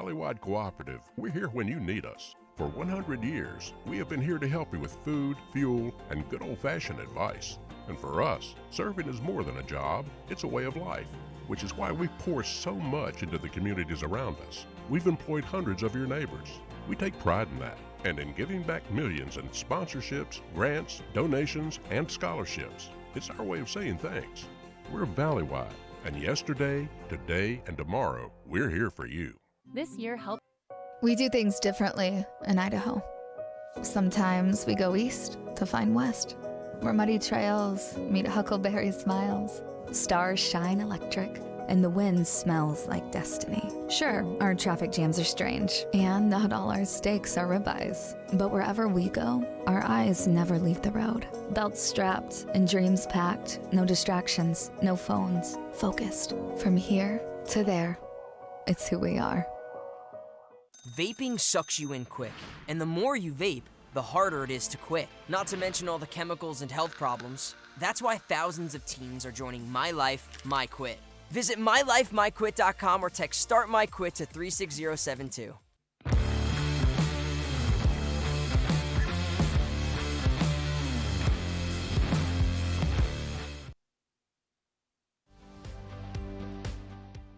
Valleywide Cooperative, we're here when you need us. For 100 years, we have been here to help you with food, fuel, and good old-fashioned advice. And for us, serving is more than a job, it's a way of life, which is why we pour so much into the communities around us. We've employed hundreds of your neighbors. We take pride in that, and in giving back millions in sponsorships, grants, donations, and scholarships. It's our way of saying thanks. We're Valleywide, and yesterday, today, and tomorrow, we're here for you. This year helped. We do things differently in Idaho. Sometimes we go east to find west, where muddy trails meet huckleberry smiles. Stars shine electric, and the wind smells like destiny. Sure, our traffic jams are strange, and not all our steaks are ribeyes. But wherever we go, our eyes never leave the road. Belts strapped and dreams packed, no distractions, no phones, focused. From here to there, it's who we are. Vaping sucks you in quick, and the more you vape, the harder it is to quit. Not to mention all the chemicals and health problems. That's why thousands of teens are joining My Life, My Quit. Visit mylifemyquit.com or text Start My Quit to 36072.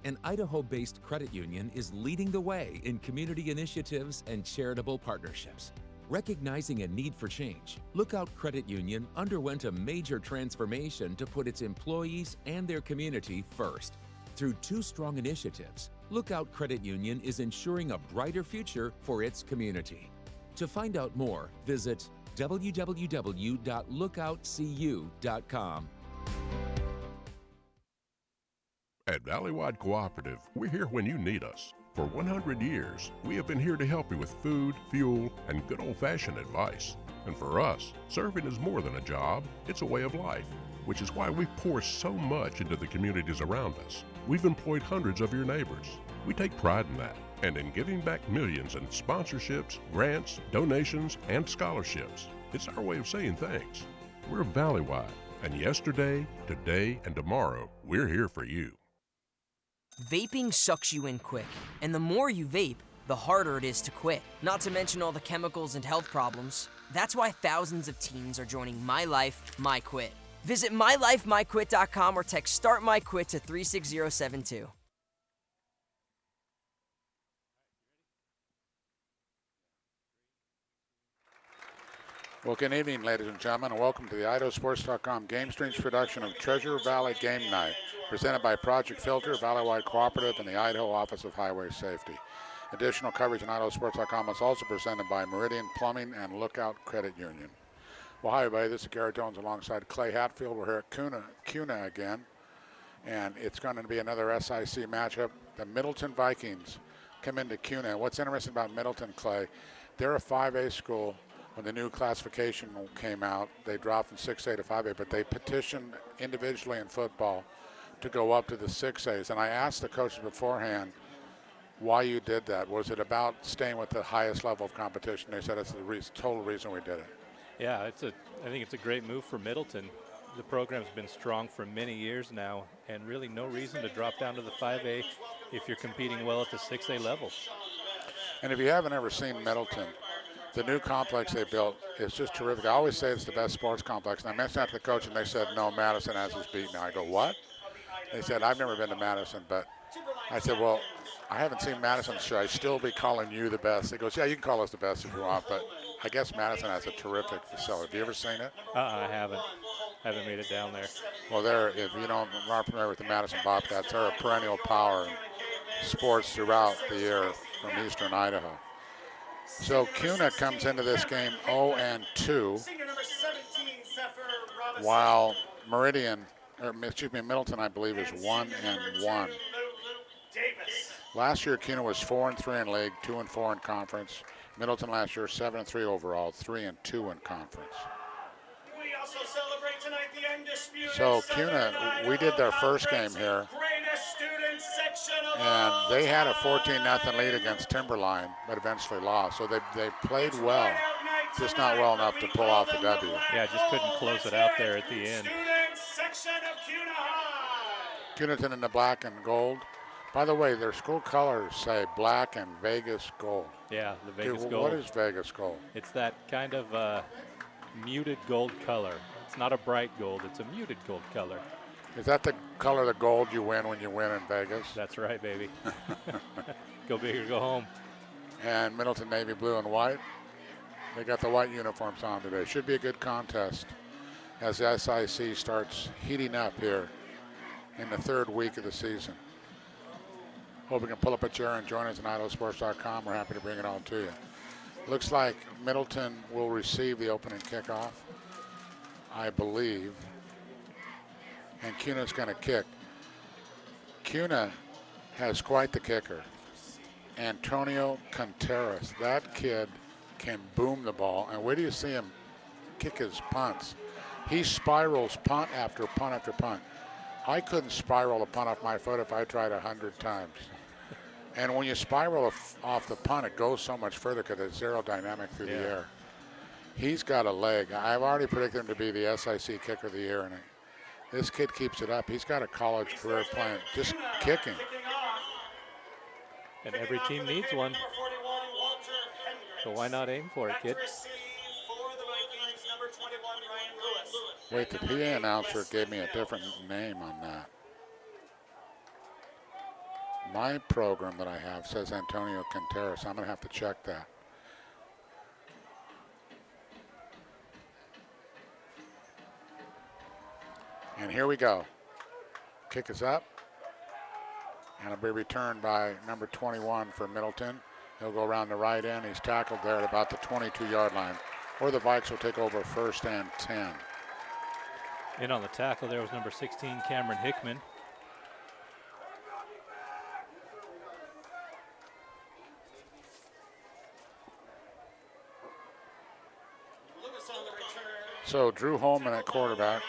An Idaho-based credit union is leading the way in community initiatives and charitable partnerships. Recognizing a need for change, Lookout Credit Union underwent a major transformation to put its employees and their community first. Through two strong initiatives, Lookout Credit Union is ensuring a brighter future for its community. To find out more, visit www.lookoutcu.com. At Valleywide Cooperative, we're here when you need us. For 100 years, we have been here to help you with food, fuel, and good old-fashioned advice. And for us, serving is more than a job, it's a way of life, which is why we pour so much into the communities around us. We've employed hundreds of your neighbors. We take pride in that, and in giving back millions in sponsorships, grants, donations, and scholarships. It's our way of saying thanks. We're Valleywide, and yesterday, today, and tomorrow, we're here for you. Vaping sucks you in quick, and the more you vape, the harder it is to quit. Not to mention all the chemicals and health problems. That's why thousands of teens are joining My Life, My Quit. Visit mylifemyquit.com or text Start My Quit to 36072. Well, good evening, ladies and gentlemen, and welcome to the IdahoSports.com GameStreams production of Treasure Valley Game Night, presented by Project Filter, Valleywide Cooperative, and the Idaho Office of Highway Safety. Additional coverage on IdahoSports.com is also presented by Meridian Plumbing and Lookout Credit Union. Well, hi, everybody. This is Gary Jones alongside Clay Hatfield. We're here at Kuna again, and it's going to be another SIC matchup. The Middleton Vikings come into Kuna. And what's interesting about Middleton, Clay, they're a 5A school. When the new classification came out, they dropped from 6A to 5A, but they petitioned individually in football to go up to the 6As. And I asked the coaches beforehand why you did that. Was it about staying with the highest level of competition? They said it's the total reason we did it. Yeah, I think it's a great move for Middleton. The program's been strong for many years now, and really no reason to drop down to the 5A if you're competing well at the 6A level. And if you haven't ever seen Middleton, the new complex they built is just terrific. I always say it's the best sports complex. And I mentioned that to the coach, and they said, no, Madison has us beat now. I go, what? They said, I've never been to Madison, but I said, well, I haven't seen Madison. Should I still be calling you the best? He goes, yeah, you can call us the best if you want, but I guess Madison has a terrific facility. Have you ever seen it? I haven't. I haven't made it down there. Well, if you aren't familiar with the Madison Bobcats, they're a perennial power in sports throughout the year from eastern Idaho. So Kuna comes into this game 0-2, while Middleton, I believe, is 1-1. Last year, Kuna was 4-3 in league, 2-4 in conference. Middleton last year 7-3 overall, 3-2 in conference. So Kuna, we did their first game here, and they had a 14-0 lead against Timberline, but eventually lost. So they played well, just not well enough to pull off the W. Yeah, just couldn't close it out there at the end. Kunaton in the black and gold, By the way, their school colors say black and Vegas gold. Yeah, the Vegas Dude, gold. what is Vegas gold? It's that kind of muted gold color. It's not a bright gold. It's a muted gold color. Is that the color of the gold you win when you win in Vegas? That's right, baby. Go big or go home. And Middleton navy blue and white. They got the white uniforms on today. Should be a good contest as the SIC starts heating up here in the third week of the season. Hope we can pull up a chair and join us on IdahoSports.com. We're happy to bring it all to you. Looks like Middleton will receive the opening kickoff, I believe. And Kuna's going to kick. Kuna has quite the kicker. Antonio Contreras. That kid can boom the ball. And where do you see him kick his punts? He spirals punt after punt after punt. I couldn't spiral a punt off my foot if I tried 100 times. And when you spiral off the punt, it goes so much further because it's aerodynamic through the air. He's got a leg. I've already predicted him to be the SIC kicker of the year. And this kid keeps it up. He's got a college career playing, just kicking. And every team needs one. So why not aim for it, kid? Wait, the PA announcer gave me a different name on that. My program that I have says Antonio Contreras. I'm going to have to check that. And here we go. Kick is up. And it'll be returned by number 21 for Middleton. He'll go around the right end. He's tackled there at about the 22-yard line. Or the Vikes will take over first and 10. In on the tackle there was number 16, Cameron Hickman. So Drew Holman at quarterback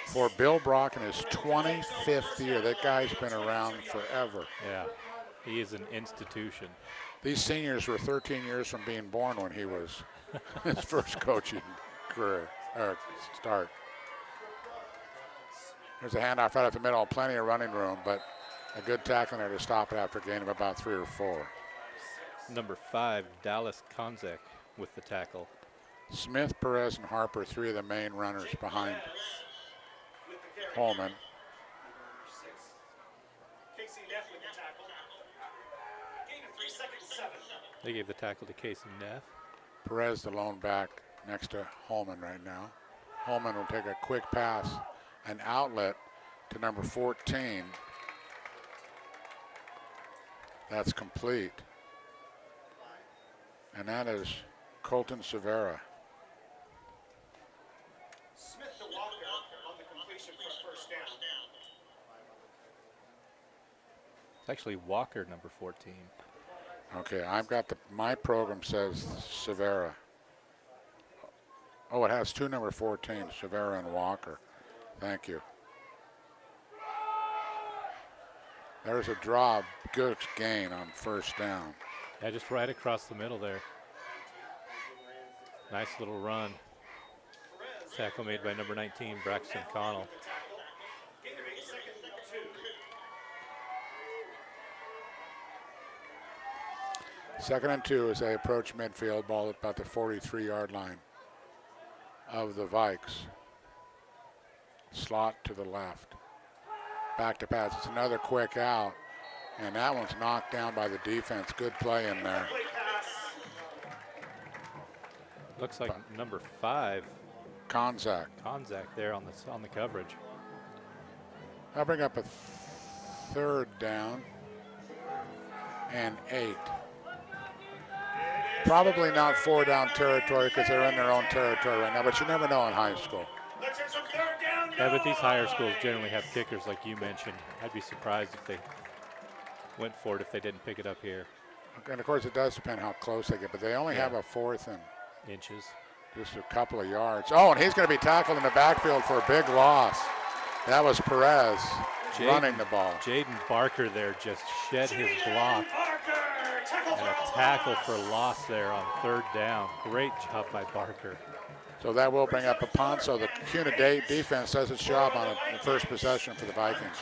for Bill Brock in his 25th year. That guy's been around forever. Yeah, he is an institution. These seniors were 13 years from being born when he was his first coaching career or start. There's a handoff right up the middle, plenty of running room, but a good tackle there to stop it after a gain of about 3 or 4. Number 5, Dallas Konzek with the tackle. Smith, Perez, and Harper, 3 of the main runners behind Holman. They gave the tackle to Casey Neff. Perez, the lone back, next to Holman right now. Holman will take a quick pass, an outlet to number 14. That's complete. And that is Colton Severa. Smith to Walker on the completion for first down. It's actually Walker, number 14. Okay, I've got my program says Severa. Oh, it has 2 number 14, Severa and Walker. Thank you. There's a draw, good gain on first down. Yeah, just right across the middle there. Nice little run. Tackle made by number 19, Braxton Connell. Second and 2 as they approach midfield, ball at about the 43-yard line of the Vikes. Slot to the left. Back to pass. It's another quick out, and that one's knocked down by the defense. Good play in there. Looks like number 5, Konzak. Konzak there on the coverage. I'll bring up a third down and 8. Probably not 4-down territory because they're in their own territory right now, but you never know in high school. Yeah, but these higher schools generally have kickers like you mentioned. I'd be surprised if they went for it if they didn't pick it up here. And of course it does depend how close they get, but they only have a 4th and inches. Just a couple of yards. Oh, and he's going to be tackled in the backfield for a big loss. That was Perez running the ball. Jaden Barker there just shed his block. And a tackle for loss there on 3rd down. Great job by Barker. So that will bring up a punt. So the Kuna defense does its job on the first possession for the Vikings.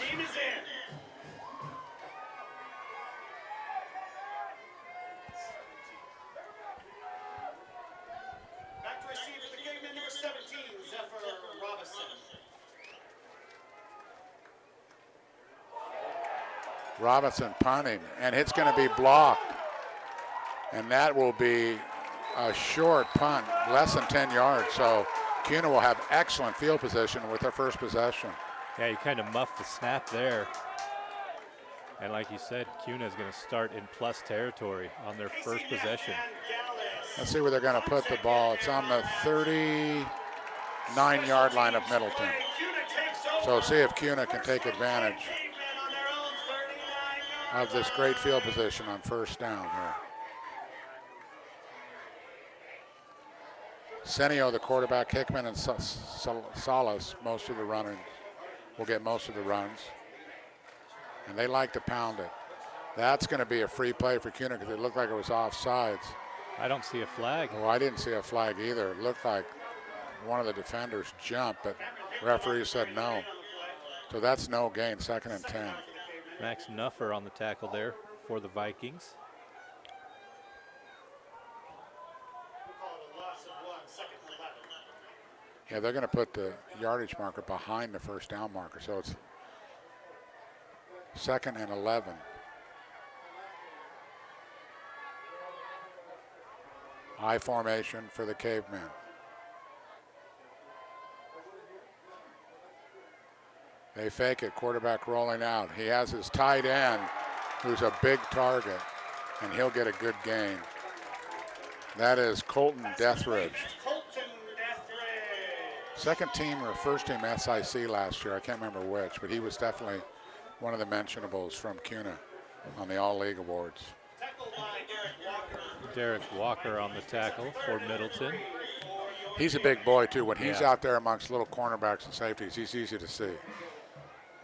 Robinson punting, and it's going to be blocked. And that will be a short punt, less than 10 yards. So Kuna will have excellent field position with their first possession. Yeah, you kind of muffed the snap there. And like you said, Kuna is going to start in plus territory on their first possession. Let's see where they're going to put the ball. It's on the 39-yard line of Middleton. So see if Kuna can take advantage of this great field position on first down here. Senio, the quarterback, Hickman, and Salas, most of the runners, will get most of the runs. And they like to pound it. That's going to be a free play for Kuna because it looked like it was offsides. I don't see a flag. Oh, I didn't see a flag either. It looked like one of the defenders jumped, but referee said no. So that's no gain, 2nd and 10. Max Nuffer on the tackle there for the Vikings. Yeah, they're going to put the yardage marker behind the first down marker, so it's 2nd and 11. I formation for the Cavemen. They fake it, quarterback rolling out. He has his tight end, who's a big target, and he'll get a good gain. That is Colton Deathridge. Second team or first team SIC last year, I can't remember which, but he was definitely one of the mentionables from Kuna on the All-League Awards. Derek Walker on the tackle for Middleton. He's a big boy, too. When he's out there amongst little cornerbacks and safeties, he's easy to see.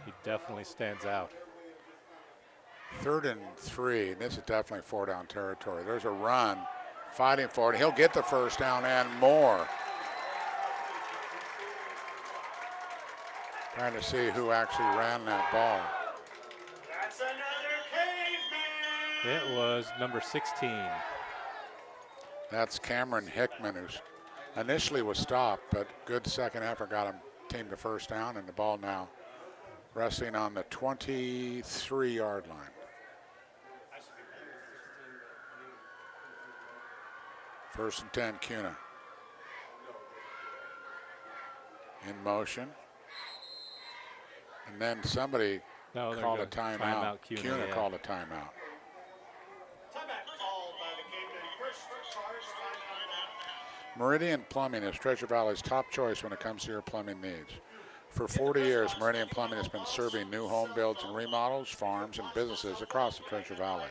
He definitely stands out. 3rd and 3, and this is definitely 4-down territory. There's a run, fighting for it. He'll get the first down and more. Trying to see who actually ran that ball. That's another Caveman. It was number 16. That's Cameron Hickman, who initially was stopped, but good second effort got him team to first down, and the ball now resting on the 23-yard line. First and 10, Kuna. In motion. And then somebody called a timeout. Kuna called a timeout. Meridian Plumbing is Treasure Valley's top choice when it comes to your plumbing needs. For 40 years, Meridian Plumbing has been serving new home builds and remodels, farms, and businesses across the Treasure Valley.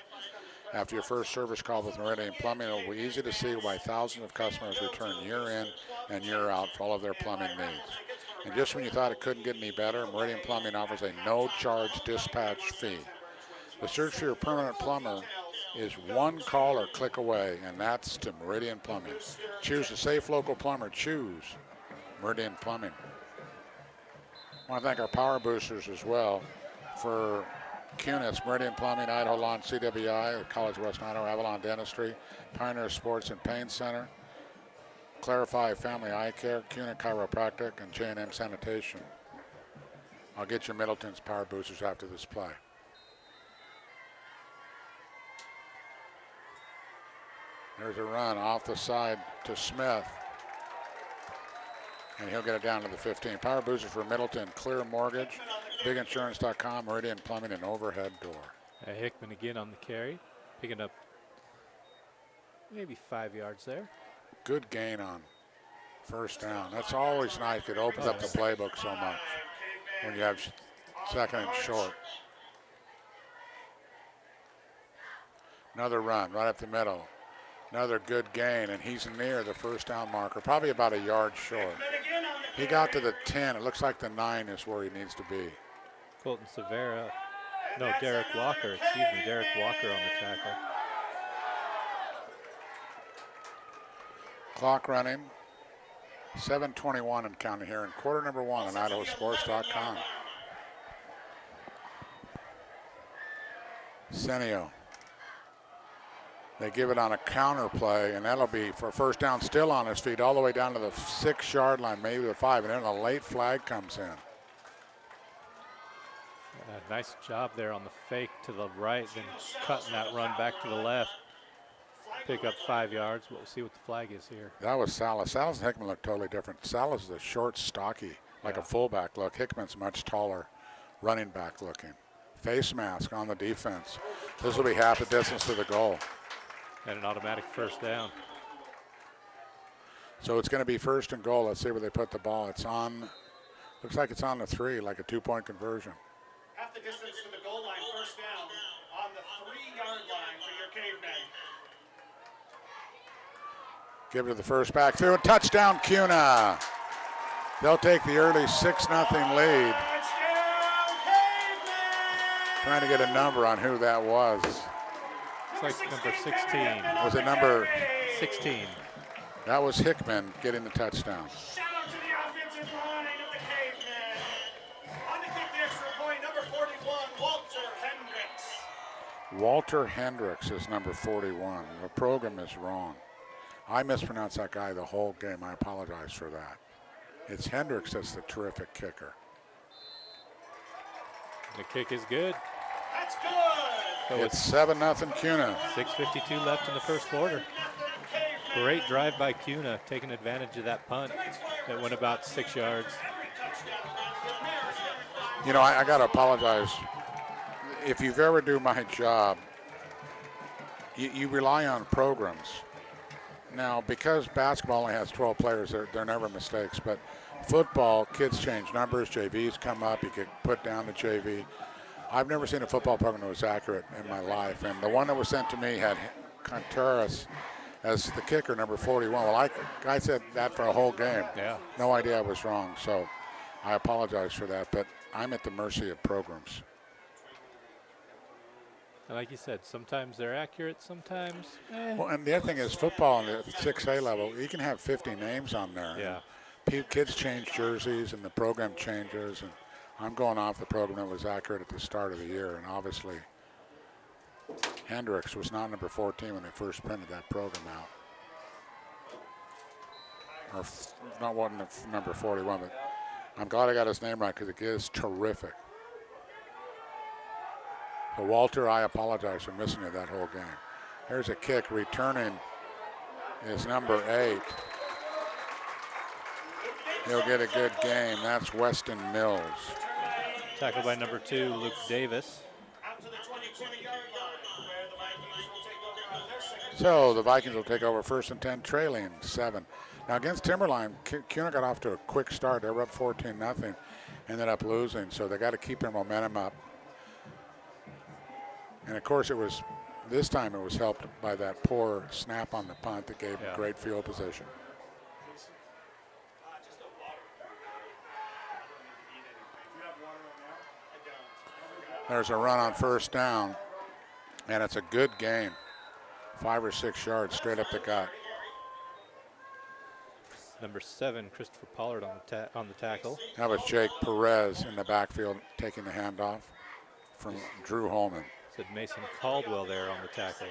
After your first service call with Meridian Plumbing, it will be easy to see why thousands of customers return year in and year out for all of their plumbing needs. And just when you thought it couldn't get any better, Meridian Plumbing offers a no-charge dispatch fee. The search for your permanent plumber is one call or click away, and that's to Meridian Plumbing. Choose a safe local plumber. Choose Meridian Plumbing. I want to thank our power boosters as well. For Kuna, it's Meridian Plumbing, Idaho Lawn CWI, College of Western Idaho, Avalon Dentistry, Pioneer Sports and Pain Center, Clarify Family Eye Care, Kuna Chiropractic, and J&M Sanitation. I'll get your Middleton's power boosters after this play. There's a run off the side to Smith. And he'll get it down to the 15. Power boosters for Middleton, Clear Mortgage, BigInsurance.com, Meridian Plumbing, and Overhead Door. Hickman again on the carry, picking up maybe 5 yards there. Good gain on first down. That's always nice. It opens up the playbook so much when you have second and short. Another run right up the middle. Another good gain, and he's near the first down marker, probably about a yard short. He got to the 10. It looks like the 9 is where he needs to be. Colton Severa. No, Derek Walker. Excuse me, Derek Walker on the tackle. Clock running. 7:21 and counting here in quarter number 1 on IdahoSports.com. Senio. They give it on a counter play, and that'll be for first down, still on his feet, all the way down to the 6-yard line, maybe the 5, and then a late flag comes in. Nice job there on the fake to the right, then cutting that run back to the left. Pick up 5 yards. We'll see what the flag is here. That was Salas. Salas and Hickman look totally different. Salas is a short, stocky, like a fullback look. Hickman's much taller, running back looking. Face mask on the defense. This will be half the distance to the goal. And an automatic first down. So it's going to be first and goal. Let's see where they put the ball. It's on, looks like it's on the 3, like a 2-point conversion. Half the distance to the goal line, first down on the 3-yard line for your Cavemen. Give it to the first back through, and touchdown, Kuna. They'll take the early 6-0 lead. Touchdown, Cavemen! Trying to get a number on who that was. It's like number 16. Was it number 16? That was Hickman getting the touchdown. Shout out to the offensive line of the Cavemen. On to kick the extra point, number 41, Walter Hendricks. Walter Hendricks is number 41. The program is wrong. I mispronounced that guy the whole game. I apologize for that. It's Hendricks that's the terrific kicker. The kick is good. That's good. So It's 7-0 Kuna. 6:52 left in the first quarter. Great drive by Kuna, taking advantage of that punt that went about 6 yards. You know, I got to apologize. If you've ever do my job, you rely on programs. Now, because basketball only has 12 players, they're never mistakes. But football, kids change numbers, JVs come up, you get put down to JV. I've never seen a football program that was accurate in my life. And the one that was sent to me had Contreras as the kicker, number 41. Well, I said that for a whole game. Yeah. No idea I was wrong, so I apologize for that. But I'm at the mercy of programs. And like you said, sometimes they're accurate, sometimes. Well, and the other thing is football on the 6A level, you can have 50 names on there. Yeah. Kids change jerseys and the program changes. And I'm going off the program that was accurate at the start of the year. And obviously, Hendricks was not number 14 when they first printed that program out. Or not one number 41, but I'm glad I got his name right because it is terrific. So Walter, I apologize for missing it that whole game. There's a kick. Returning is number 8. He'll get a good game. That's Weston Mills. Tackled by number 2, Luke Davis. Out to the 20-yard line, where the Vikings will take over on their second. So the Vikings will take over first and 10, trailing 7. Now against Timberline, Kuna got off to a quick start. They were up 14-0, ended up losing. So they got to keep their momentum up. And of course, this time it was helped by that poor snap on the punt that gave them great field position. There's a run on first down, and it's a good game. 5 or 6 yards straight up the gut. Number 7, Christopher Pollard on the tackle. That was Jake Perez in the backfield taking the handoff from Drew Holman. Said Mason Caldwell there on the tackle.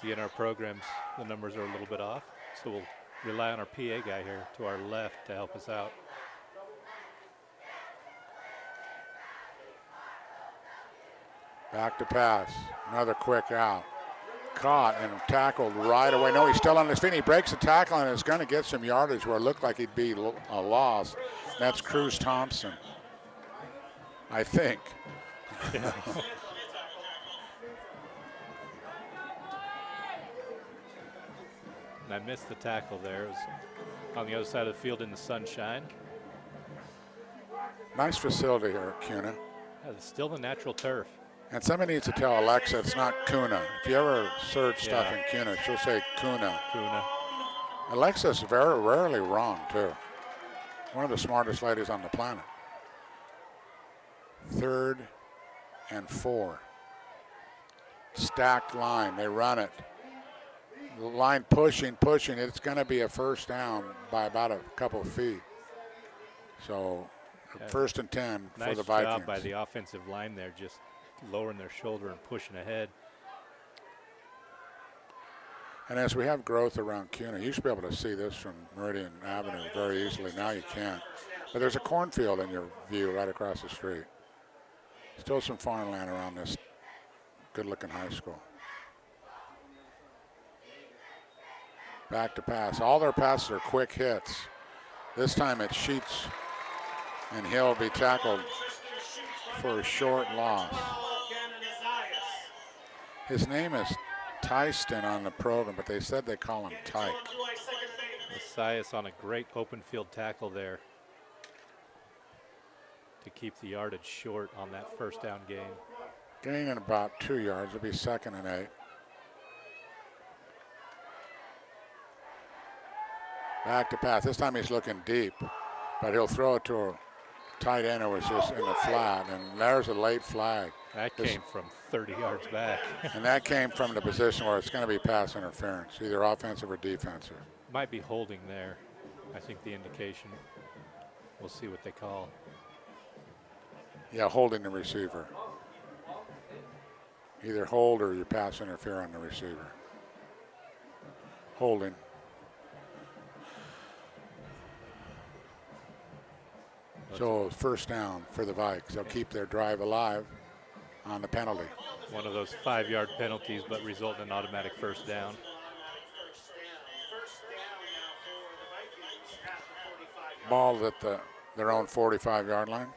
In our programs, the numbers are a little bit off, so we'll rely on our PA guy here to our left to help us out. Back to pass. Another quick out. Caught and tackled right away. No, he's still on his feet. He breaks the tackle and is going to get some yardage where it looked like he'd be a loss. That's Cruz Thompson, I think. Yeah. And I missed the tackle there. It was on the other side of the field in the sunshine. Nice facility here at Kuna. Yeah, it's still the natural turf. And somebody needs to tell Alexa it's not Kuna. If you ever search stuff in Kuna, she'll say Kuna. Kuna. Alexa's very rarely wrong, too. One of the smartest ladies on the planet. 3rd and 4. Stacked line. They run it. The line pushing. It's going to be a first down by about a couple of feet. So, first and 10 for the Vikings. Nice job by the offensive line there, just lowering their shoulder and pushing ahead. And as we have growth around Kuna, you should be able to see this from Meridian Avenue very easily. Now you can't. But there's a cornfield in your view right across the street. Still some farmland around this good-looking high school. Back to pass. All their passes are quick hits. This time it's Sheets, and he'll be tackled for a short loss. His name is Tyston on the program, but they said they call him Tyke. Messias on a great open field tackle there to keep the yardage short on that first down gain. Gaining about 2 yards. It'll be 2nd and 8. Back to pass. This time he's looking deep, but he'll throw it to a tight end who was just in the flat, and there's a late flag. That came from 30 yards back. And that came from the position where it's going to be pass interference, either offensive or defensive. Might be holding there, I think the indication. We'll see what they call. Yeah, holding the receiver. Either hold or you pass interfere on the receiver. Holding. So first down for the Vikes. They'll keep their drive alive on the penalty. One of those 5-yard penalties, but result in an automatic first down. Ball at their own 45-yard line.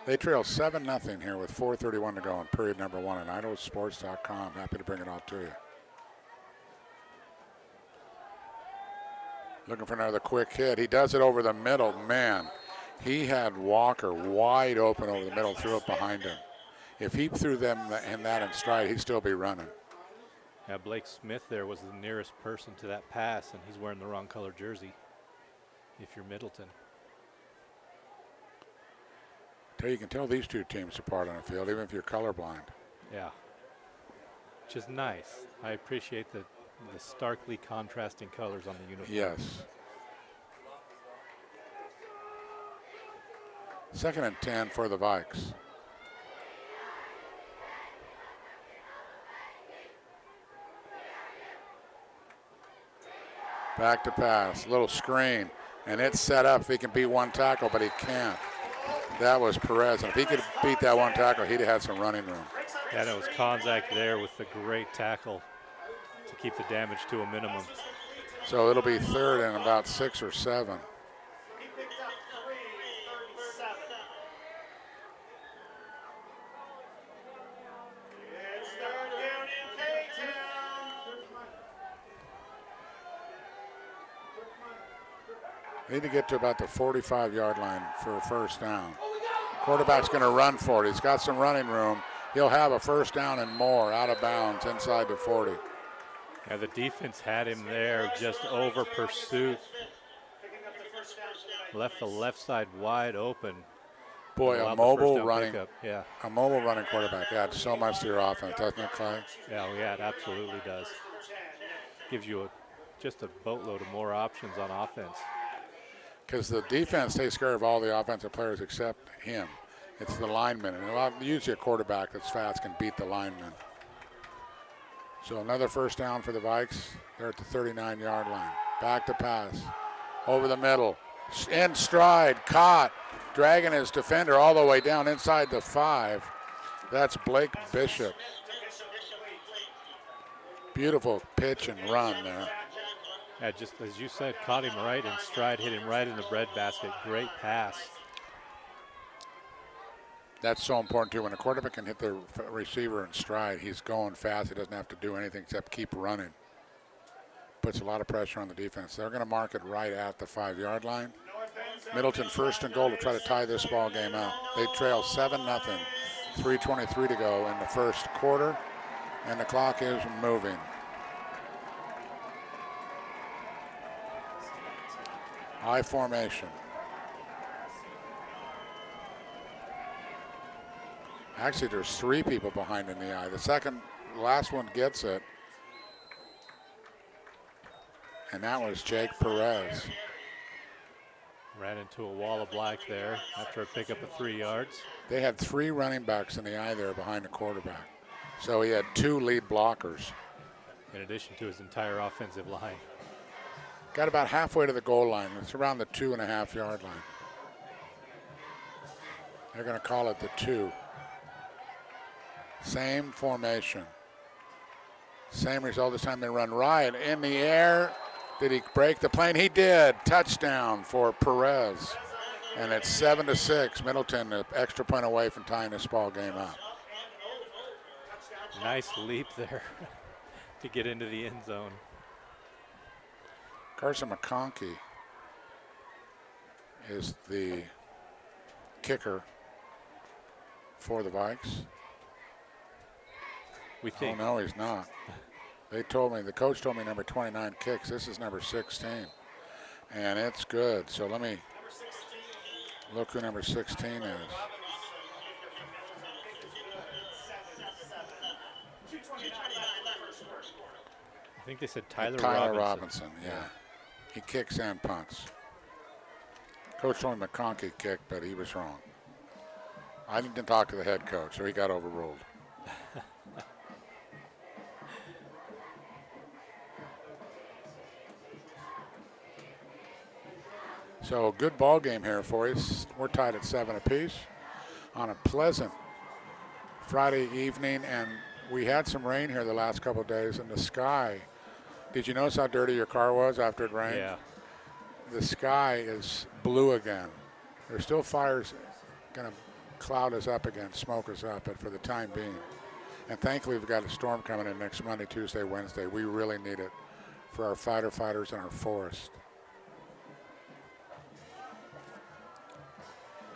They trail 7-0 here with 4:31 to go in period number 1 at IdahoSports.com. Happy to bring it all to you. Looking for another quick hit. He does it over the middle. Man, he had Walker wide open over the middle, threw it behind him. If he threw them in that in stride, he'd still be running. Yeah, Blake Smith there was the nearest person to that pass, and he's wearing the wrong color jersey if you're Middleton. You can tell these two teams apart on the field, even if you're colorblind. Yeah, which is nice. I appreciate the starkly contrasting colors on the uniform. Yes. 2nd and 10 for the Vikes. Back to pass, little screen, and it's set up if he can beat one tackle, but he can't. That was Perez, and if he could beat that one tackle, he'd have had some running room. Yeah, and it was Konzak there with the great tackle to keep the damage to a minimum. So it'll be 3rd and about 6 or 7. Need to get to about the 45-yard line for a first down. Quarterback's going to run for it. He's got some running room. He'll have a first down and more out of bounds inside the 40. Yeah, the defense had him there just over pursuit. Left the left side wide open. Boy, a mobile running quarterback quarterback adds so much to your offense, doesn't it, Clay? Yeah, it absolutely does. Gives you just a boatload of more options on offense. Because the defense takes care of all the offensive players except him. It's the linemen. And usually a quarterback that's fast can beat the linemen. So another first down for the Vikes. They're at the 39-yard line. Back to pass. Over the middle. In stride. Caught. Dragging his defender all the way down inside the 5. That's Blake Bishop. Beautiful pitch and run there. Yeah, just as you said, caught him right in stride, hit him right in the breadbasket. Great pass. That's so important, too. When a quarterback can hit the receiver in stride, he's going fast. He doesn't have to do anything except keep running. Puts a lot of pressure on the defense. They're going to mark it right at the 5-yard line. Middleton 1st and goal to try to tie this ball game out. They trail 7-0. 3:23 to go in the first quarter, and the clock is moving. I formation. Actually, there's 3 people behind in the I. The last one gets it. And that was Jake Perez. Ran into a wall of black there after a pickup of 3 yards. They had 3 running backs in the I there behind the quarterback. So he had 2 lead blockers. In addition to his entire offensive line. Got about halfway to the goal line. It's around the 2.5-yard line. They're going to call it the 2. Same formation. Same result. This time they run right in the air. Did he break the plane? He did. Touchdown for Perez. And it's 7-6. Middleton, an extra point away from tying this ball game up. Nice leap there to get into the end zone. Carson McConkey is the kicker for the Vikes. We think. Oh, no, he's not. They told me, the coach told me number 29 kicks. This is number 16. And it's good. So let me look who number 16 is. I think they said Tyler Robinson, yeah. He kicks and punts. Coach told me McConkey kicked, but he was wrong. I didn't talk to the head coach, so he got overruled. So good ball game here for us. We're tied at 7 apiece on a pleasant Friday evening, and we had some rain here the last couple of days, and the sky. Did you notice how dirty your car was after it rained? Yeah. The sky is blue again. There's still fires going to cloud us up again, smoke us up, but for the time being. And thankfully, we've got a storm coming in next Monday, Tuesday, Wednesday. We really need it for our fighters in our forest.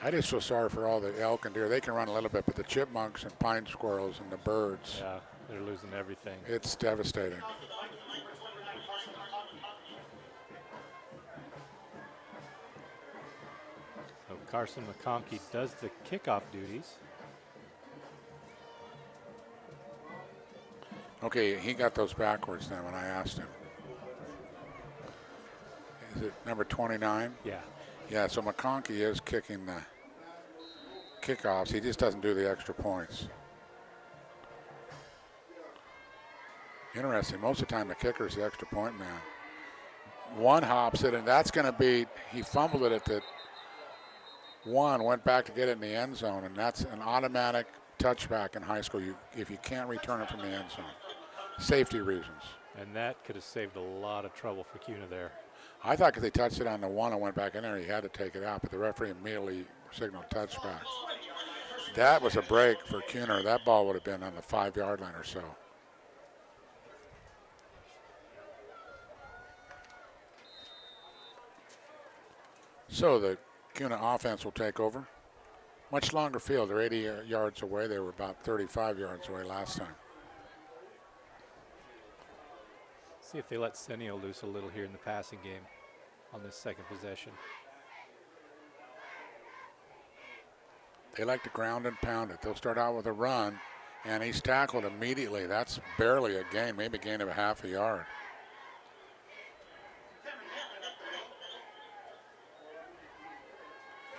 I just feel sorry for all the elk and deer. They can run a little bit, but the chipmunks and pine squirrels and the birds. Yeah, they're losing everything. It's devastating. So Carson McConkey does the kickoff duties. Okay, he got those backwards then when I asked him. Is it number 29? Yeah. Yeah, so McConkey is kicking the kickoffs. He just doesn't do the extra points. Interesting. Most of the time, the kicker is the extra point man. One hops it, and that's going to be, he fumbled it at the 1, went back to get it in the end zone, and that's an automatic touchback in high school if you can't return it from the end zone. Safety reasons. And that could have saved a lot of trouble for Kuna there. I thought because they touched it on the 1 and went back in there, he had to take it out, but the referee immediately signaled touchback. That was a break for Kuna. That ball would have been on the 5-yard line or so. So the Kuna offense will take over. Much longer field. They're 80 yards away. They were about 35 yards away last time. See if they let Senio loose a little here in the passing game on this second possession. They like to ground and pound it. They'll start out with a run, and he's tackled immediately. That's barely a gain, maybe a gain of a half a yard.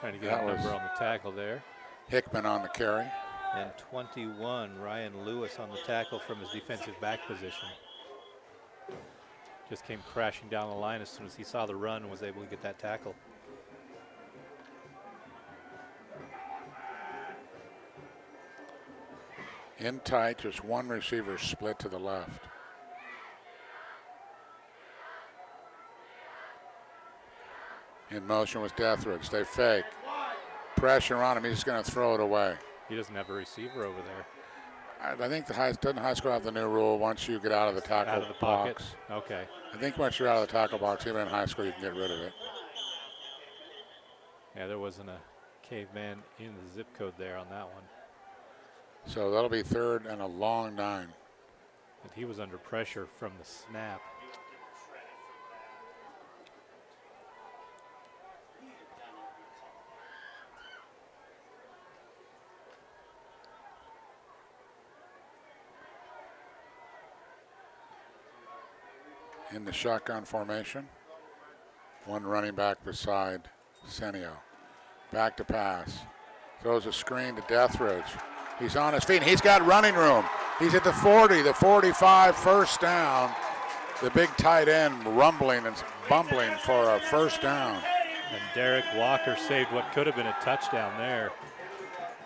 Trying to get a number on the tackle there. Hickman on the carry. And 21, Ryan Lewis on the tackle from his defensive back position. Just came crashing down the line as soon as he saw the run and was able to get that tackle. In tight, just one receiver split to the left. In motion with Deathridge. They fake. Pressure on him. He's going to throw it away. He doesn't have a receiver over there. I think doesn't high school have the new rule once you get out of the tackle out of the box? Pocket. Okay. I think once you're out of the tackle box, even in high school, you can get rid of it. Yeah, there wasn't a caveman in the zip code there on that one. So that'll be 3rd and a long 9. And he was under pressure from the snap. In the shotgun formation. One running back beside Senio. Back to pass. Throws a screen to Deathridge. He's on his feet. And he's got running room. He's at the 40, the 45, first down. The big tight end rumbling and bumbling for a first down. And Derek Walker saved what could have been a touchdown there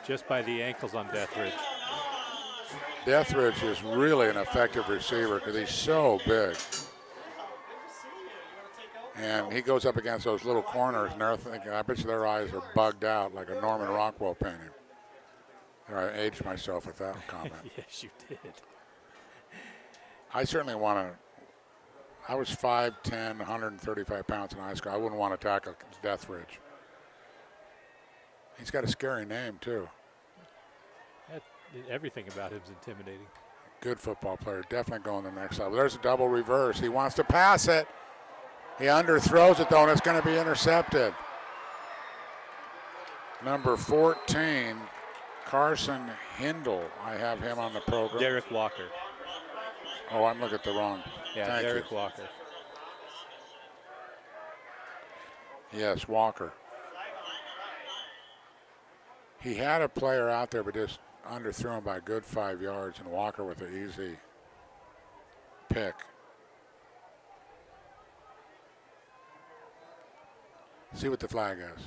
just by the ankles on Deathridge. Deathridge is really an effective receiver because he's so big. And he goes up against those little corners, and they're thinking, I bet you their eyes are bugged out like a Norman Rockwell painting. I aged myself with that comment. Yes, you did. I certainly want to. I was 5'10", 135 pounds in high school. I wouldn't want to tackle Deathridge. He's got a scary name, too. Everything about him is intimidating. Good football player. Definitely going to the next level. There's a double reverse. He wants to pass it. He underthrows it, though, and it's going to be intercepted. Number 14, Carson Hindle. I have him on the program. Derek Walker. Oh, I'm looking at the wrong. Yeah, Thank Derek you. Walker. Yes, Walker. He had a player out there, but just underthrew him by a good 5 yards, and Walker with an easy pick. See what the flag is.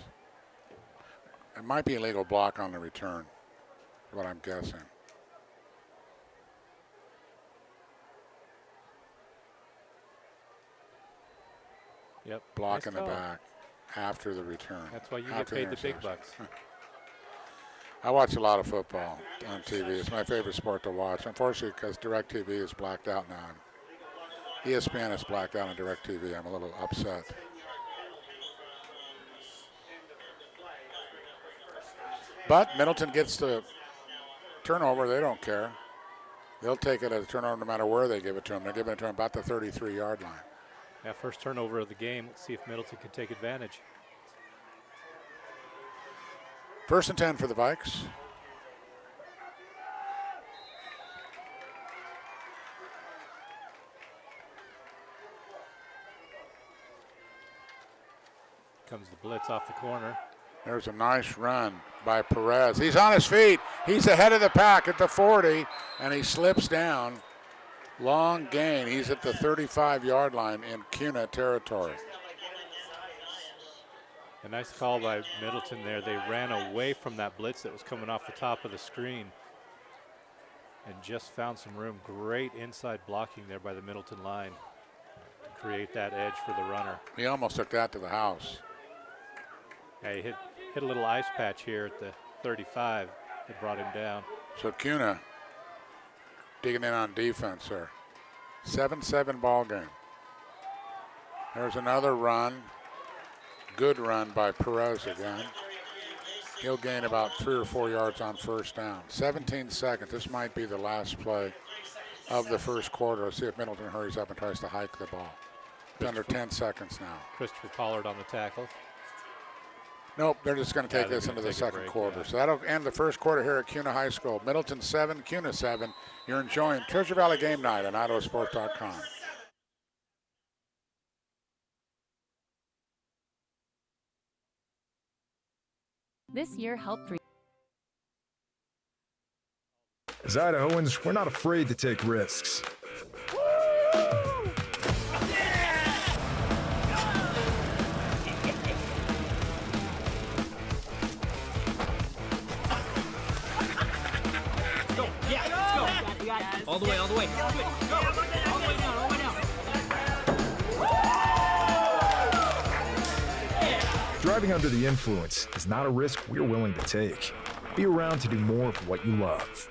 It might be a legal block on the return, is what I'm guessing. Yep. Block in nice the call. back after the return. That's why you get after paid the big interception. bucks. I watch a lot of football on TV. It's my favorite sport to watch. Unfortunately, because DirecTV is blacked out now. ESPN is blacked out on DirecTV. I'm a little upset. But Middleton gets the turnover. They don't care. They'll take it as a turnover no matter where they give it to them. They're giving it to them about the 33-yard line. Yeah, first turnover of the game. Let's see if Middleton can take advantage. 1st and 10 for the Vikes. Comes the blitz off the corner. There's a nice run by Perez. He's on his feet. He's ahead of the pack at the 40, and he slips down. Long gain. He's at the 35-yard line in Kuna territory. A nice call by Middleton there. They ran away from that blitz that was coming off the top of the screen and just found some room. Great inside blocking there by the Middleton line to create that edge for the runner. He almost took that to the house. Yeah, he hit a little ice patch here at the 35 that brought him down. So Kuna digging in on defense there. 7-7 ball game. There's another run. Good run by Perez again. He'll gain about 3 or 4 yards on first down. 17 seconds. This might be the last play of the first quarter. Let's see if Middleton hurries up and tries to hike the ball. It's under 10 seconds now. Christopher Pollard on the tackle. Nope, they're just going to take they're this gonna into the take a second break, quarter. yeah. So that'll end the first quarter here at Kuna High School. Middleton 7, Kuna 7. You're enjoying Treasure Valley Game Night on IdahoSports.com. This year helped. As Idahoans, we're not afraid to take risks. All the way, all the way. Go. All the way down, all the way down. Driving under the influence is not a risk we're willing to take. Be around to do more of what you love.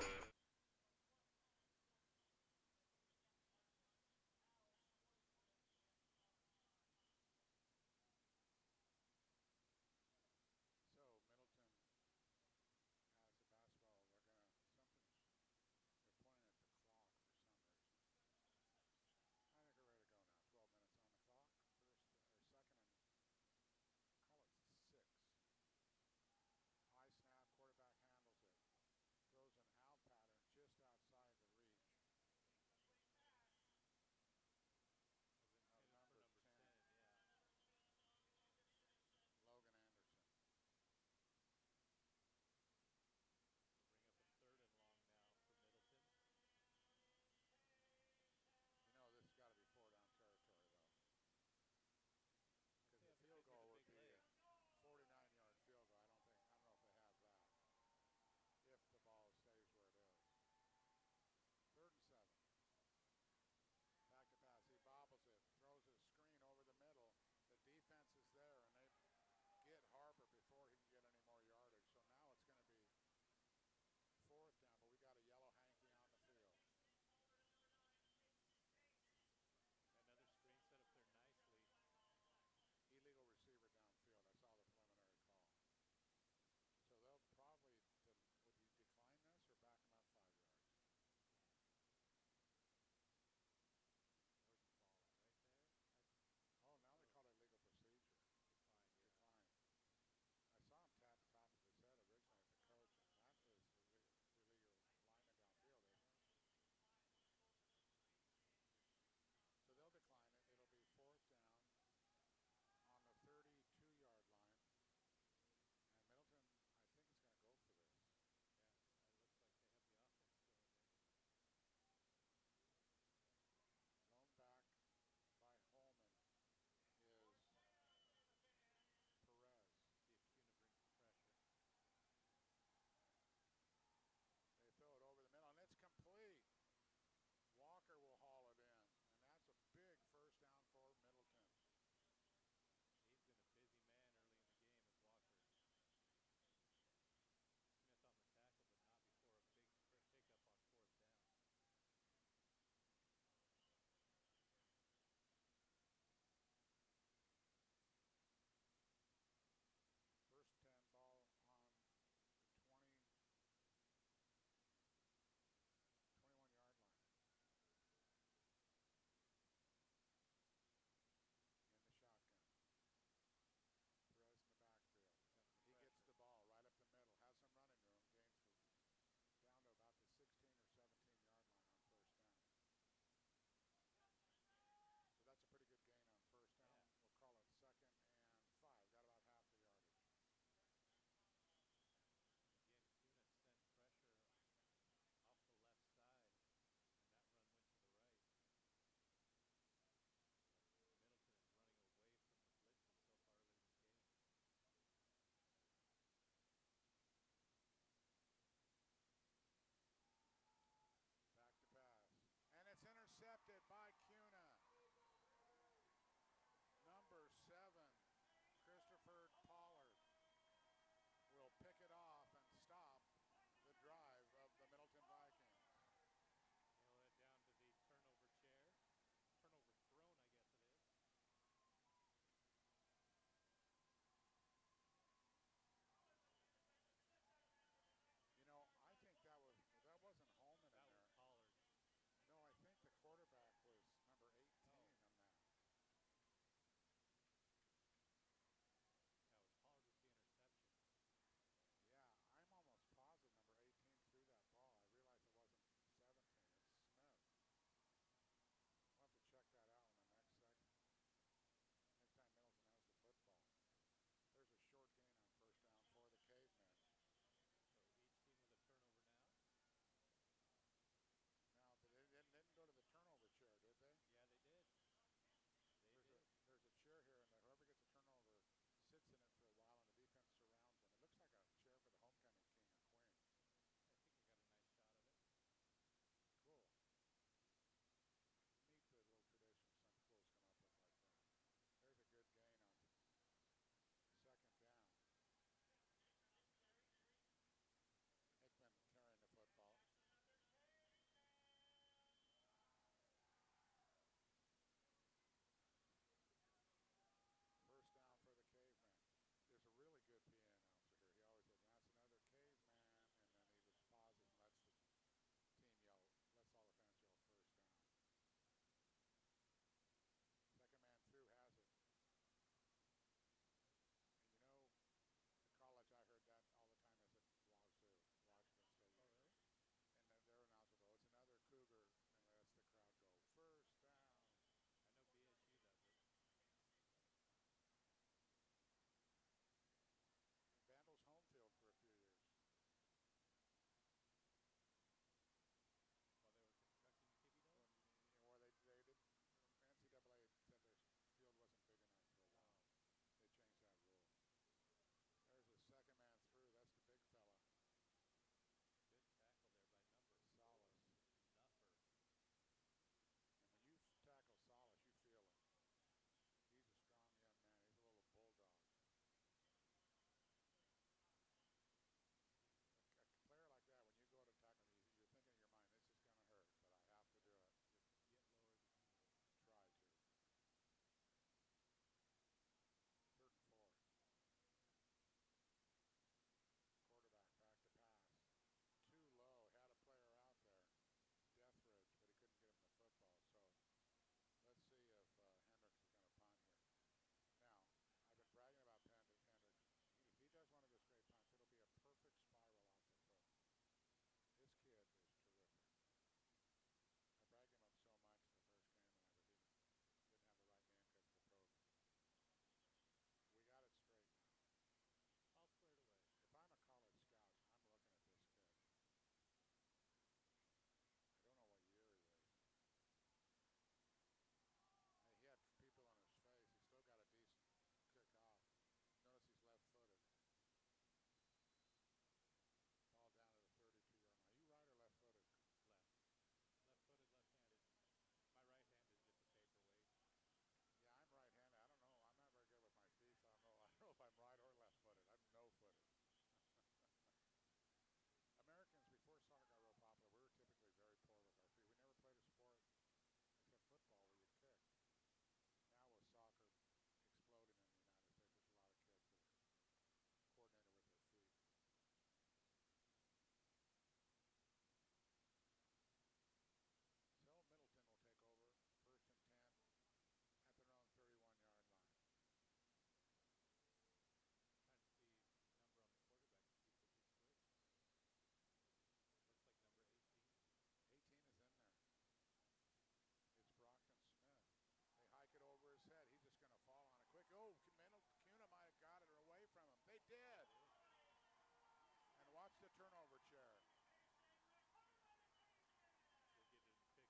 the turnover chair. We'll get in the picture here. See if they come over to this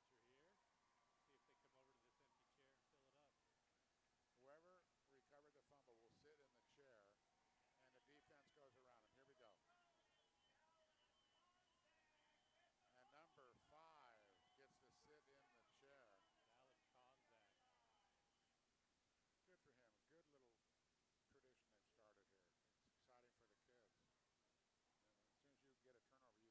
empty chair and fill it up. Whoever recovered the fumble will sit in the chair, and the defense goes around him. Here we go. And number 5 gets to sit in the chair. Valid Konzak. Good for him. Good little tradition they've started here. It's exciting for the kids. And as soon as you get a turnover, you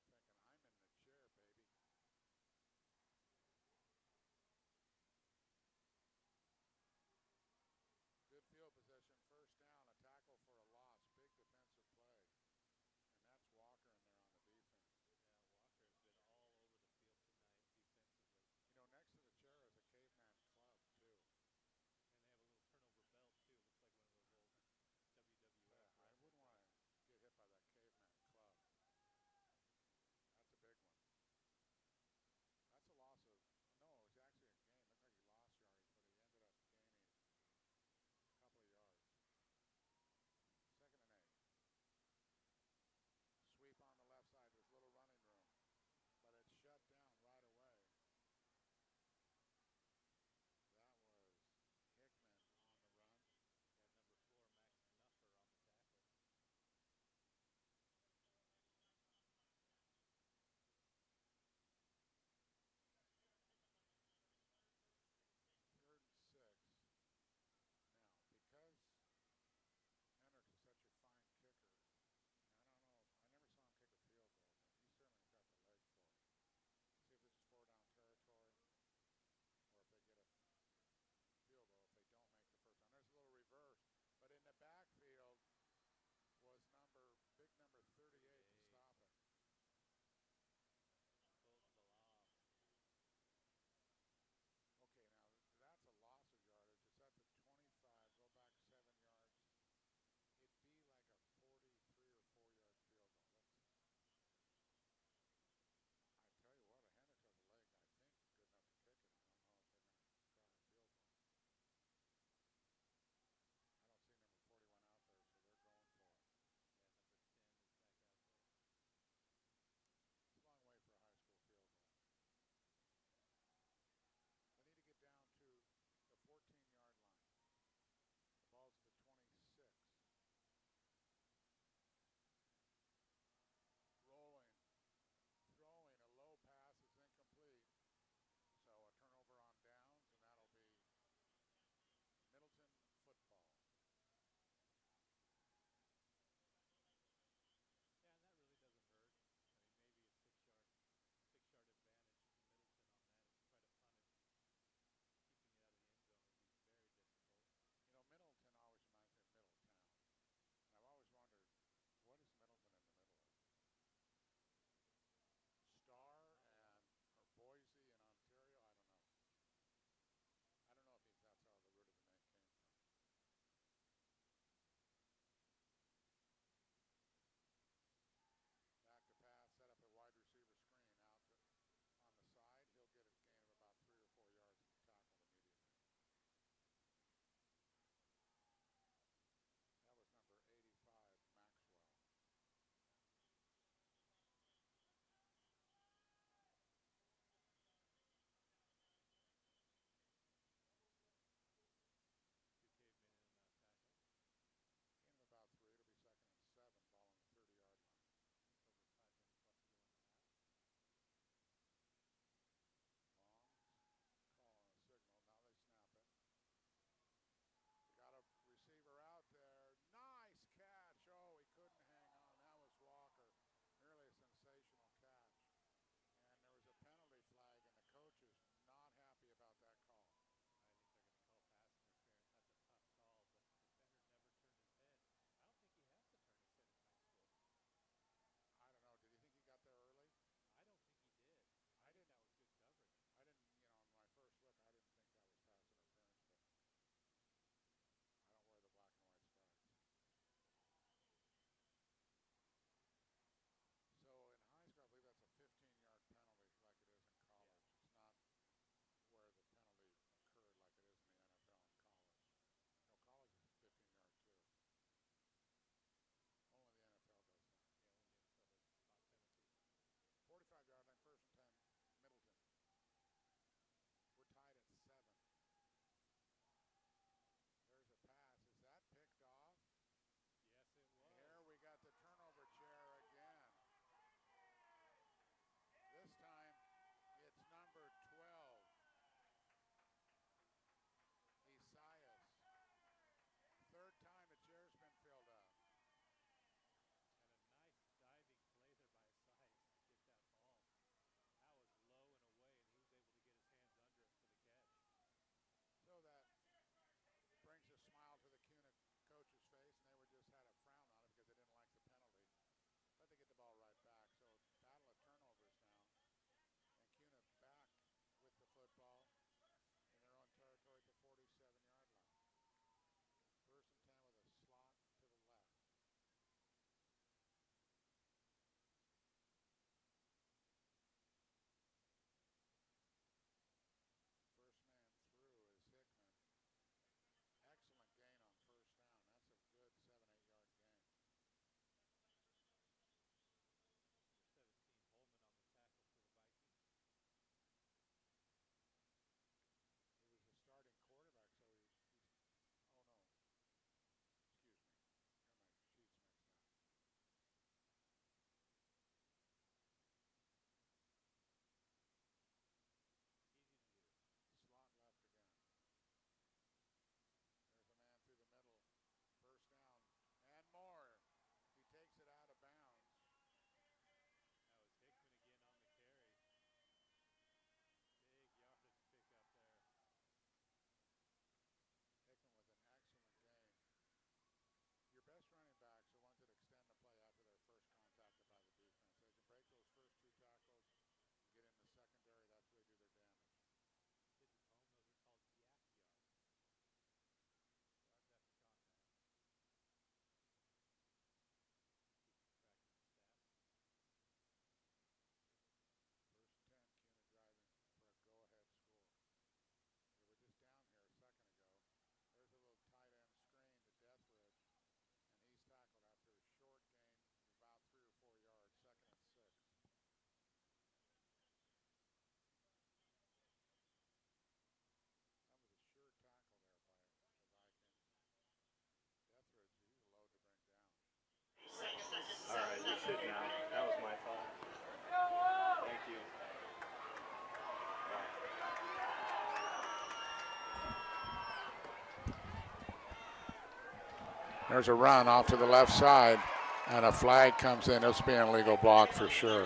There's a run off to the left side, and a flag comes in. This will be an illegal block for sure.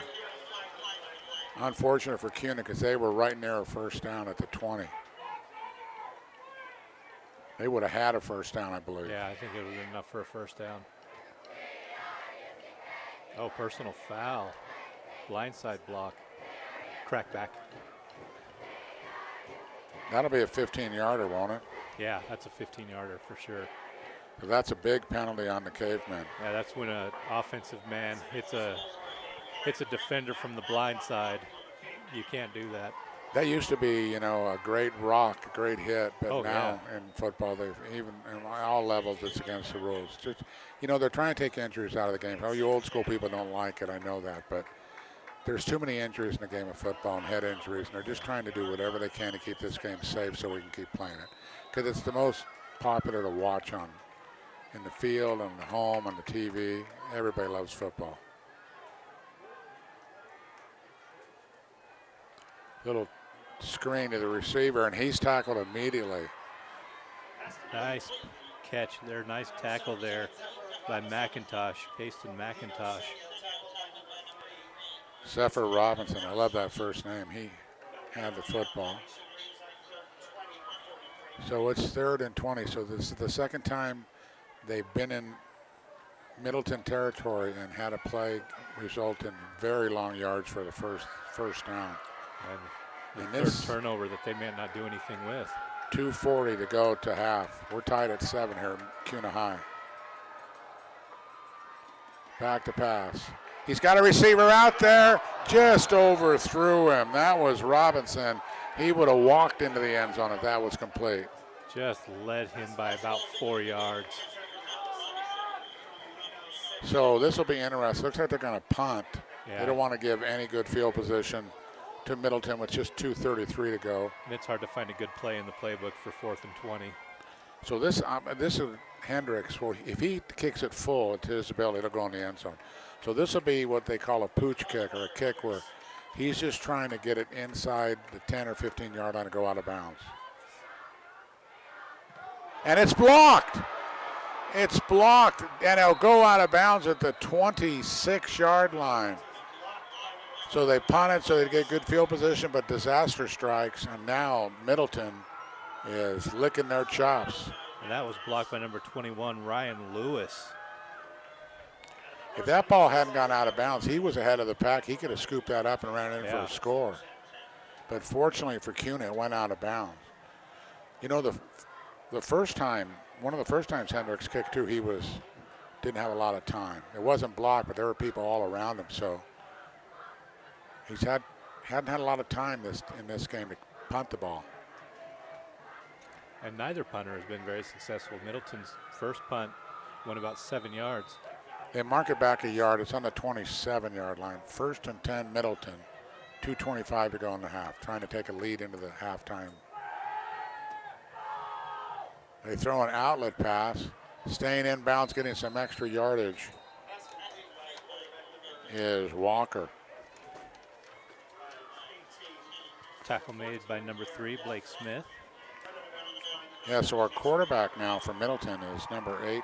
Unfortunate for Kuna because they were right near a first down at the 20. They would have had a first down, I believe. Yeah, I think it would have been enough for a first down. Oh, personal foul. Blindside block. Crack back. That'll be a 15-yarder, won't it? Yeah, that's a 15-yarder for sure. So that's a big penalty on the Cavemen. Yeah, that's when an offensive man hits a defender from the blind side. You can't do that. That used to be, you know, a great rock, a great hit, but now yeah. in football, they've even in all levels, it's against the rules. Just, you know, they're trying to take injuries out of the game. Oh, you old school people don't like it, I know that, but there's too many injuries in the game of football and head injuries, and they're just trying to do whatever they can to keep this game safe so we can keep playing it. Because it's the most popular to watch on in the field, on the home, on the TV. Everybody loves football. Little screen to the receiver, and he's tackled immediately. Nice catch there. Nice tackle there by McIntosh, Paston McIntosh. Zephyr Robinson, I love that first name. He had the football. So it's 3rd and 20. So this is the second time they've been in Middleton territory and had a play result in very long yards for the first down. And And the this third turnover that they may not do anything with. 2:40 to go to half. We're tied at 7 here, Kuna High. Back to pass. He's got a receiver out there, just overthrew him. That was Robinson. He would have walked into the end zone if that was complete. Just led him by about 4 yards. So this will be interesting. Looks like they're going to punt. Yeah. They don't want to give any good field position to Middleton with just 2:33 to go. And it's hard to find a good play in the playbook for 4th and 20. So this is Hendricks. Well, if he kicks it full to his ability, it'll go in the end zone. So this will be what they call a pooch kick, or a kick where he's just trying to get it inside the 10 or 15-yard line to go out of bounds. And it's blocked. It's blocked, and it'll go out of bounds at the 26-yard line. So they punt it so they get good field position, but disaster strikes, and now Middleton is licking their chops. And that was blocked by number 21, Ryan Lewis. If that ball hadn't gone out of bounds, he was ahead of the pack. He could have scooped that up and ran in for a score. But fortunately for Kuna, it went out of bounds. You know, the first time, one of the first times Hendricks kicked too, he didn't have a lot of time. It wasn't blocked, but there were people all around him, so he's hadn't had a lot of time in this game to punt the ball. And neither punter has been very successful. Middleton's first punt went about 7 yards. They mark it back a yard. It's on the 27-yard line. 1st and 10, Middleton. 2:25 to go in the half. Trying to take a lead into the halftime. They throw an outlet pass. Staying inbounds, getting some extra yardage is Walker. Tackle made by number 3, Blake Smith. Yeah, so our quarterback now for Middleton is number 18.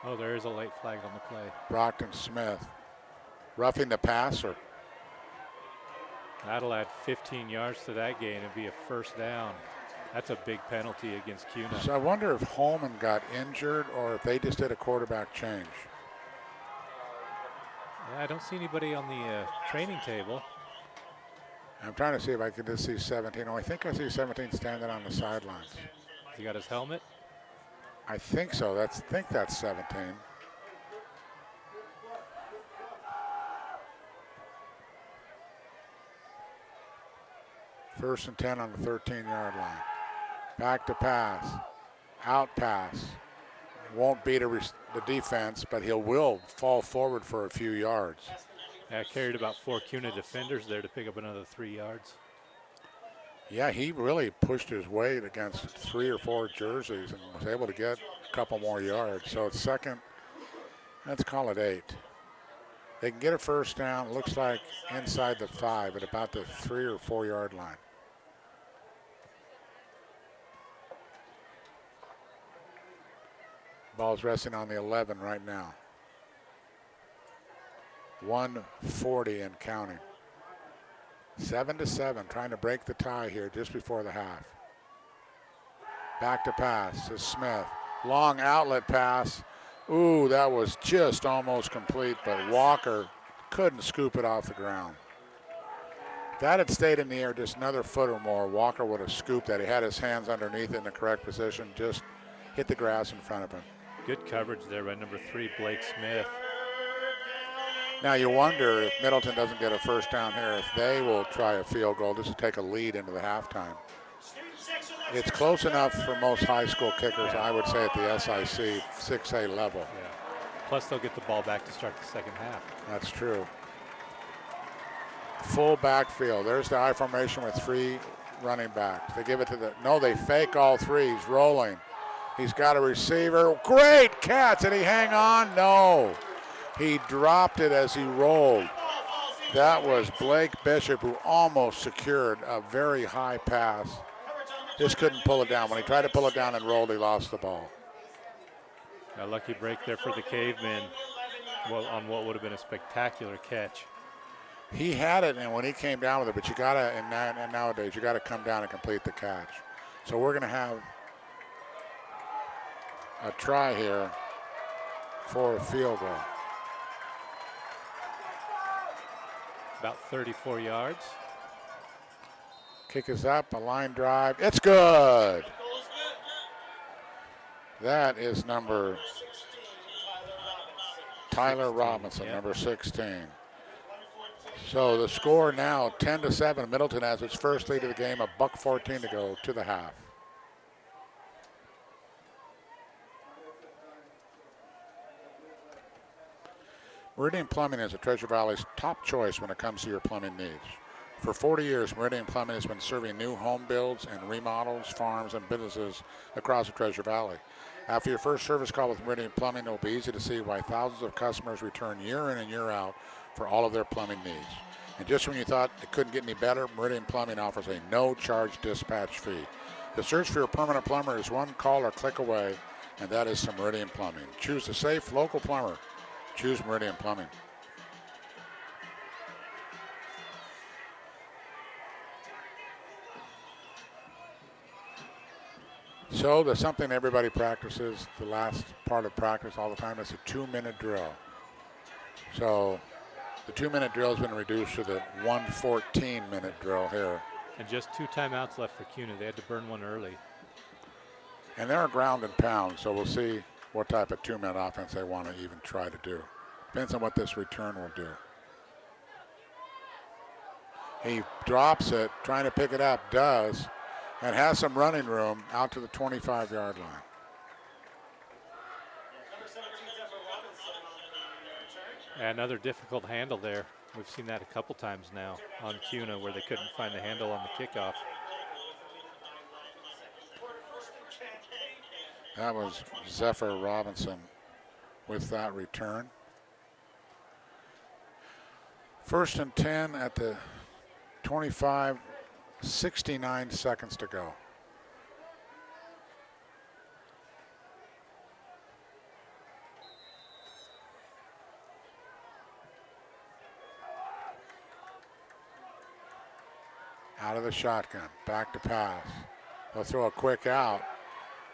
Oh, there is a late flag on the play. Brockton Smith. Roughing the passer. That'll add 15 yards to that gain and be a first down. That's a big penalty against Kuna. So I wonder if Holman got injured or if they just did a quarterback change. Yeah, I don't see anybody on the training table. I'm trying to see if I can just see 17. Oh, I think I see 17 standing on the sidelines. He got his helmet? I think so. I think that's 17. First and 10 on the 13-yard line. Back to pass. Out pass. Won't beat the defense, but will fall forward for a few yards. Yeah, carried about 4 Kuna defenders there to pick up another 3 yards. Yeah, he really pushed his weight against 3 or 4 jerseys and was able to get a couple more yards. So it's second, let's call it 8. They can get a first down, looks like inside the 5 at about the 3 or 4 yard line. Ball's resting on the 11 right now. 1:40 and counting. 7-7, trying to break the tie here just before the half. Back to pass is Smith. Long outlet pass. Ooh, that was just almost complete, but Walker couldn't scoop it off the ground. If that had stayed in the air just another foot or more, Walker would have scooped that. He had his hands underneath it in the correct position, just hit the grass in front of him. Good coverage there by number 3, Blake Smith. Now you wonder if Middleton doesn't get a first down here, if they will try a field goal just to take a lead into the halftime. It's close enough for most high school kickers, I would say, at the SIC 6A level. Yeah. Plus they'll get the ball back to start the second half. That's true. Full backfield. There's the I formation with 3 running backs. They give it to they fake all 3. He's rolling. He's got a receiver. Great catch. Did he hang on? No. He dropped it as he rolled. That was Blake Bishop, who almost secured a very high pass. Just couldn't pull it down. When he tried to pull it down and rolled, he lost the ball. A lucky break there for the Cavemen on what would have been a spectacular catch. He had it, and when he came down with it, but you gotta, and nowadays, you gotta come down and complete the catch. So we're gonna have a try here for a field goal. About 34 yards. Kick is up, a line drive. It's good. That is number Tyler Robinson, yep. number 16. So the score now 10-7. Middleton has its first lead of the game, $1:14 to go to the half. Meridian Plumbing is a Treasure Valley's top choice when it comes to your plumbing needs. For 40 years, Meridian Plumbing has been serving new home builds and remodels, farms, and businesses across the Treasure Valley. After your first service call with Meridian Plumbing, it will be easy to see why thousands of customers return year in and year out for all of their plumbing needs. And just when you thought it couldn't get any better, Meridian Plumbing offers a no-charge dispatch fee. The search for your permanent plumber is one call or click away, and that is Meridian Plumbing. Choose a safe, local plumber. Choose Meridian Plumbing. So there's something everybody practices, the last part of practice all the time. It's a 2-minute drill. So the 2-minute drill has been reduced to the 1:14-minute drill here. And just 2 timeouts left for Kuna. They had to burn one early. And they're ground and pound, so we'll see what type of 2-minute offense they want to even try to do. Depends on what this return will do. He drops it, trying to pick it up, does, and has some running room out to the 25-yard line. Another difficult handle there. We've seen that a couple times now on Kuna where they couldn't find the handle on the kickoff. That was Zephyr Robinson with that return. 1st and 10 at the 25, 69 seconds to go. Out of the shotgun, back to pass. They'll throw a quick out,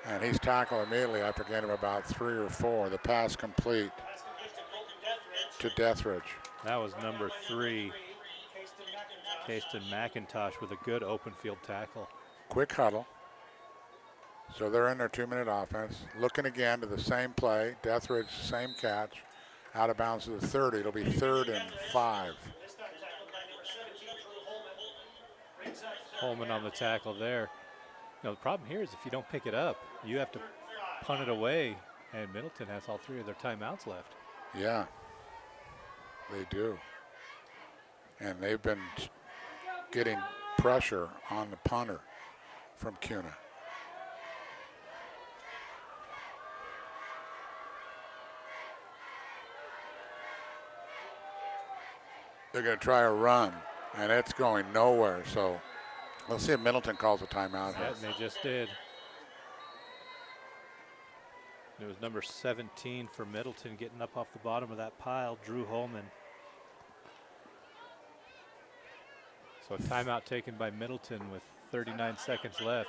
and he's tackled immediately after getting about 3 or 4. The pass complete to Deathridge. That was number 3, Kayston McIntosh, with a good open field tackle. Quick huddle. So they're in their 2-minute offense. Looking again to the same play. Deathridge, same catch. Out of bounds to the 30. It'll be 3rd and 5. Holman on the tackle there. You know, the problem here is if you don't pick it up, you have to punt it away, and Middleton has all 3 of their timeouts left. Yeah, they do. And they've been getting pressure on the punter from Kuna. They're going to try a run, and it's going nowhere. So let's see if Middleton calls a timeout. Yeah, and they just did. It was number 17 for Middleton getting up off the bottom of that pile, Drew Holman. So a timeout taken by Middleton with 39 seconds left.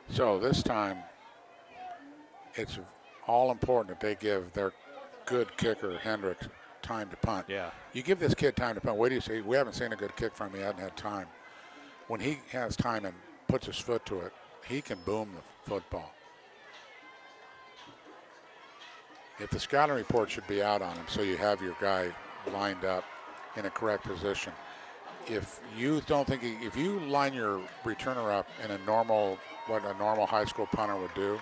So this time, it's all important that they give their good kicker, Hendricks, time to punt. Yeah. You give this kid time to punt. Wait do you see? We haven't seen a good kick from him. He hasn't had time. When he has time and puts his foot to it, he can boom the football. If the scouting report should be out on him, so you have your guy lined up in a correct position. If you don't think if you line your returner up in a normal, what a normal high school punter would do,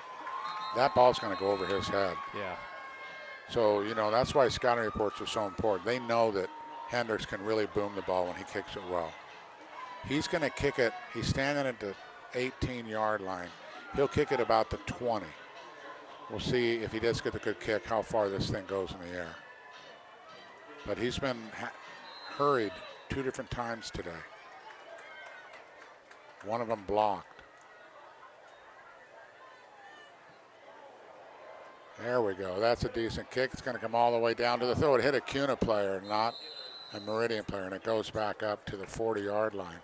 that ball's going to go over his head. Yeah. So, you know, that's why scouting reports are so important. They know that Hendricks can really boom the ball when he kicks it well. He's going to kick it. He's standing at the 18-yard line. He'll kick it about the 20. We'll see if he does get a good kick, how far this thing goes in the air. But he's been hurried 2 different times today. One of them blocked. There we go. That's a decent kick. It's going to come all the way down to the throw. It hit a Kuna player, not a Meridian player, and it goes back up to the 40-yard line.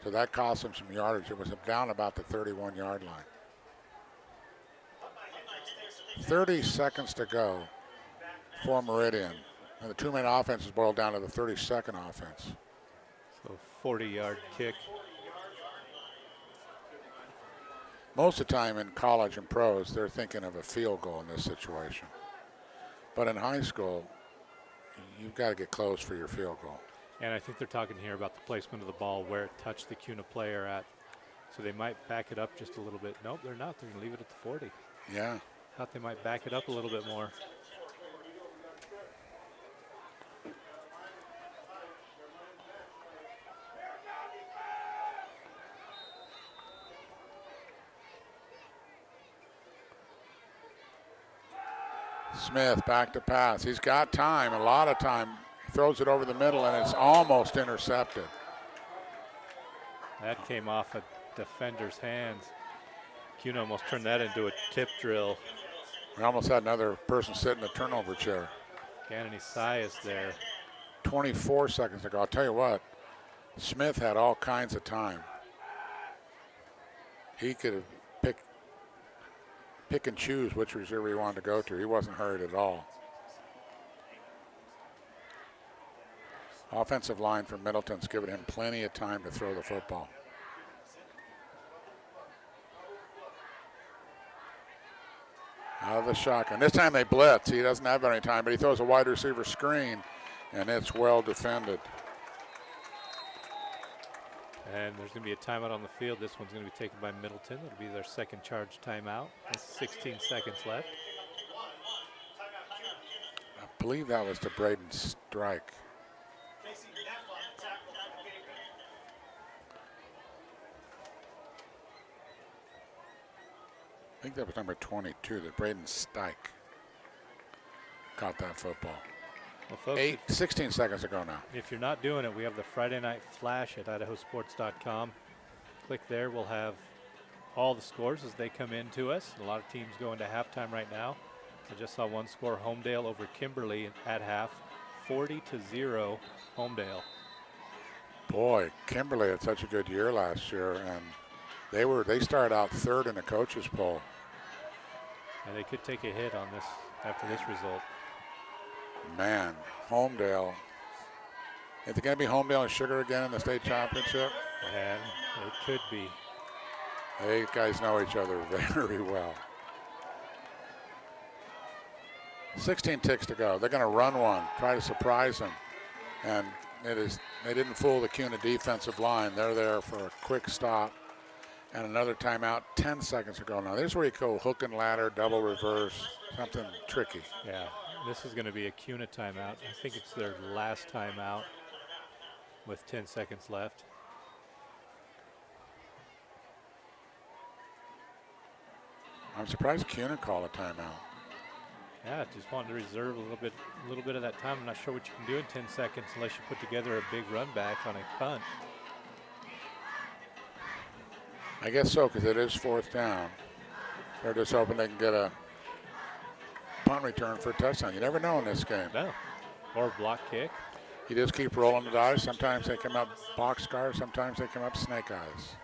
So that cost him some yardage. It was down about the 31-yard line. 30 seconds to go for Meridian. And the two-man offense is boiled down to the 32nd offense. So 40-yard kick. Most of the time in college and pros, they're thinking of a field goal in this situation. But in high school, you've got to get close for your field goal. And I think they're talking here about the placement of the ball, where it touched the Kuna player at. So they might back it up just a little bit. Nope, they're not. They're going to leave it at the 40. Yeah. Thought they might back it up a little bit more. Smith back to pass. He's got time, a lot of time. He throws it over the middle, and it's almost intercepted. That came off a defender's hands. Kuna almost turned that into a tip drill. We almost had another person sit in the turnover chair. Gannon Isaias there. 24 seconds ago. I'll tell you what, Smith had all kinds of time. He could have pick and choose which receiver he wanted to go to. He wasn't hurried at all. Offensive line for Middleton's given him plenty of time to throw the football. Out of the shotgun. This time they blitz. He doesn't have any time, but he throws a wide receiver screen, and it's well defended. And there's going to be a timeout on the field. This one's going to be taken by Middleton. It'll be their second charge timeout. That's 16 seconds left. I believe that was to Braden Strike. I think that was number 22, that Braden Stike caught that football. Well, folks, 16 seconds ago now. If you're not doing it, we have the Friday Night Flash at IdahoSports.com. Click there. We'll have all the scores as they come in to us. A lot of teams going to halftime right now. I just saw one score, Homedale over Kimberly at half, 40-0 Homedale. Boy, Kimberly had such a good year last year, and they started out third in the coaches poll. And they could take a hit on this after this result. Man, Homedale. Is it going to be Homedale and Sugar again in the state championship? And it could be. They guys know each other very well. 16 ticks to go. They're going to run one, try to surprise them. And they didn't fool the Kuna defensive line. They're there for a quick stop. And another timeout 10 seconds ago. Now, this is where you go hook and ladder, double reverse, something tricky. Yeah, this is going to be a Kuna timeout. I think it's their last timeout with 10 seconds left. I'm surprised Kuna called a timeout. Yeah, just wanted to reserve a little bit of that time. I'm not sure what you can do in 10 seconds unless you put together a big run back on a punt. I guess so, because it is fourth down. They're just hoping they can get a punt return for a touchdown. You never know in this game. No. Or block kick. You just keep rolling the dice. Sometimes they come up boxcar, sometimes they come up snake eyes.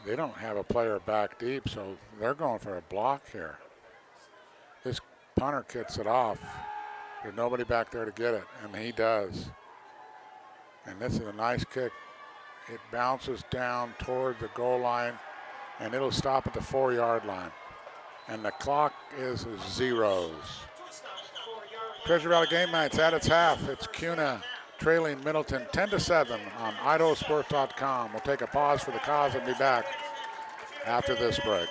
They don't have a player back deep, so they're going for a block here. This punter kicks it off. There's nobody back there to get it, and he does. And this is a nice kick. It bounces down toward the goal line, and it'll stop at the 4-yard line. And the clock is zeros. Treasure Valley Game Night's at its half. It's Kuna trailing Middleton 10-7 on IdahoSports.com. We'll take a pause for the cause and be back after this break.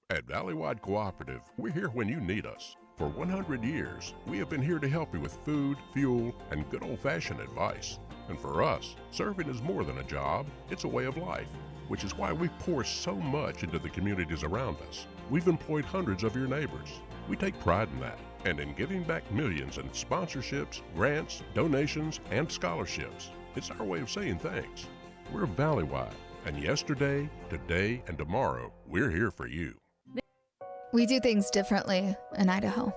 At Valleywide Cooperative, we're here when you need us. For 100 years, we have been here to help you with food, fuel, and good old-fashioned advice. And for us, serving is more than a job, it's a way of life, which is why we pour so much into the communities around us. We've employed hundreds of your neighbors. We take pride in that, and in giving back millions in sponsorships, grants, donations, and scholarships. It's our way of saying thanks. We're Valleywide, and yesterday, today, and tomorrow, we're here for you. We do things differently in Idaho.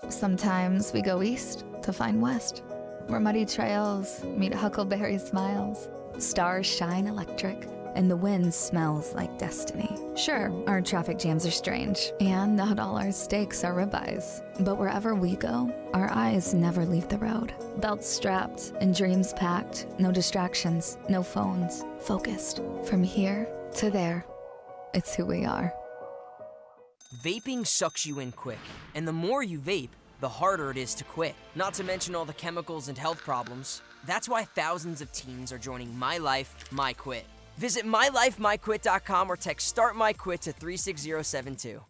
Sometimes we go east to find west, where muddy trails meet huckleberry smiles. Stars shine electric, and the wind smells like destiny. Sure, our traffic jams are strange, and not all our steaks are ribeyes. But wherever we go, our eyes never leave the road. Belts strapped and dreams packed, no distractions, no phones, focused. From here to there, it's who we are. Vaping sucks you in quick, and the more you vape, the harder it is to quit. Not to mention all the chemicals and health problems. That's why thousands of teens are joining My Life, My Quit. Visit mylifemyquit.com or text Start My Quit to 36072.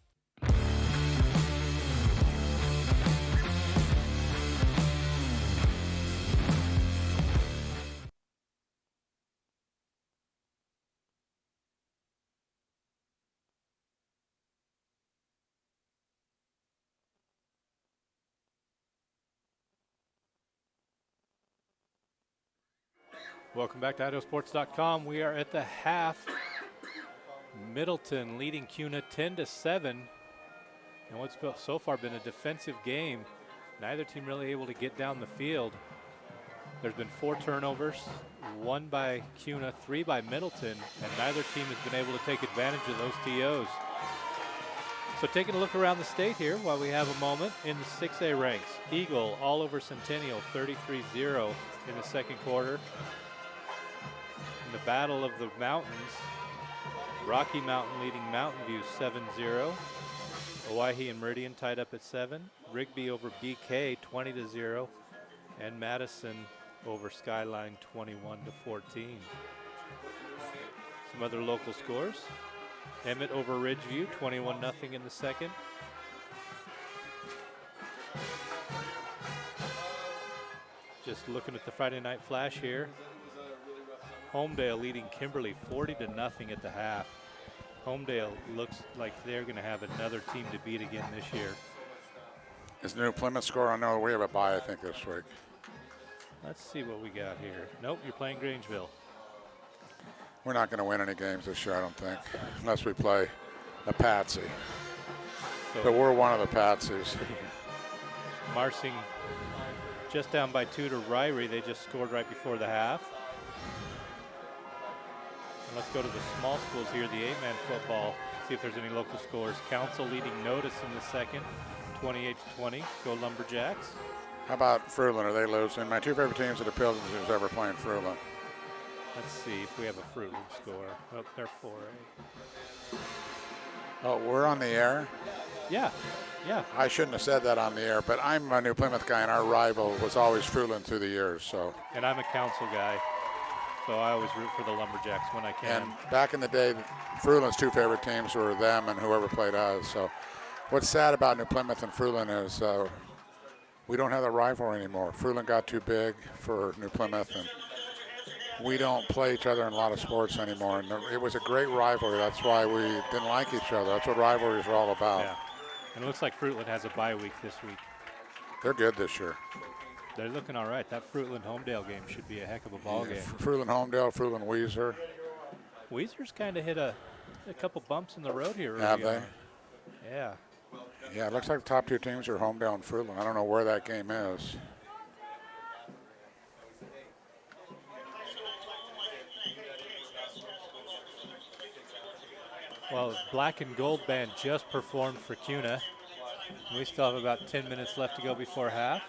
Welcome back to IdahoSports.com. We are at the half. Middleton leading Kuna 10-7. And what's so far been a defensive game. Neither team really able to get down the field. There's been 4 turnovers, 1 by Kuna, 3 by Middleton, and neither team has been able to take advantage of those TOs. So taking a look around the state here while we have a moment in the 6A ranks. Eagle all over Centennial, 33-0 in the second quarter. In the Battle of the Mountains, Rocky Mountain leading Mountain View 7-0. Owyhee and Meridian tied up at 7. Rigby over BK 20-0. And Madison over Skyline 21-14. Some other local scores. Emmett over Ridgeview 21-0 in the second. Just looking at the Friday night flash here. Homedale leading Kimberly 40-0 at the half. Homedale looks like they're going to have another team to beat again this year. Is the New Plymouth score? I know we have a bye, I think, this week. Let's see what we got here. Nope, you're playing Grangeville. We're not going to win any games this year, I don't think, unless we play a Patsy. So but we're one of the Patsies. Marsing just down by 2 to Ryrie. They just scored right before the half. And let's go to the small schools here, the 8-man football, see if there's any local scores. Council leading Notice in the second, 28-20. Go Lumberjacks. How about Fruitland? Are they losing? My 2 favorite teams are the Pilgrims who's ever playing Fruitland. Let's see if we have a Fruitland score. Oh, they're 4A. Oh, we're on the air? Yeah, yeah. I shouldn't have said that on the air, but I'm a New Plymouth guy, and our rival was always Fruitland through the years. So. And I'm a Council guy. So I always root for the Lumberjacks when I can. And back in the day, Fruitland's 2 favorite teams were them and whoever played us. So what's sad about New Plymouth and Fruitland is We don't have the rivalry anymore. Fruitland got too big for New Plymouth, and we don't play each other in a lot of sports anymore. And it was a great rivalry. That's why we didn't like each other. That's what rivalries are all about. Yeah. And it looks like Fruitland has a bye week this week. They're good this year. They're looking all right. That Fruitland-Homedale game should be a heck of a ball game. Fruitland-Homedale, Fruitland-Weiser. Weiser's kind of hit a couple bumps in the road here. Have they? Yeah. Yeah, it looks like the top two teams are Homedale and Fruitland. I don't know where that game is. Well, Black and Gold Band just performed for Kuna. We still have about 10 minutes left to go before half.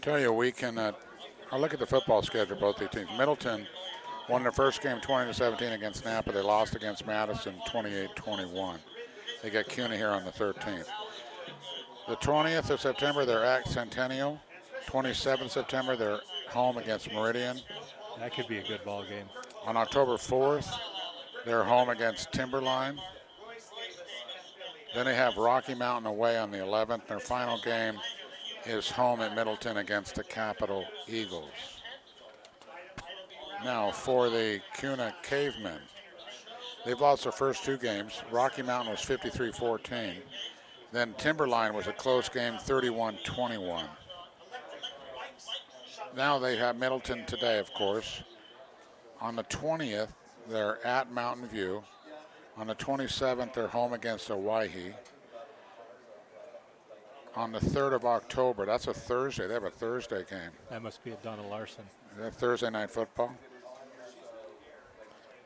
Tell you, we can. I'll look at the football schedule of both these teams. Middleton won their first game 20-17 against Napa. They lost against Madison 28-21. They got Kuna here on the 13th. The 20th of September, they're at Centennial. 27th September, they're home against Meridian. That could be a good ball game. On October 4th, they're home against Timberline. Then they have Rocky Mountain away on the 11th. Their final game is home at Middleton against the Capital Eagles. Now for the Kuna Cavemen. They've lost their first two games. Rocky Mountain was 53-14. Then Timberline was a close game, 31-21. Now they have Middleton today, of course. On the 20th, they're at Mountain View. On the 27th, they're home against Owyhee. On the 3rd of October, that's a Thursday. They have a Thursday game. That must be at Donna Larson. Is that Thursday night football?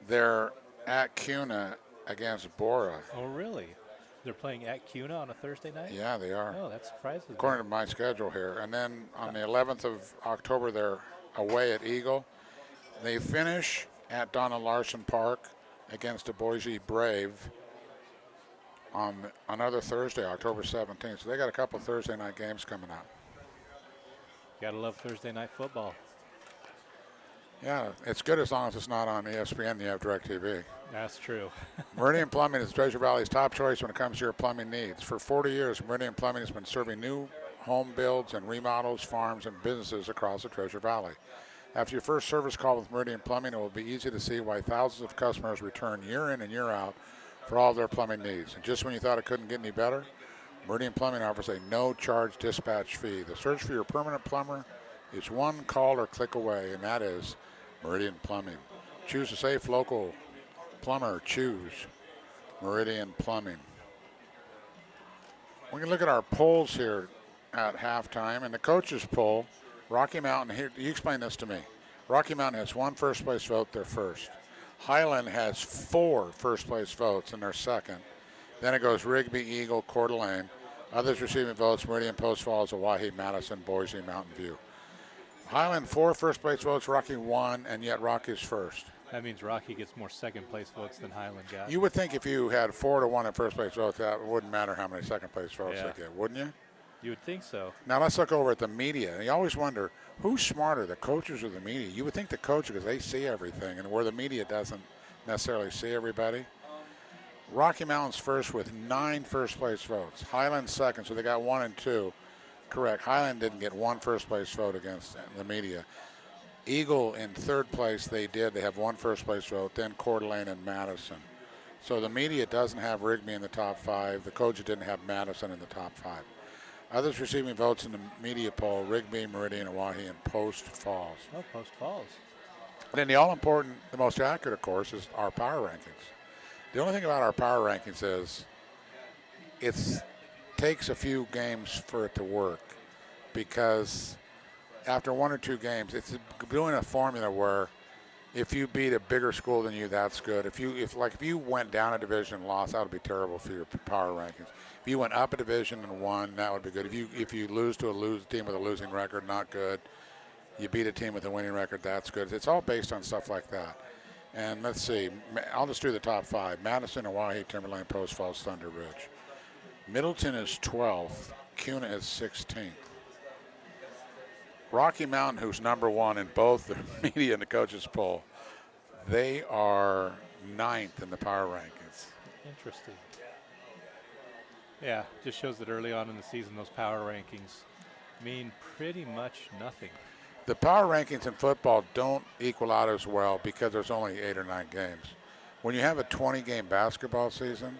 They're at Kuna against Bora. Oh, really? They're playing at Kuna on a Thursday night? Yeah, they are. Oh, that surprises me. According to my schedule here. And then on the 11th of October, they're away at Eagle. They finish at Donna Larson Park against the Boise Brave on another Thursday, October 17th. So they got a couple of Thursday night games coming up. Gotta love Thursday night football. Yeah, it's good as long as it's not on ESPN and you have DirecTV. That's true. Meridian Plumbing is Treasure Valley's top choice when it comes to your plumbing needs. For 40 years, Meridian Plumbing has been serving new home builds and remodels, farms, and businesses across the Treasure Valley. After your first service call with Meridian Plumbing, it will be easy to see why thousands of customers return year in and year out for all their plumbing needs. And just when you thought it couldn't get any better, Meridian Plumbing offers a no-charge dispatch fee. The search for your permanent plumber is one call or click away, and that is Meridian Plumbing. Choose a safe local plumber. Choose Meridian Plumbing. We can look at our polls here at halftime. And the coaches poll, Rocky Mountain, here, you explain this to me. Rocky Mountain has one first place vote, they're first. Highland has 4 first place votes, and they're second. Then it goes Rigby, Eagle, Coeur d'Alene. Others receiving votes, Meridian, Post Falls, Owyhee, Madison, Boise, Mountain View. Highland 4 first place votes, Rocky 1, and yet Rocky's first. That means Rocky gets more second place votes than Highland got. You would think if you had 4-1 in first place votes, that wouldn't matter how many second place votes Yeah. they get, wouldn't you? You would think so. Now let's look over at the media. You always wonder, who's smarter, the coaches or the media? You would think the coaches, because they see everything, and where the media doesn't necessarily see everybody. Rocky Mountain's first with 9 first place votes. Highland second, so they got 1 and 2. Correct. Highland didn't get 1 first place vote against the media. Eagle in 3rd place, they did. They have 1 first place vote, then Coeur d'Alene and Madison. So the media doesn't have Rigby in the top 5. The coaches didn't have Madison in the top 5. Others receiving votes in the media poll, Rigby, Meridian, Owyhee, and Post Falls. Oh, Post Falls. Then the all-important, the most accurate, of course, is our power rankings. The only thing about our power rankings is it takes a few games for it to work, because after 1 or 2 games, it's doing a formula where if you beat a bigger school than you, that's good. If you went down a division and lost, that would be terrible for your power rankings. If you went up a division and won, that would be good. If you lose to a team with a losing record, not good. You beat a team with a winning record, that's good. It's all based on stuff like that. And let's see, I'll just do the top 5. Madison, Owyhee, Timberline, Post Falls, Thunder Ridge. Middleton is 12th. Kuna is 16th. Rocky Mountain, who's number 1 in both the media and the coaches poll, they are 9th in the power rankings. Interesting. Yeah, just shows that early on in the season, those power rankings mean pretty much nothing. The power rankings in football don't equal out as well because there's only 8 or 9 games. When you have a 20-game basketball season,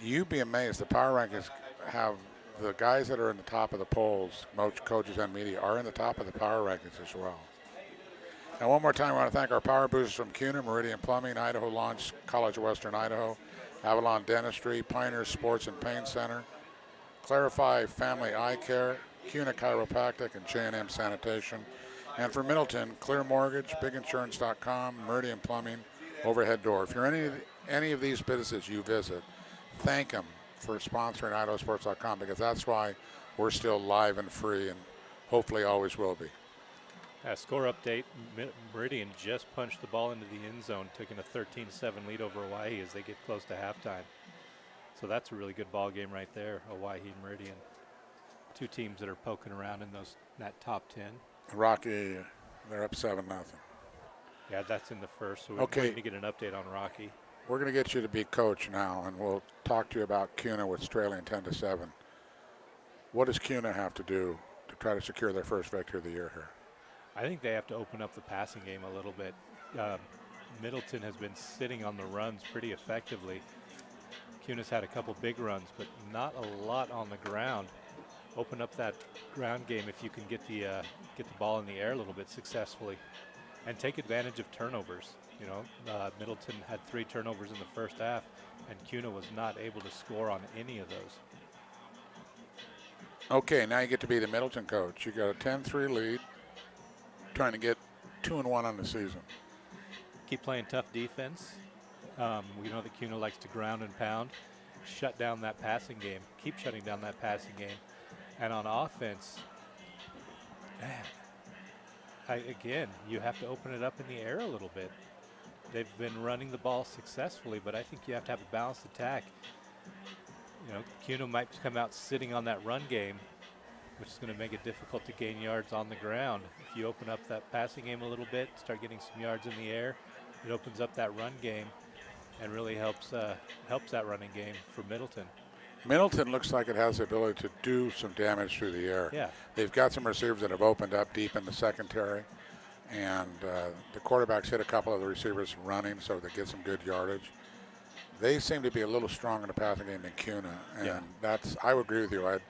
you'd be amazed. The power rankings have the guys that are in the top of the polls, most coaches and media, are in the top of the power rankings as well. Now, one more time, I want to thank our power boosters from Kuna, Meridian Plumbing, Idaho Launch, College of Western Idaho, Avalon Dentistry, Pioneer Sports and Pain Center, Clarify Family Eye Care, Kuna Chiropractic, and J&M Sanitation. And for Middleton, Clear Mortgage, BigInsurance.com, Meridian Plumbing, Overhead Door. If you're any of these businesses you visit, thank them for sponsoring IdahoSports.com, because that's why we're still live and free and hopefully always will be. Score update, Meridian just punched the ball into the end zone, taking a 13-7 lead over Hawaii as they get close to halftime. So that's a really good ball game right there, Hawaii and Meridian. Two teams that are poking around in that top 10. Rocky, they're up 7-0. Yeah, that's in the first, so we're waiting to get an update on Rocky. We're going to get you to be coach now, and we'll talk to you about Kuna with trailing 10-7. What does Kuna have to do to try to secure their first victory of the year here? I think they have to open up the passing game a little bit. Middleton has been sitting on the runs pretty effectively. Kuna's had a couple big runs, but not a lot on the ground. Open up that ground game if you can get the ball in the air a little bit successfully, and take advantage of turnovers. You know, Middleton had 3 turnovers in the first half, and Kuna was not able to score on any of those. Okay, now you get to be the Middleton coach. You got a 10-3 lead, trying to get 2-1 on the season. Keep playing tough defense. We know that Kuna likes to ground and pound. Shut down that passing game. Keep shutting down that passing game. And on offense, man, again, you have to open it up in the air a little bit. They've been running the ball successfully, but I think you have to have a balanced attack. You know, Kuna might come out sitting on that run game, which is going to make it difficult to gain yards on the ground. If you open up that passing game a little bit, start getting some yards in the air, it opens up that run game and really helps that running game for Middleton. Middleton looks like it has the ability to do some damage through the air. Yeah. They've got some receivers that have opened up deep in the secondary, and the quarterbacks hit a couple of the receivers running, so they get some good yardage. They seem to be a little stronger in the passing game than Kuna, and I would agree with you. I'd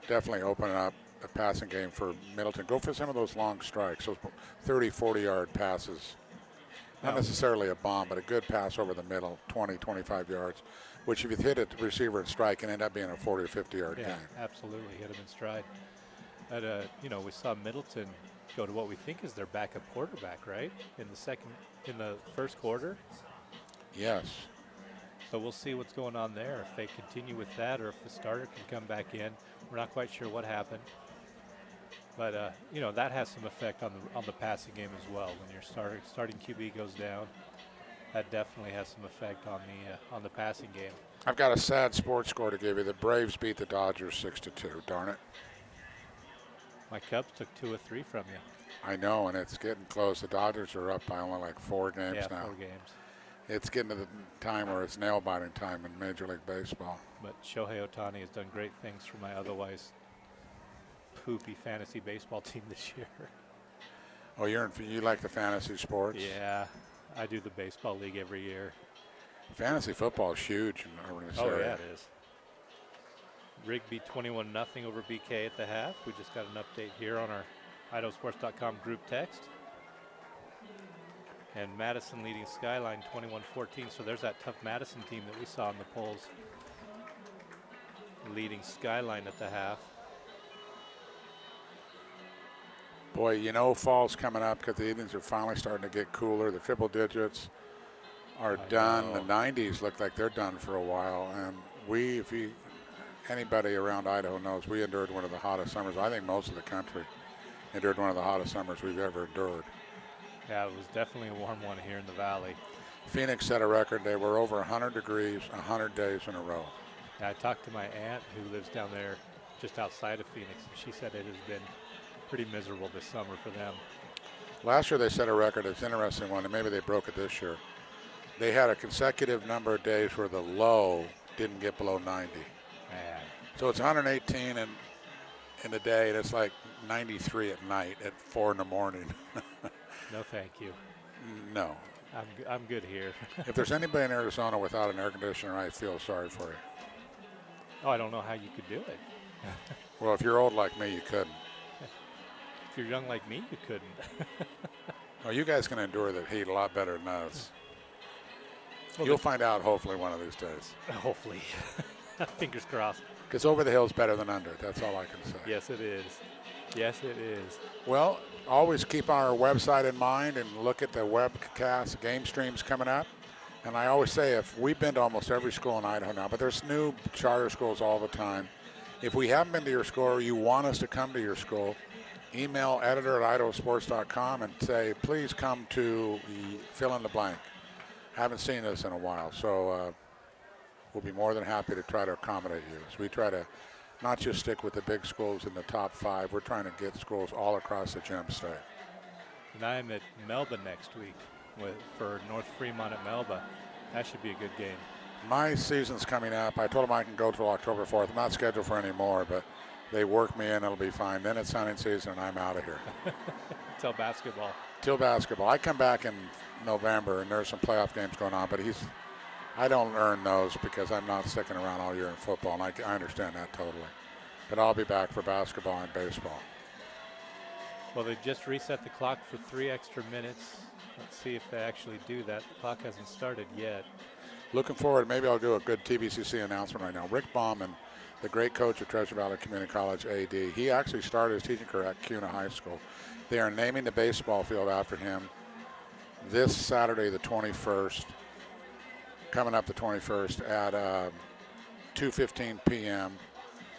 definitely open up the passing game for Middleton. Go for some of those long strikes, those 30, 40-yard passes. Not necessarily a bomb, but a good pass over the middle, 20, 25 yards, which if you hit it, the receiver and strike, can end up being a 40 or 50-yard game. Absolutely, hit him in stride. But, you know, we saw Middleton go to what we think is their backup quarterback, right? In the first quarter? Yes. So we'll see what's going on there, if they continue with that or if the starter can come back in. We're not quite sure what happened. But, you know, that has some effect on the passing game as well. When your starting QB goes down, that definitely has some effect on the passing game. I've got a sad sports score to give you. The Braves beat the Dodgers 6-2. Darn it. My Cubs took 2 of 3 from you. I know, and it's getting close. The Dodgers are up by only like 4 games now. 4 games. It's getting to the time where it's nail-biting time in Major League Baseball. But Shohei Ohtani has done great things for my otherwise poopy fantasy baseball team this year. Oh, you like the fantasy sports? Yeah, I do the baseball league every year. Fantasy football is huge in this area. Oh, yeah, it is. Rigby 21-0 over BK at the half. We just got an update here on our IdahoSports.com group text. And Madison leading Skyline 21-14. So there's that tough Madison team that we saw in the polls. Leading Skyline at the half. Boy, you know fall's coming up because the evenings are finally starting to get cooler. The triple digits are done. The 90s look like they're done for a while. And anybody around Idaho knows we endured one of the hottest summers. I think most of the country endured one of the hottest summers we've ever endured. Yeah, it was definitely a warm one here in the valley. Phoenix set a record. They were over 100 degrees 100 days in a row. Yeah, I talked to my aunt who lives down there just outside of Phoenix, and she said it has been pretty miserable this summer for them. Last year they set a record. It's an interesting one, and maybe they broke it this year. They had a consecutive number of days where the low didn't get below 90. Man. So it's 118 in the day, and it's like 93 at night at 4 in the morning. No, thank you. No. I'm good here. If there's anybody in Arizona without an air conditioner, I feel sorry for you. Oh, I don't know how you could do it. Well, if you're old like me, you couldn't. If you're young like me, you couldn't. Well, you guys can endure the heat a lot better than us. Well, You'll find out hopefully one of these days. Hopefully. Fingers crossed. Because over the hill is better than under. That's all I can say. Yes, it is. Yes, it is. Well, always keep our website in mind and look at the webcast GameStreams coming up. And I always say, if we've been to almost every school in Idaho now, but there's new charter schools all the time. If we haven't been to your school or you want us to come to your school, email editor at IdahoSports.com and say, please come to the fill in the blank. Haven't seen this in a while, so we'll be more than happy to try to accommodate you. So we try to not just stick with the big schools in the top 5. We're trying to get schools all across the Gem State. And I'm at Melba next week for North Fremont at Melba. That should be a good game. My season's coming up. I told them I can go till October 4th. I'm not scheduled for any more, but they work me in. It'll be fine. Then it's hunting season, and I'm out of here. Till basketball. Till basketball. I come back in November, and there's some playoff games going on, but I don't earn those because I'm not sticking around all year in football, and I understand that totally. But I'll be back for basketball and baseball. Well, they just reset the clock for 3 extra minutes. Let's see if they actually do that. The clock hasn't started yet. Looking forward. Maybe I'll do a good TVCC announcement right now. Rick Bauman, the great coach at Treasure Valley Community College AD, he actually started his teaching career at Kuna High School. They are naming the baseball field after him this Saturday, the 21st, coming up the 21st at 2:15 p.m.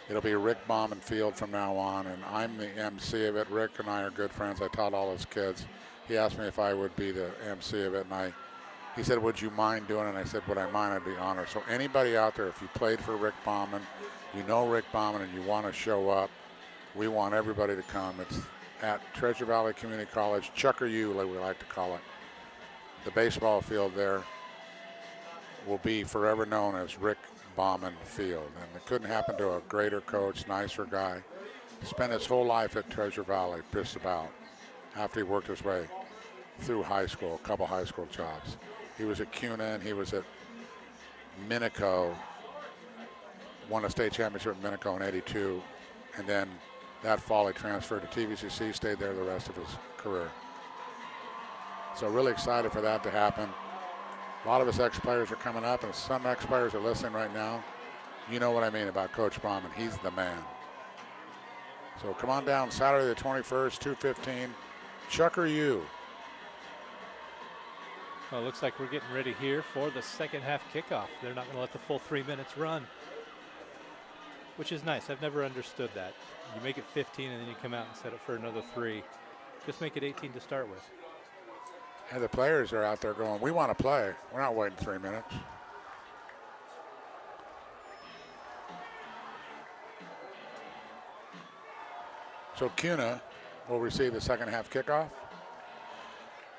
It'll be Rick Bauman Field from now on, and I'm the MC of it. Rick and I are good friends. I taught all his kids. He asked me if I would be the MC of it, and he said, would you mind doing it? And I said, would I mind? I'd be honored. So anybody out there, if you played for Rick Bauman, you know Rick Bauman, and you want to show up, we want everybody to come. It's at Treasure Valley Community College, Chucker U, like we like to call it. The baseball field there will be forever known as Rick Bauman Field. And it couldn't happen to a greater coach, nicer guy. Spent his whole life at Treasure Valley, just about, after he worked his way through high school, a couple high school jobs. He was at Kuna and he was at Minico, won a state championship at Minico in '82, and then that fall he transferred to TVCC, stayed there the rest of his career. So really excited for that to happen. A lot of his ex-players are coming up, and some ex-players are listening right now. You know what I mean about Coach Bauman. He's the man. So come on down Saturday the 21st, 2:15, Chucker U. Well, it looks like we're getting ready here for the second half kickoff. They're not going to let the full 3 minutes run, which is nice. I've never understood that. You make it 15 and then you come out and set it for another 3. Just make it 18 to start with. And the players are out there going, we want to play. We're not waiting 3 minutes. So Kuna will receive the second half kickoff.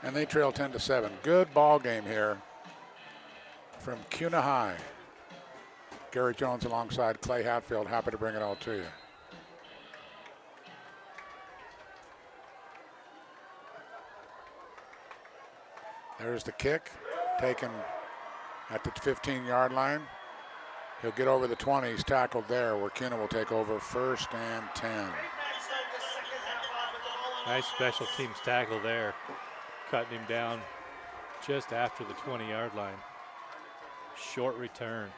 And they trail 10-7. Good ball game here from Kuna High. Gary Jones alongside Clay Hatfield, happy to bring it all to you. There's the kick, taken at the 15-yard line. He'll get over the 20. He's tackled there, where Kuna will take over 1st and 10. Nice special teams tackle there. Cutting him down just after the 20-yard line. Short return.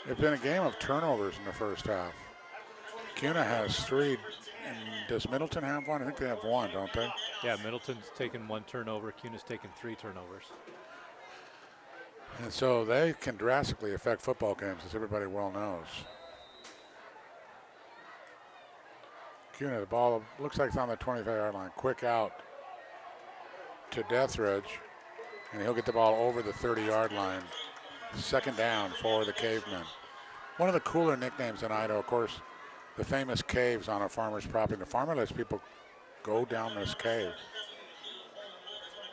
It's been a game of turnovers in the first half. Kuna has 3. And does Middleton have 1? I think they have 1, don't they? Yeah, Middleton's taken 1 turnover. Kuna's taken 3 turnovers. And so they can drastically affect football games, as everybody well knows. Kuna, the ball looks like it's on the 25-yard line. Quick out to Deathridge, and he'll get the ball over the 30-yard line. 2nd down for the Cavemen. One of the cooler nicknames in Idaho, of course, the famous caves on a farmer's property. The farmer lets people go down this cave.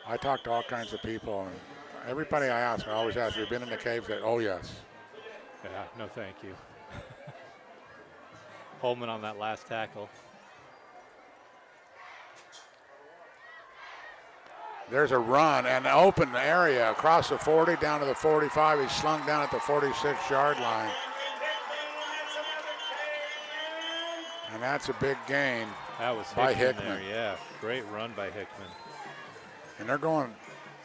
I talked to all kinds of people, and Everybody I ask, I always ask, have you been in the cave? They, oh, yes. Yeah, no thank you. Holman on that last tackle. There's a run and an open area across the 40 down to the 45. He's slung down at the 46-yard line. And that's a big gain That was by Hickman Hickman. there, yeah. Great run by Hickman. And they're going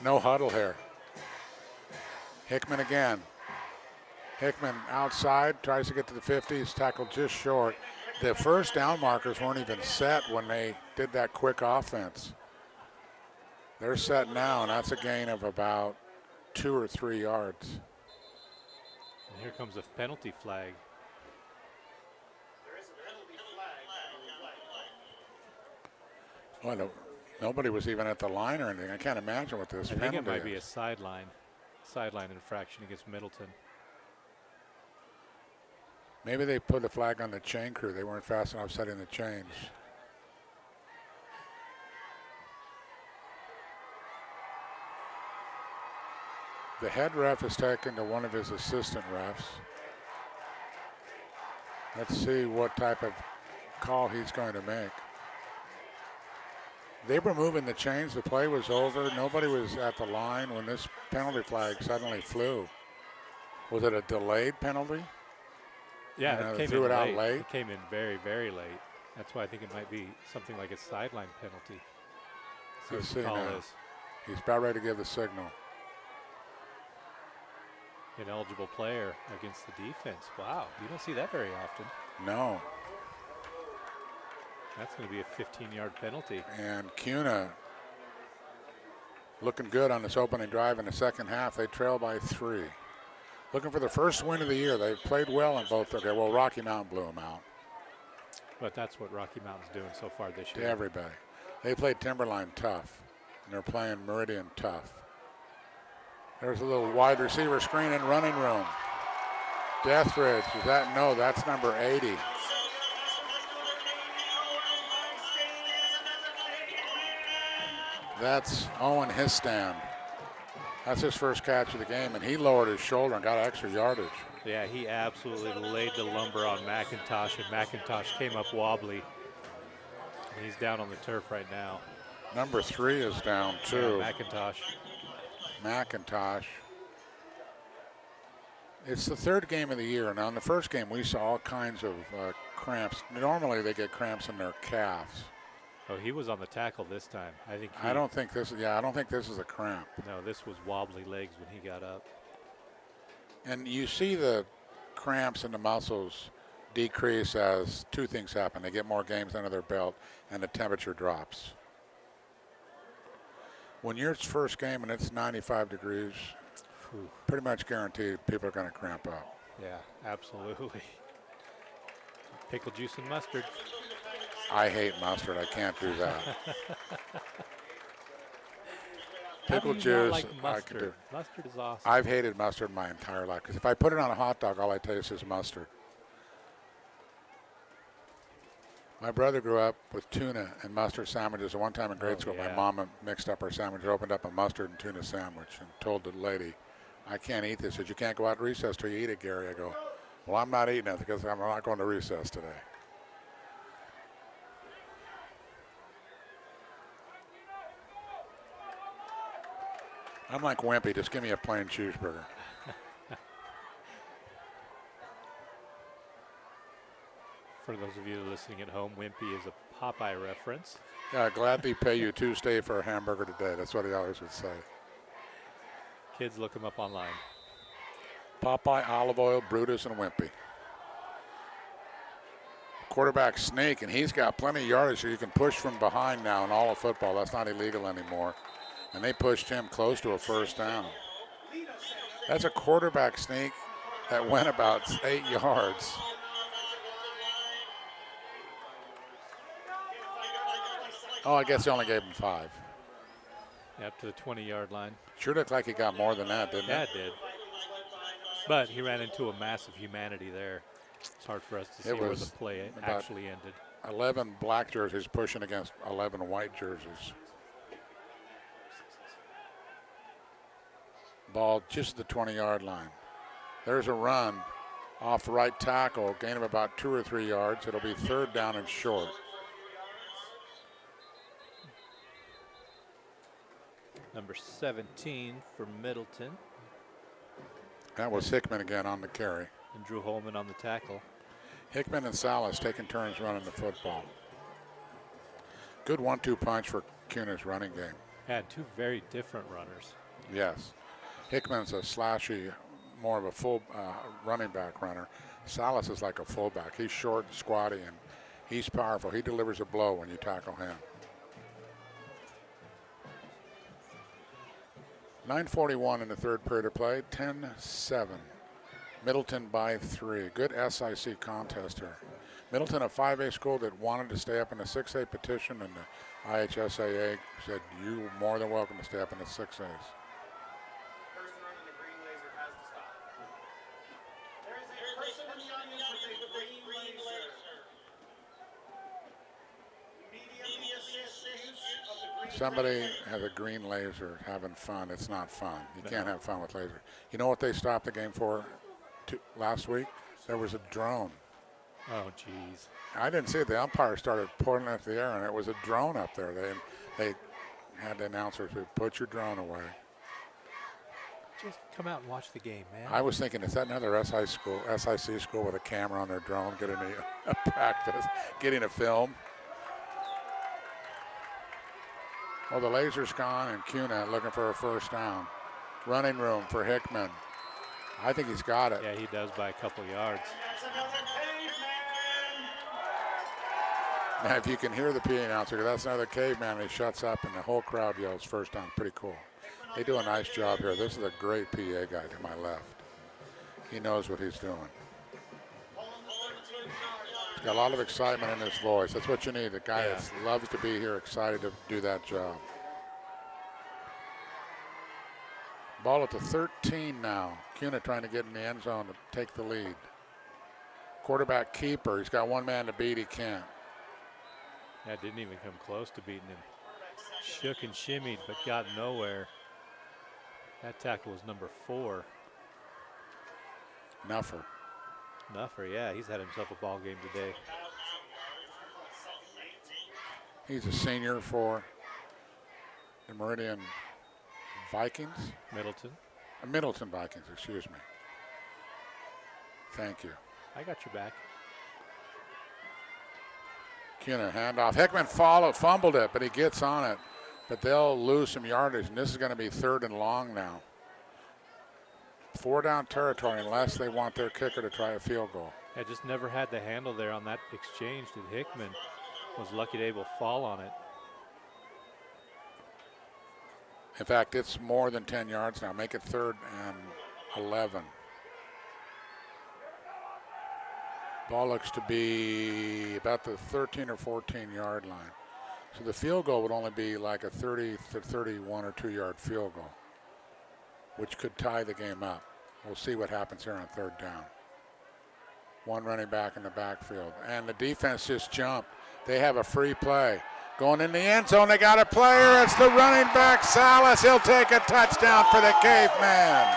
no huddle here. Hickman again. Hickman outside, tries to get to the 50. He's tackled just short. The first down markers weren't even set when they did that quick offense. They're set now, and that's a gain of about 2 or 3 yards. And here comes a penalty flag. Well, nobody was even at the line or anything. I can't imagine what this penalty is. I think it might be a sideline infraction against Middleton. Maybe they put a flag on the chain crew. They weren't fast enough setting the chains. The head ref is taken to one of his assistant refs. Let's see what type of call he's going to make. They were moving the chains. The play was over. Nobody was at the line when this penalty flag suddenly flew. Was it a delayed penalty? Yeah, it came threw in it out late. late. It came in very, very late. That's why I think it might be something like a sideline penalty. Let's See see what the call now. is. He's about ready to give the signal. Ineligible player against the defense. Wow, you don't see that very often. No. That's going to be a 15-yard penalty. And Kuna looking good on this opening drive in the second half. They trail by 3. Looking for the first win of the year. They've played well in both. Okay, well, Rocky Mountain blew them out. But that's what Rocky Mountain's doing so far this To year. everybody. They played Timberline tough, and they're playing Meridian tough. There's a little wide receiver screen and running room. Deathridge, is that? No, that's number 80. That's Owen Hisstand. That's his first catch of the game, and he lowered his shoulder and got extra yardage. Yeah, he absolutely laid the lumber on McIntosh, and McIntosh came up wobbly. And he's down on the turf right now. Number 3 is down, too. Yeah, McIntosh. It's the third game of the year, and on the first game we saw all kinds of cramps. Normally they get cramps in their calves. Oh, he was on the tackle this time. I don't think this is a cramp. No, this was wobbly legs when he got up. And you see the cramps in the muscles decrease as 2 things happen. They get more games under their belt, and the temperature drops. When you're first game and it's 95 degrees, pretty much guaranteed people are going to cramp up. Yeah, absolutely. Pickle juice and mustard. I hate mustard. I can't do that. Pickle juice, like I could do. Mustard is awesome. I've hated mustard my entire life because if I put it on a hot dog, all I taste is mustard. My brother grew up with tuna and mustard sandwiches. One time in grade school, my mom mixed up our sandwiches, opened up a mustard and tuna sandwich, and told the lady, "I can't eat this." She said, "You can't go out to recess till you eat it, Gary." I go, "Well, I'm not eating it because I'm not going to recess today." I'm like Wimpy. Just give me a plain cheeseburger. For those of you listening at home, Wimpy is a Popeye reference. Yeah, gladly pay you Tuesday for a hamburger today. That's what he always would say. Kids, look him up online. Popeye, Olive Oil, Brutus, and Wimpy. Quarterback sneak, and he's got plenty of yardage, so you can push from behind now in all of football. That's not illegal anymore. And they pushed him close to a first down. That's a quarterback sneak that went about 8 yards. Oh, I guess they only gave him 5. Yeah, up to the 20-yard line. Sure looked like he got more than that, didn't Yeah, it? it did. But he ran into a massive humanity there. It's hard for us to see where the play actually ended. 11 black jerseys pushing against 11 white jerseys. Ball just at the 20-yard line. There's a run off the right tackle, gain of about 2 or 3 yards. It'll be 3rd down and short. Number 17 for Middleton. That was Hickman again on the carry. And Drew Holman on the tackle. Hickman and Salas taking turns running the football. Good 1-2 punch for Kuna's running game. Had 2 very different runners. Yes. Hickman's a slashy, more of a full running back runner. Salas is like a fullback. He's short and squatty, and he's powerful. He delivers a blow when you tackle him. 9:41 in the 3rd period of play, 10-7. Middleton by 3. Good SIC contest here. Middleton, a 5A school that wanted to stay up in the 6A petition, and the IHSAA said, you're more than welcome to stay up in the 6As. Somebody has a green laser having fun. It's not fun. You can't have fun with laser. You know what they stopped the game for last week? There was a drone. Oh, geez. I didn't see it. The umpire started pointing at the air, and it was a drone up there. They had the announcers who put your drone away. Just come out and watch the game, man. I was thinking, is that another SIC school with a camera on their drone getting a practice, getting a film? Well, the laser's gone, and Kuna looking for a 1st down. Running room for Hickman. I think he's got it. Yeah, he does by a couple yards. Now, if you can hear the PA announcer, that's another caveman. He shuts up, and the whole crowd yells 1st down. Pretty cool. They do a nice job here. This is a great PA guy to my left. He knows what he's doing. He's got a lot of excitement in his voice. That's what you need, a guy that loves to be here, excited to do that job. Ball at the 13 now. Kuna trying to get in the end zone to take the lead. Quarterback keeper. He's got one man to beat. He can't. Yeah, didn't even come close to beating him. Shook and shimmied, but got nowhere. That tackle was number 4. Nuffer, yeah, he's had himself a ball game today. He's a senior for the Meridian Vikings. Middleton Vikings, excuse me. Thank you. I got your back. Kuna handoff. Hickman fumbled it, but he gets on it. But they'll lose some yardage, and this is going to be 3rd and long now. 4 down territory unless they want their kicker to try a field goal. I just never had the handle there on that exchange. Did Hickman was lucky to able to fall on it. In fact, it's more than 10 yards now. Make it 3rd and 11. Ball looks to be about the 13 or 14 yard line. So the field goal would only be like a 30 to 31 or 2 yard field goal, which could tie the game up. We'll see what happens here on 3rd down. One running back in the backfield. And the defense just jumped. They have a free play. Going in the end zone, they got a player. It's the running back, Salas. He'll take a touchdown for the Caveman.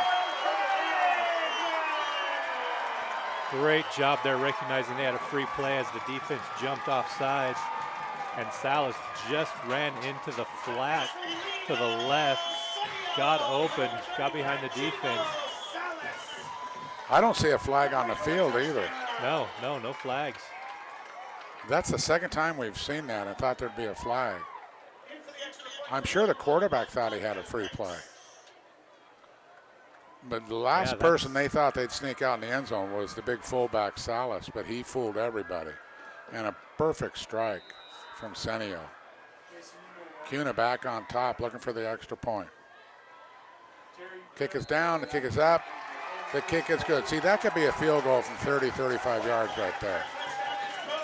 Great job there recognizing they had a free play as the defense jumped off sides. And Salas just ran into the flat to the left, got open, got behind the defense. I don't see a flag on the field either. No flags. That's the 2nd time we've seen that. I thought there'd be a flag. I'm sure the quarterback thought he had a free play. But the last person they thought they'd sneak out in the end zone was the big fullback Salas, but he fooled everybody. And a perfect strike from Senio. Kuna back on top, looking for the extra point. Kick is down, the kick is up, the kick is good. See, that could be a field goal from 30, 35 yards right there.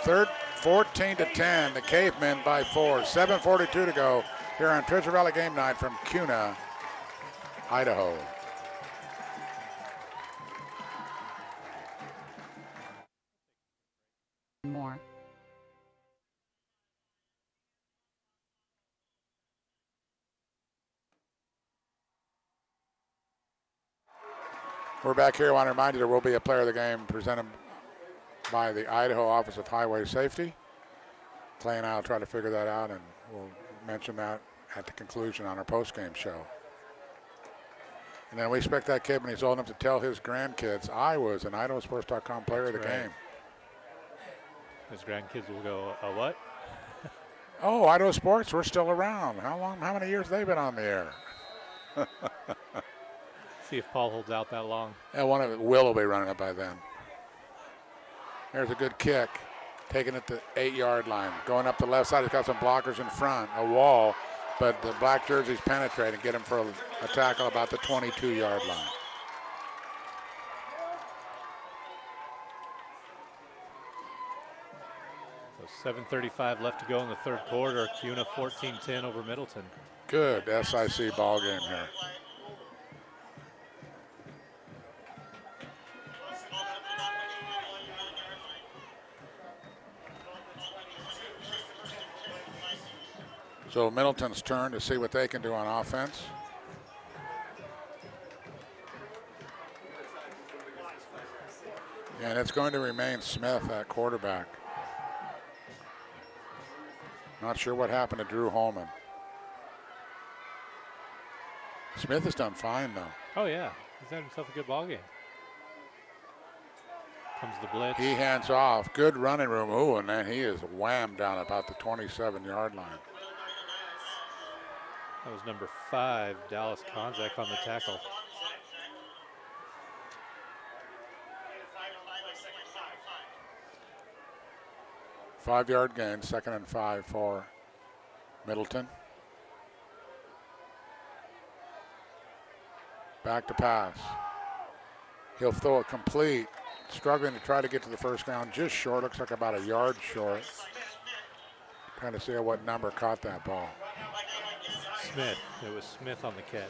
3rd, 14 to 10, the Cavemen by 4. 7:42 to go here on Treasure Valley Game Night from Kuna, Idaho. More. We're back here. I want to remind you there will be a player of the game presented by the Idaho Office of Highway Safety. Clay and I will try to figure that out, and we'll mention that at the conclusion on our post-game show. And then we expect that kid, when he's old enough to tell his grandkids, I was an IdahoSports.com player of the game. His grandkids will go, a what? Oh, Idaho Sports, we're still around. How many years have they been on the air? See if Paul holds out that long. Yeah, one of it, Will be running it by then. There's a good kick. Taking it to the 8-yard line. Going up the left side, he's got some blockers in front, a wall, but the black jerseys penetrate and get him for a tackle about the 22-yard line. So 7:35 left to go in the third quarter. Kuna 14-10 over Middleton. Good SIC ball game here. So Middleton's turn to see what they can do on offense. And it's going to remain Smith at quarterback. Not sure what happened to Drew Holman. Smith has done fine, though. Oh, yeah. He's had himself a good ball game. Comes the blitz. He hands off. Good running room. Ooh, and then he is whammed down about the 27-yard line. That was number 5, Dallas Konzak on the tackle. Five-yard gain, 2nd and 5 for Middleton. Back to pass. He'll throw it complete. Struggling to try to get to the first down, just short. Looks like about a yard short. Trying to see what number caught that ball. Smith. It was Smith on the catch.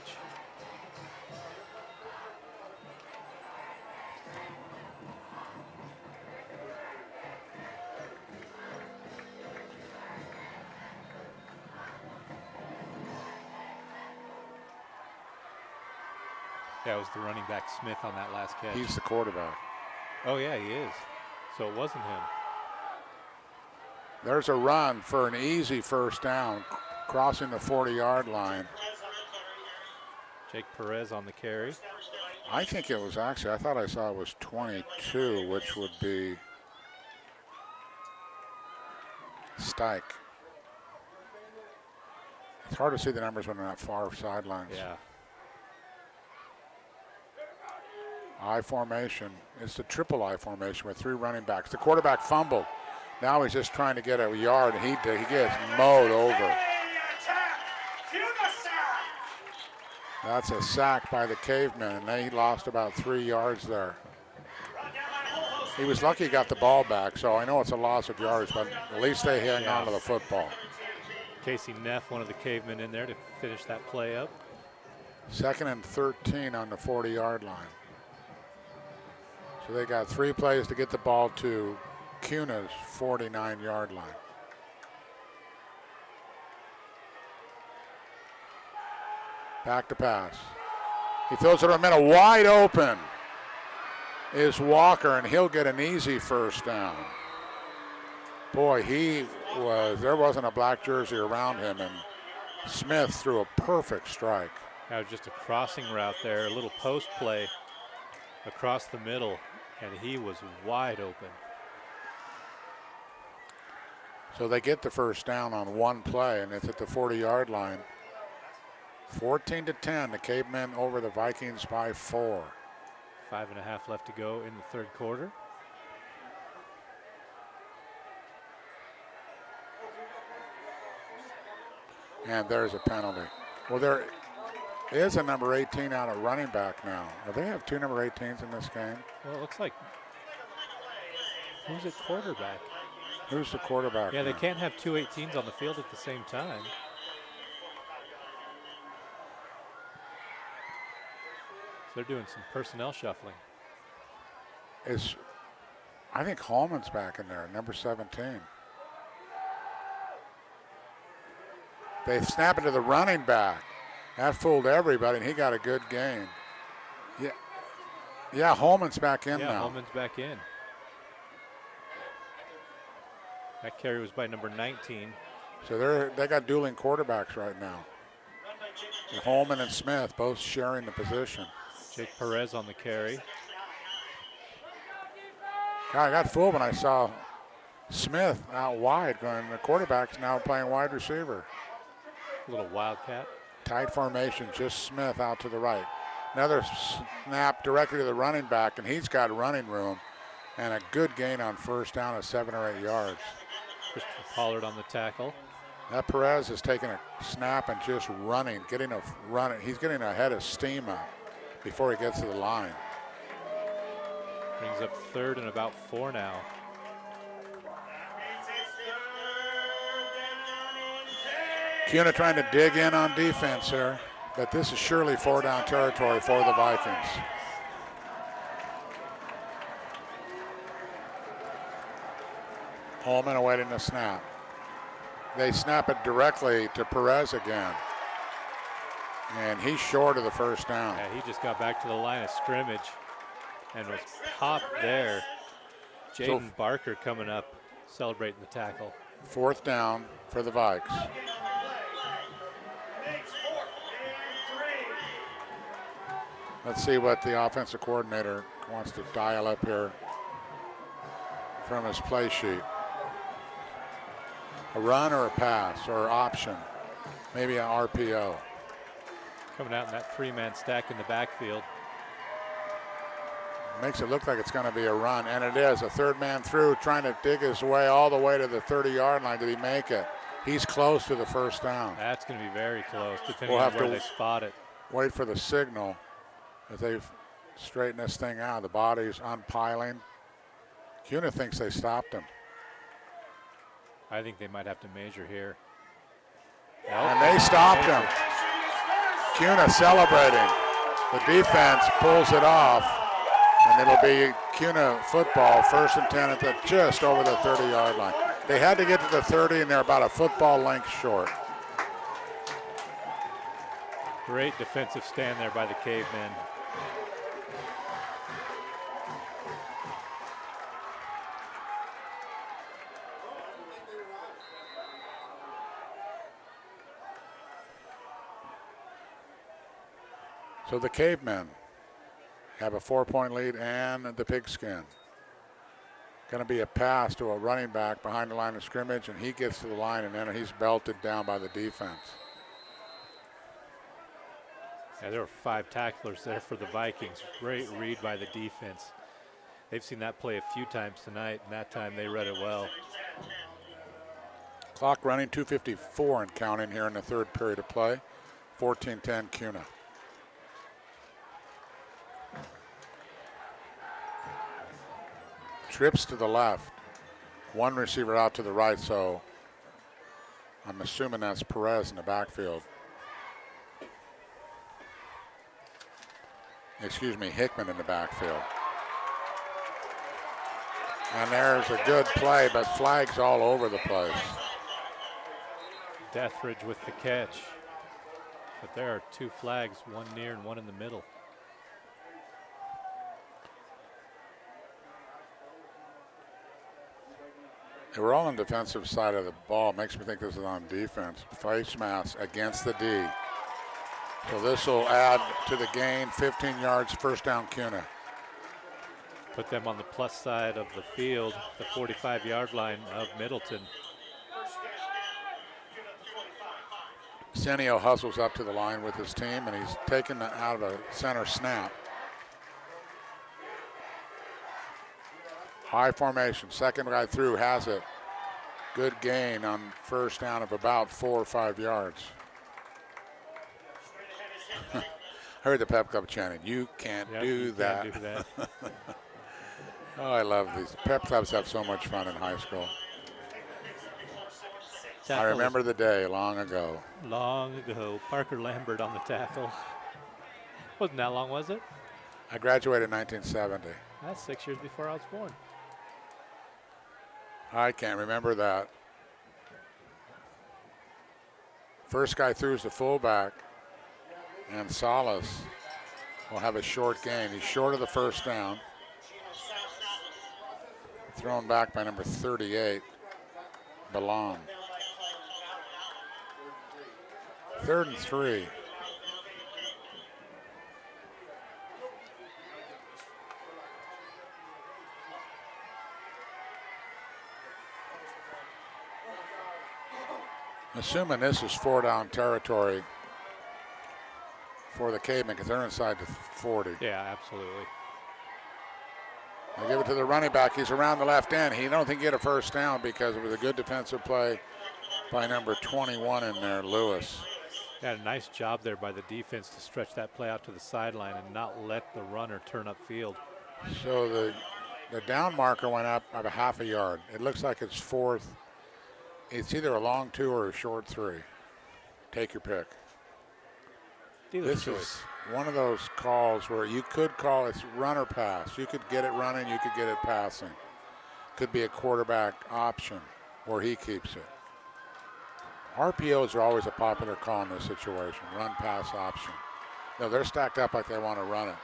Yeah, it was the running back Smith on that last catch. He's the quarterback. Oh, yeah, he is. So it wasn't him. There's a run for an easy first down, crossing the 40-yard line. Jake Perez on the carry. I think it was actually, I thought I saw it was 22, which would be Stike. It's hard to see the numbers when they're not far sidelines. Yeah. I formation. It's the triple I formation with 3 running backs. The quarterback fumbled. Now he's just trying to get a yard, and he gets mowed over. That's a sack by the Cavemen, and they lost about 3 yards there. He was lucky he got the ball back, so I know it's a loss of yards, but at least they hang on to the football. Casey Neff, one of the Cavemen in there to finish that play up. 2nd and 13 on the 40-yard line. So they got 3 plays to get the ball to Kuna's 49-yard line. Back to pass. He throws it a minute wide open. Is Walker, and he'll get an easy first down. Boy, there wasn't a black jersey around him, and Smith threw a perfect strike. That was just a crossing route there, a little post play across the middle, and he was wide open. So they get the first down on 1 play, and it's at the 40-yard line. 14-10, the Cavemen over the Vikings by 4. 5.5 left to go in the third quarter. And there's a penalty. Well, there is a number 18 out of running back now. Do they have 2 number 18s in this game? Well, it looks like, who's at quarterback? Who's the quarterback? Yeah, now? they can't have 2 18s on the field at the same time. They're doing some personnel shuffling. I think Hallman's back in there, number 17. They snap it to the running back. That fooled everybody, and he got a good gain. Yeah. Yeah, Holman's back in Yeah, now. Holman's back in. That carry was by number 19. So they got dueling quarterbacks right now. Holman and Smith both sharing the position. Jake Perez on the carry. God, I got fooled when I saw Smith out wide going. The quarterback's now playing wide receiver. A little wildcat. Tight formation, just Smith out to the right. Another snap directly to the running back, and he's got running room. And a good gain on first down of 7 or 8 yards. Christopher Pollard on the tackle. That Perez is taking a snap and just running, He's getting a head of steam up before he gets to the line. Brings up 3rd and about 4 now. Kuna trying to dig in on defense here, but this is surely 4-down territory for the Vikings. Holman awaiting the snap. They snap it directly to Perez again. And he's short of the first down. Yeah, he just got back to the line of scrimmage and was popped there. Jaden Barker coming up, celebrating the tackle. 4th down for the Vikes. Let's see what the offensive coordinator wants to dial up here from his play sheet. A run or a pass or option, maybe an RPO. Coming out in that 3-man stack in the backfield. Makes it look like it's going to be a run, and it is. A 3rd man through, trying to dig his way all the way to the 30-yard line. Did he make it? He's close to the first down. That's going to be very close, depending on where they spot it. Wait for the signal as they straighten this thing out. The body's unpiling. Kuna thinks they stopped him. I think they might have to measure here. And they stopped him. Kuna celebrating. The defense pulls it off, and it'll be Kuna football, 1st and 10 at just over the 30-yard line. They had to get to the 30, and they're about a football length short. Great defensive stand there by the Cavemen. So the Cavemen have a 4-point lead and the pigskin. Going to be a pass to a running back behind the line of scrimmage, and he gets to the line, and then he's belted down by the defense. Yeah, there were 5 tacklers there for the Vikings. Great read by the defense. They've seen that play a few times tonight, and that time they read it well. Clock running, 2:54 and counting here in the 3rd period of play. 14-10 Kuna. Trips to the left. One receiver out to the right, so I'm assuming that's Perez in the backfield. Excuse me, Hickman in the backfield. And there's a good play, but flags all over the place. Deathridge with the catch. But there are 2 flags, one near and one in the middle. They were all on the defensive side of the ball. Makes me think this is on defense. Face mask against the D. So this will add to the gain, 15 yards, 1st down Kuna. Put them on the plus side of the field, the 45-yard line of Middleton. Senio hustles up to the line with his team, and he's taken out of a center snap. High formation, 2nd guy through, has it. Good gain on 1st down of about 4 or 5 yards. I heard the pep club chanting, "You can't do that." Can't do that. Oh, I love these. Pep clubs have so much fun in high school. I remember the day long ago. Long ago, Parker Lambert on the tackle. Wasn't that long, was it? I graduated in 1970. That's 6 years before I was born. I can't remember that. First guy through is the fullback, and Salas will have a short gain. He's short of the first down. Thrown back by number 38, Belong. 3rd and 3. Assuming this is 4-down territory for the Kavemen because they're inside the 40. Yeah, absolutely. They give it to the running back. He's around the left end. He don't think he get a first down because it was a good defensive play by number 21 in there, Lewis. Yeah, a nice job there by the defense to stretch that play out to the sideline and not let the runner turn upfield. So the down marker went up about a half a yard. It looks like it's 4th. It's either a long 2 or a short 3. Take your pick. This is one of those calls where you could call it run or pass. You could get it running, you could get it passing. Could be a quarterback option where he keeps it. RPOs are always a popular call in this situation, run pass option. No, they're stacked up like they want to run it.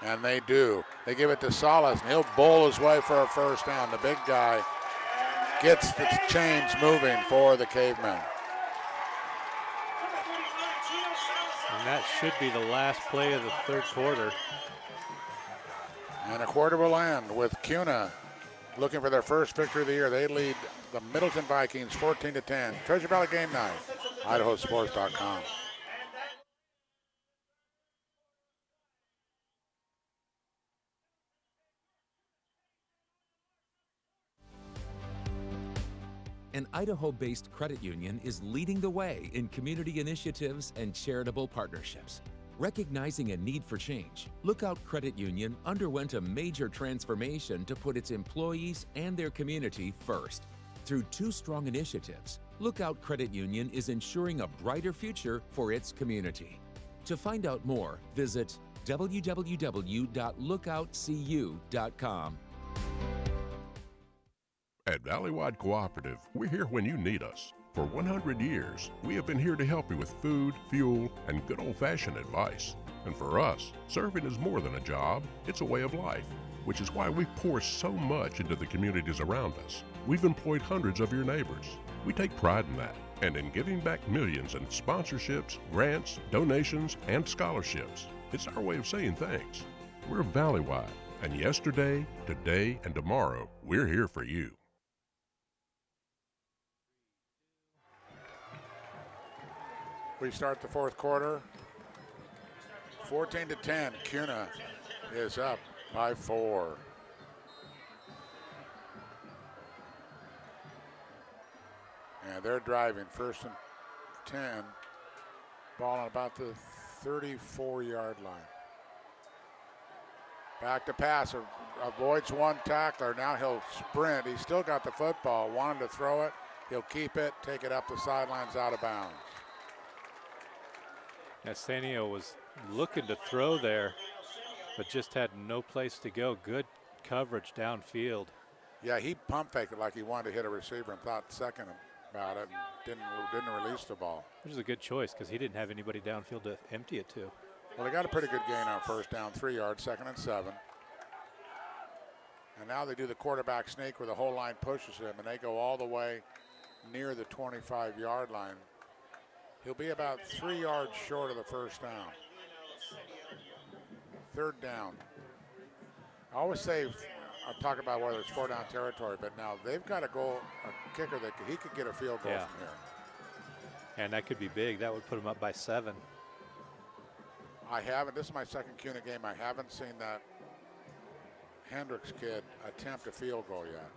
And they do. They give it to Salas, and he'll bowl his way for a first down. The big guy gets the chains moving for the Cavemen. And that should be the last play of the 3rd quarter. And a quarter will end with Kuna looking for their first victory of the year. They lead the Middleton Vikings 14-10. Treasure Valley Game Night, IdahoSports.com. An Idaho-based credit union is leading the way in community initiatives and charitable partnerships. Recognizing a need for change, Lookout Credit Union underwent a major transformation to put its employees and their community first. Through 2 strong initiatives, Lookout Credit Union is ensuring a brighter future for its community. To find out more, visit www.lookoutcu.com. At Valleywide Cooperative, we're here when you need us. For 100 years, we have been here to help you with food, fuel, and good old-fashioned advice. And for us, serving is more than a job, it's a way of life, which is why we pour so much into the communities around us. We've employed hundreds of your neighbors. We take pride in that, and in giving back millions in sponsorships, grants, donations, and scholarships. It's our way of saying thanks. We're Valleywide, and yesterday, today, and tomorrow, we're here for you. We start the 4th quarter. 14-10. Kuna is up by 4. And they're driving 1st and 10. Ball on about the 34-yard line. Back to pass. Avoids one tackler. Now he'll sprint. He's still got the football. Wanted to throw it. He'll keep it. Take it up the sidelines out of bounds. Sanio was looking to throw there, but just had no place to go. Good coverage downfield. Yeah, he pump faked it like he wanted to hit a receiver and thought second about it and didn't release the ball. Which is a good choice because he didn't have anybody downfield to empty it to. Well, they got a pretty good gain on first down, 3 yards, 2nd and 7. And now they do the quarterback sneak where the whole line pushes him, and they go all the way near the 25-yard line. He'll be about 3 yards short of the first down. 3rd down. I always say, I'm talking about whether it's 4-down territory, but now they've got a kicker that he could get a field goal from here. And that could be big. That would put him up by 7. This is my second Kuna game. I haven't seen that Hendricks kid attempt a field goal yet.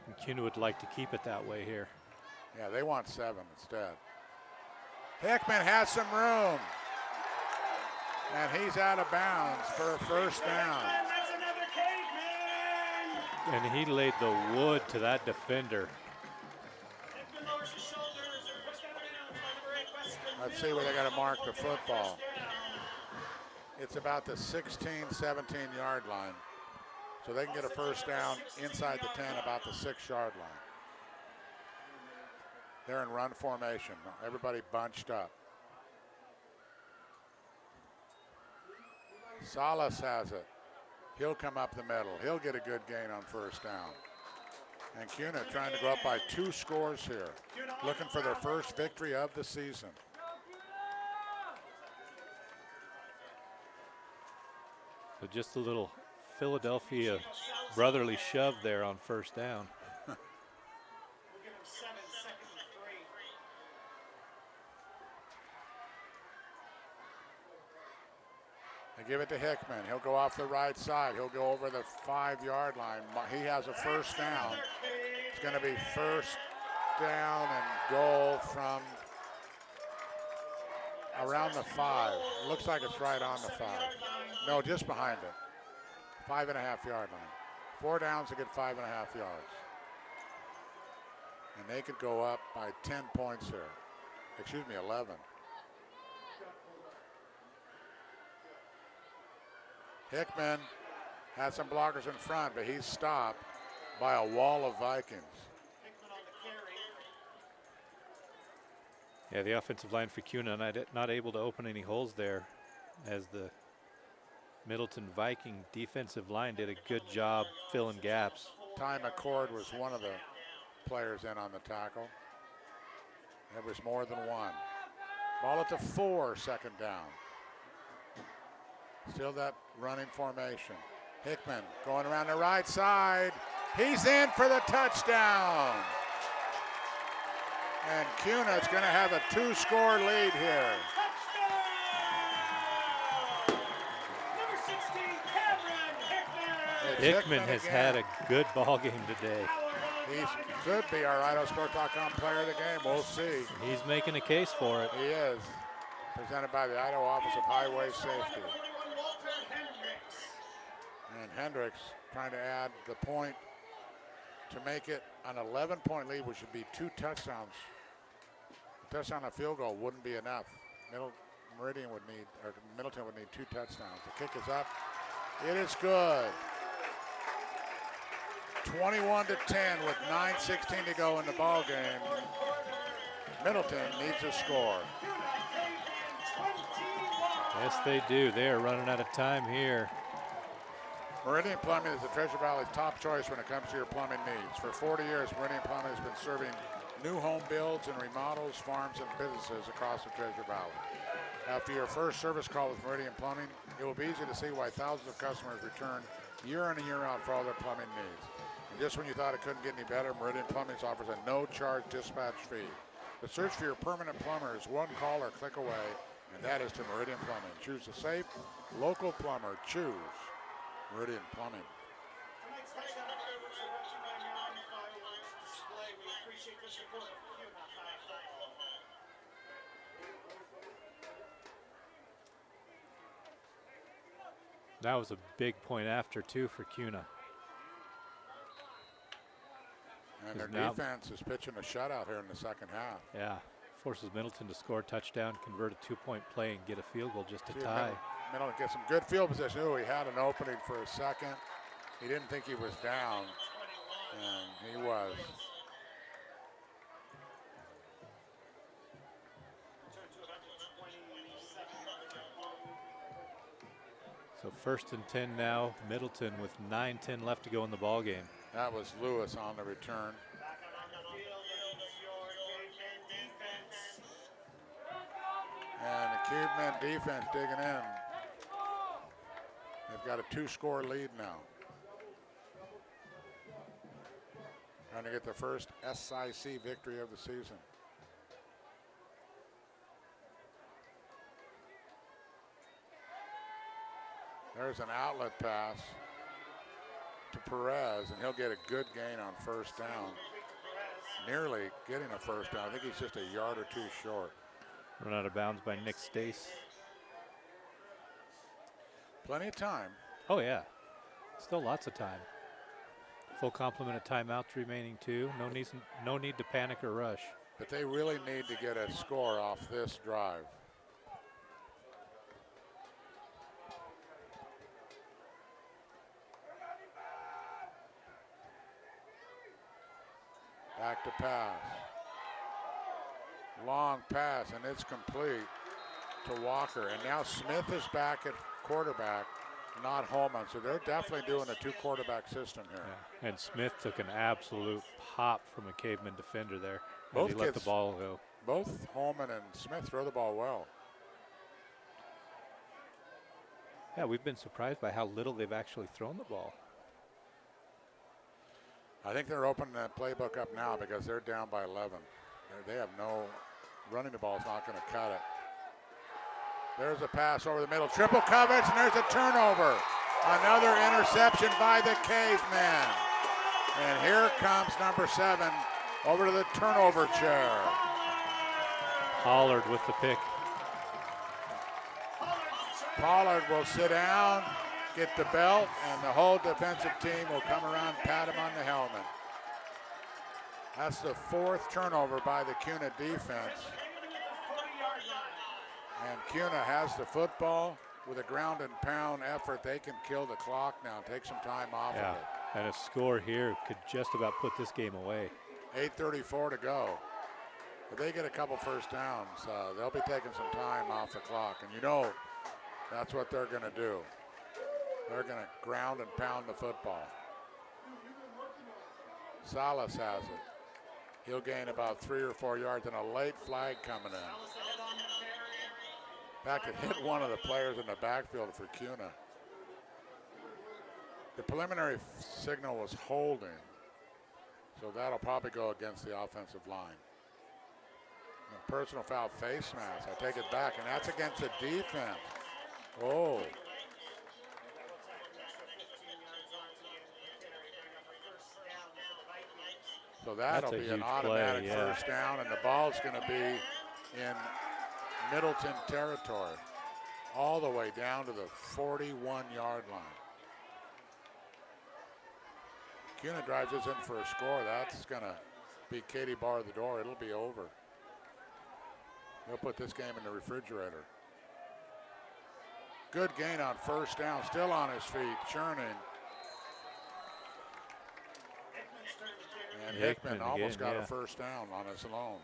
And Kuna would like to keep it that way here. Yeah, they want 7 instead. Hickman has some room. And he's out of bounds for a first down. And he laid the wood to that defender. Let's see where they got to mark the football. It's about the 16, 17-yard line. So they can get a first down inside the 10, about the 6-yard line. They're in run formation. Everybody bunched up. Salas has it. He'll come up the middle. He'll get a good gain on first down. And Kuna trying to go up by 2 scores here, looking for their first victory of the season. So just a little Philadelphia brotherly shove there on first down. They give it to Hickman. He'll go off the right side. He'll go over the 5-yard line. He has a first down. It's going to be first down and goal from around the 5. Looks like it's right on the 5. No, just behind it. 5.5-yard line. 4 downs to get 5.5 yards. And they could go up by 10 points here. Excuse me, 11. Hickman had some blockers in front, but he's stopped by a wall of Vikings. Yeah, the offensive line for Kuna not able to open any holes there, as the Middleton Viking defensive line did a good job filling gaps. Ty McCord was one of the players in on the tackle. There was more than one. Ball at the 4, second down. Still that running formation. Hickman going around the right side. He's in for the touchdown. And Kuna's going to have a 2-score lead here. Number 16, Kavemen Hickman. Hickman has had a good ball game today. He could be our IdahoSports.com player of the game. We'll see. He's making a case for it. He is. Presented by the Idaho Office of Highway Safety. And Hendricks trying to add the point to make it an 11-point lead, which would be 2 touchdowns. A touchdown and a field goal wouldn't be enough. Middleton would need 2 touchdowns. The kick is up. It is good. 21-10 with 9:16 to go in the ball game. Middleton needs a score. Yes, they do. They are running out of time here. Meridian Plumbing is the Treasure Valley's top choice when it comes to your plumbing needs. For 40 years, Meridian Plumbing has been serving new home builds and remodels, farms, and businesses across the Treasure Valley. After your first service call with Meridian Plumbing, it will be easy to see why thousands of customers return year in and year out for all their plumbing needs. And just when you thought it couldn't get any better, Meridian Plumbing offers a no-charge dispatch fee. The search for your permanent plumber is one call or click away, and that is to Meridian Plumbing. Choose a safe, local plumber. Choose Meridian Plumbing. Tonight's touchdown fireworks are brought to you by Mountain Fireworks Display. We appreciate the support of Kuna. That was a big point after, too, for Kuna. And their defense is pitching a shutout here in the second half. Yeah, forces Middleton to score a touchdown, convert a 2-point play, and get a field goal just to tie. Middleton gets some good field position. Oh, he had an opening for a second. He didn't think he was down, and he was. So 1st and 10 now, Middleton with 9:10 left to go in the ball game. That was Lewis on the return. And the Kavemen defense digging in. They've got a 2-score lead now. Trying to get their first SIC victory of the season. There's an outlet pass to Perez, and he'll get a good gain on first down. Nearly getting a first down. I think he's just a yard or 2 short. Run out of bounds by Nick Stace. Plenty of time. Oh, yeah. Still lots of time. Full complement of timeouts remaining, too. No need to panic or rush. But they really need to get a score off this drive. Back to pass. Long pass, and it's complete to Walker. And now Smith is back at quarterback, not Holman. So they're definitely doing a 2-quarterback system here. Yeah. And Smith took an absolute pop from a Kavemen defender there. Both he let the ball go. Both Holman and Smith throw the ball well. Yeah, we've been surprised by how little they've actually thrown the ball. I think they're opening that playbook up now because they're down by 11. They have no, running the ball is not going to cut it. There's a pass over the middle, triple coverage, and there's a turnover. Another interception by the Cavemen. And here comes number 7 over to the turnover chair. Pollard with the pick. Pollard will sit down, get the belt, and the whole defensive team will come around, pat him on the helmet. That's the 4th turnover by the Kuna defense. And Kuna has the football. With a ground and pound effort, they can kill the clock now, take some time off of it. And a score here could just about put this game away. 8:34 to go. If they get a couple first downs, they'll be taking some time off the clock. And you know that's what they're going to do. They're going to ground and pound the football. Salas has it. He'll gain about 3 or 4 yards and a late flag coming in. In fact, it hit one of the players in the backfield for Kuna. The preliminary signal was holding, so that'll probably go against the offensive line. A personal foul, face mask. I take it back, and that's against the defense. Oh. So that'll be an automatic first down, and the ball's going to be in Middleton territory, all the way down to the 41-yard line. Kuna drives this in for a score. That's going to be Katie bar the door. It'll be over. They'll put this game in the refrigerator. Good gain on first down, still on his feet, churning. And Hickman almost got a first down on his own.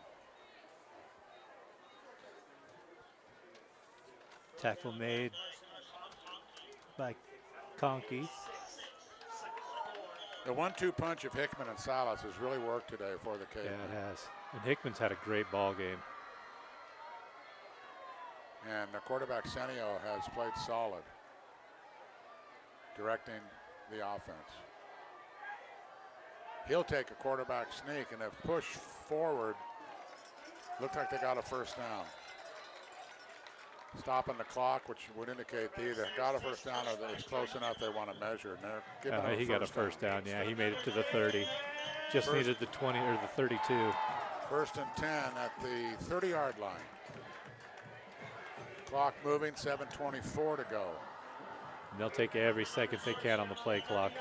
Tackle made by Conkey. The 1-2 punch of Hickman and Salas has really worked today for the Cavemen. Yeah, it has. And Hickman's had a great ball game. And the quarterback, Senio, has played solid, directing the offense. He'll take a quarterback sneak, and if push forward, looked like they got a first down. Stopping the clock, which would indicate they either got a first down or that it's close enough they want to measure. And they're giving him he got a first down. Yeah, he made it to the 30. Just needed the 20 or the 32. 1st and 10 at the 30-yard line. Clock moving, 7:24 to go. And they'll take every second they can on the play clock.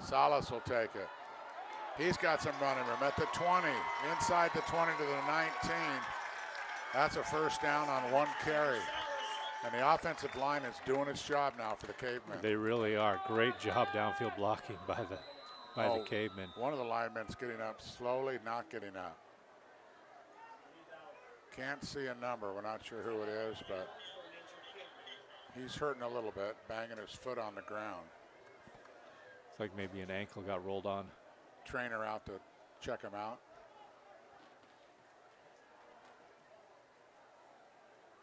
Salas will take it. He's got some running room at the 20, inside the 20 to the 19. That's a first down on 1 carry. And the offensive line is doing its job now for the Cavemen. They really are. Great job downfield blocking by the Cavemen. One of the linemen's getting up slowly, not getting up. Can't see a number. We're not sure who it is, but he's hurting a little bit, banging his foot on the ground. It's like maybe an ankle got rolled on. Trainer out to check him out.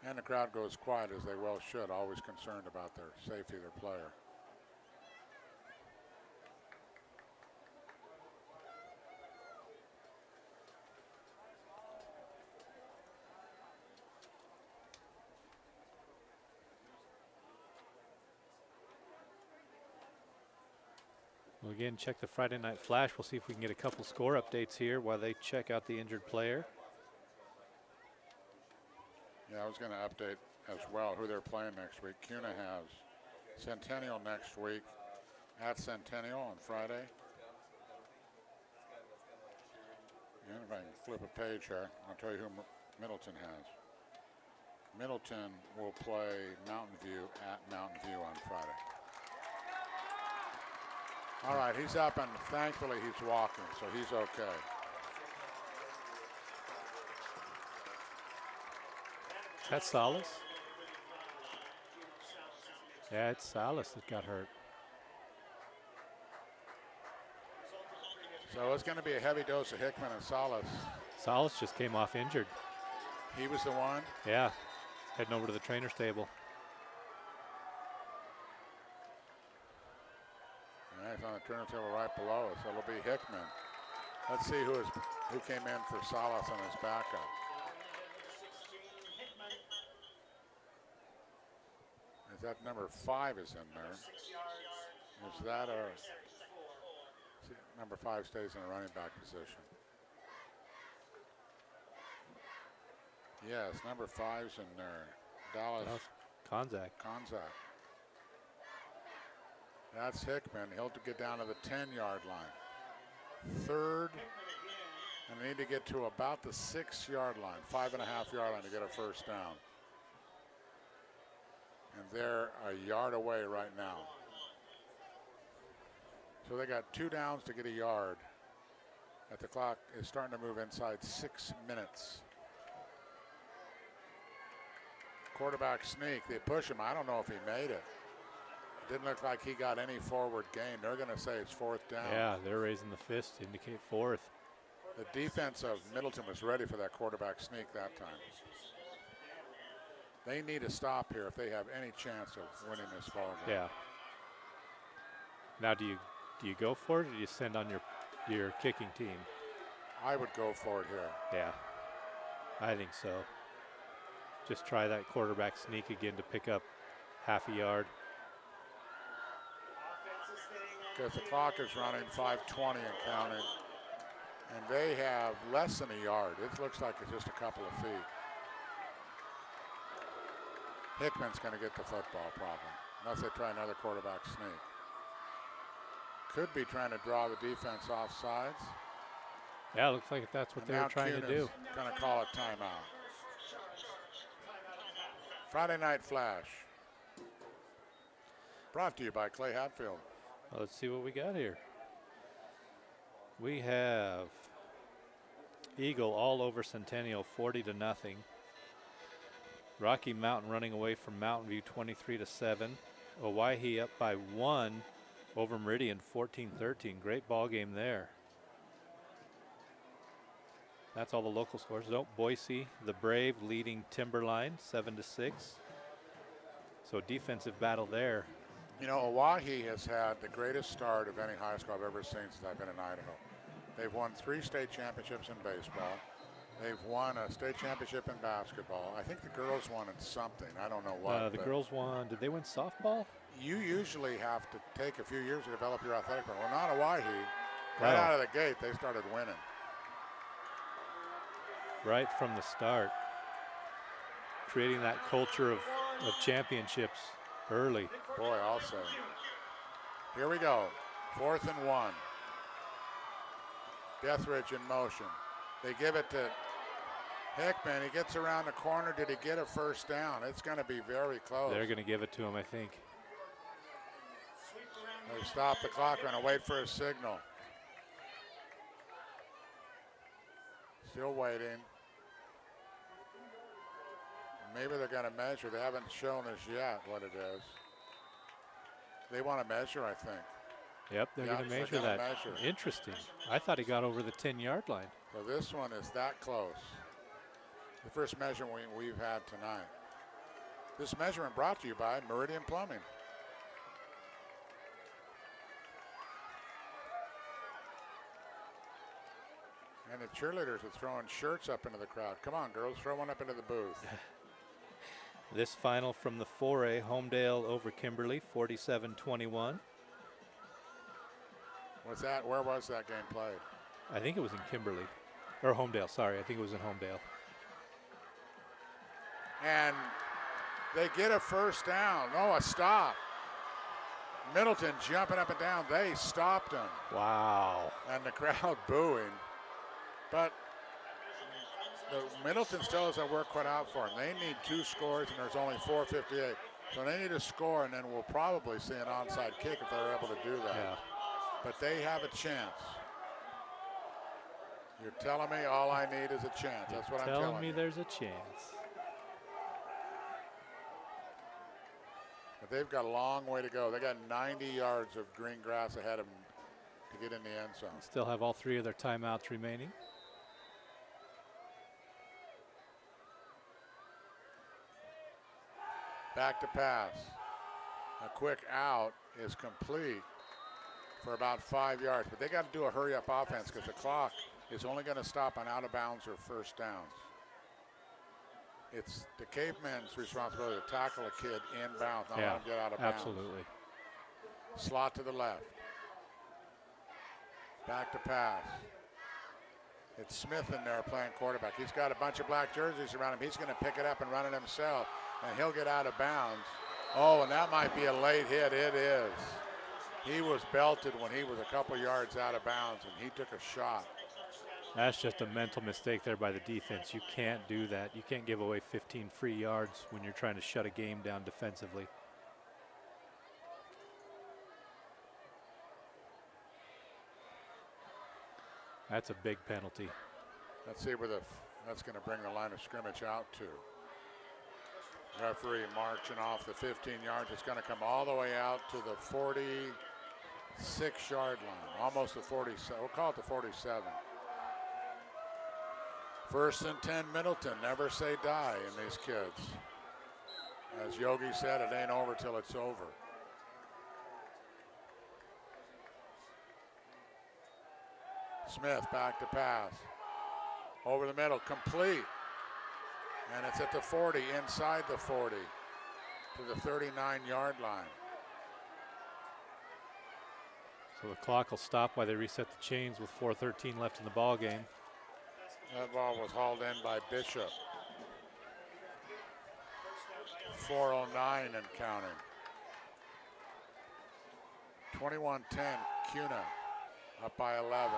And the crowd goes quiet, as they well should, always concerned about their safety of their player. Well, again, check the Friday Night Flash. We'll see if we can get a couple score updates here while they check out the injured player. Yeah, I was going to update as well who they're playing next week. Kuna has Centennial next week at Centennial on Friday. And if I can flip a page here, I'll tell you who Middleton has. Middleton will play Mountain View at Mountain View on Friday. All right, he's up, and thankfully he's walking, so he's okay. That's Salas? Yeah, it's Salas that got hurt. So it's going to be a heavy dose of Hickman and Salas. Salas just came off injured. He was the one? Yeah, heading over to the trainer's table. All right, he's on the trainer's table right below us, so it'll be Hickman. Let's see who came in for Salas on his backup. Is that number 5 is in there? Is that a... Number 5 stays in a running back position. Yes, number 5's in there. Dallas Konzak. That's Hickman. He'll get down to the 10-yard line. Third, and they need to get to about the 6-yard line, 5.5-yard line to get a first down. And they're a yard away right now. So they got 2 downs to get a yard. At the clock is starting to move inside 6 minutes. Quarterback sneak, they push him. I don't know if he made it. It didn't look like he got any forward gain. They're going to say it's 4th down. Yeah, they're raising the fist to indicate 4th. The defense of Middleton was ready for that quarterback sneak that time. They need to stop here if they have any chance of winning this ball game. Yeah. Now, do you go for it, or do you send on your kicking team? I would go for it here. Yeah, I think so. Just try that quarterback sneak again to pick up half a yard. Because the clock is running 5:20 and counting, and they have less than a yard. It looks like it's just a couple of feet. Hickman's going to get the football probably, unless they try another quarterback sneak. Could be trying to draw the defense off sides. Yeah, it looks like that's what they were trying to do. Going to call a timeout. Friday Night Flash. Brought to you by Clay Hatfield. Well, let's see what we got here. We have Eagle all over Centennial, 40-0. Rocky Mountain running away from Mountain View, 23-7. Owyhee up by 1 over Meridian, 14-13. Great ball game there. That's all the local scores. Boise, the Brave leading Timberline, 7-6. So defensive battle there. You know, Owyhee has had the greatest start of any high school I've ever seen since I've been in Idaho. They've won 3 state championships in baseball. They've won a state championship in basketball. I think the girls won in something. I don't know what. The girls won. Did they win softball? You usually have to take a few years to develop your athletic program. Well, not Owyhee. Right out of the gate, they started winning. Right from the start. Creating that culture of championships early. Boy, also. Here we go. 4th and 1. Deathridge in motion. They give it to Hickman. He gets around the corner. Did he get a first down? It's going to be very close. They're going to give it to him, I think. They stop the clock. Going to wait for a signal. Still waiting. Maybe they're going to measure. They haven't shown us yet what it is. They want to measure, I think. Yep, they're going to measure that. Interesting. I thought he got over the 10-yard line. So this one is that close. The first measurement we've had tonight. This measurement brought to you by Meridian Plumbing. And the cheerleaders are throwing shirts up into the crowd. Come on, girls, throw one up into the booth. This final from the 4A, Homedale over Kimberly, 47-21. What's that? Where was that game played? I think it was in Kimberly. Or Homedale, sorry. I think it was in Homedale. And they get a first down. Oh, a stop. Middleton jumping up and down. They stopped him. Wow. And the crowd booing. But Middleton still has that work cut out for them. They need 2 scores, and there's only 4:58. So they need a score, and then we'll probably see an onside kick if they're able to do that. Yeah. but they have a chance. You're telling me all I need is a chance. That's what I'm telling you. Telling me there's a chance. But they've got a long way to go. They got 90 yards of green grass ahead of them to get in the end zone. Still have all 3 of their timeouts remaining. Back to pass. A quick out is complete for about 5 yards. But they got to do a hurry-up offense because the clock is only going to stop on out-of-bounds or first downs. It's the Cavemen's responsibility to tackle a kid inbounds, not let him get out of bounds. Absolutely. Slot to the left. Back to pass. It's Smith in there playing quarterback. He's got a bunch of black jerseys around him. He's going to pick it up and run it himself, and he'll get out of bounds. Oh, and that might be a late hit. It is. He was belted when he was a couple yards out of bounds, and he took a shot. That's just a mental mistake there by the defense. You can't do that. You can't give away 15 free yards when you're trying to shut a game down defensively. That's a big penalty. Let's see where that's going to bring the line of scrimmage out to. Referee marching off the 15 yards. It's going to come all the way out to the 46-yard line, almost the 47. We'll call it the 47. 1st and 10 Middleton. Never say die in these kids. As Yogi said, it ain't over till it's over. Smith back to pass. Over the middle, complete. And it's at the 40, inside the 40, to the 39-yard line. So the clock will stop while they reset the chains with 4:13 left in the ball game. That ball was hauled in by Bishop. 4:09 and counting. 21-10, Kuna up by 11.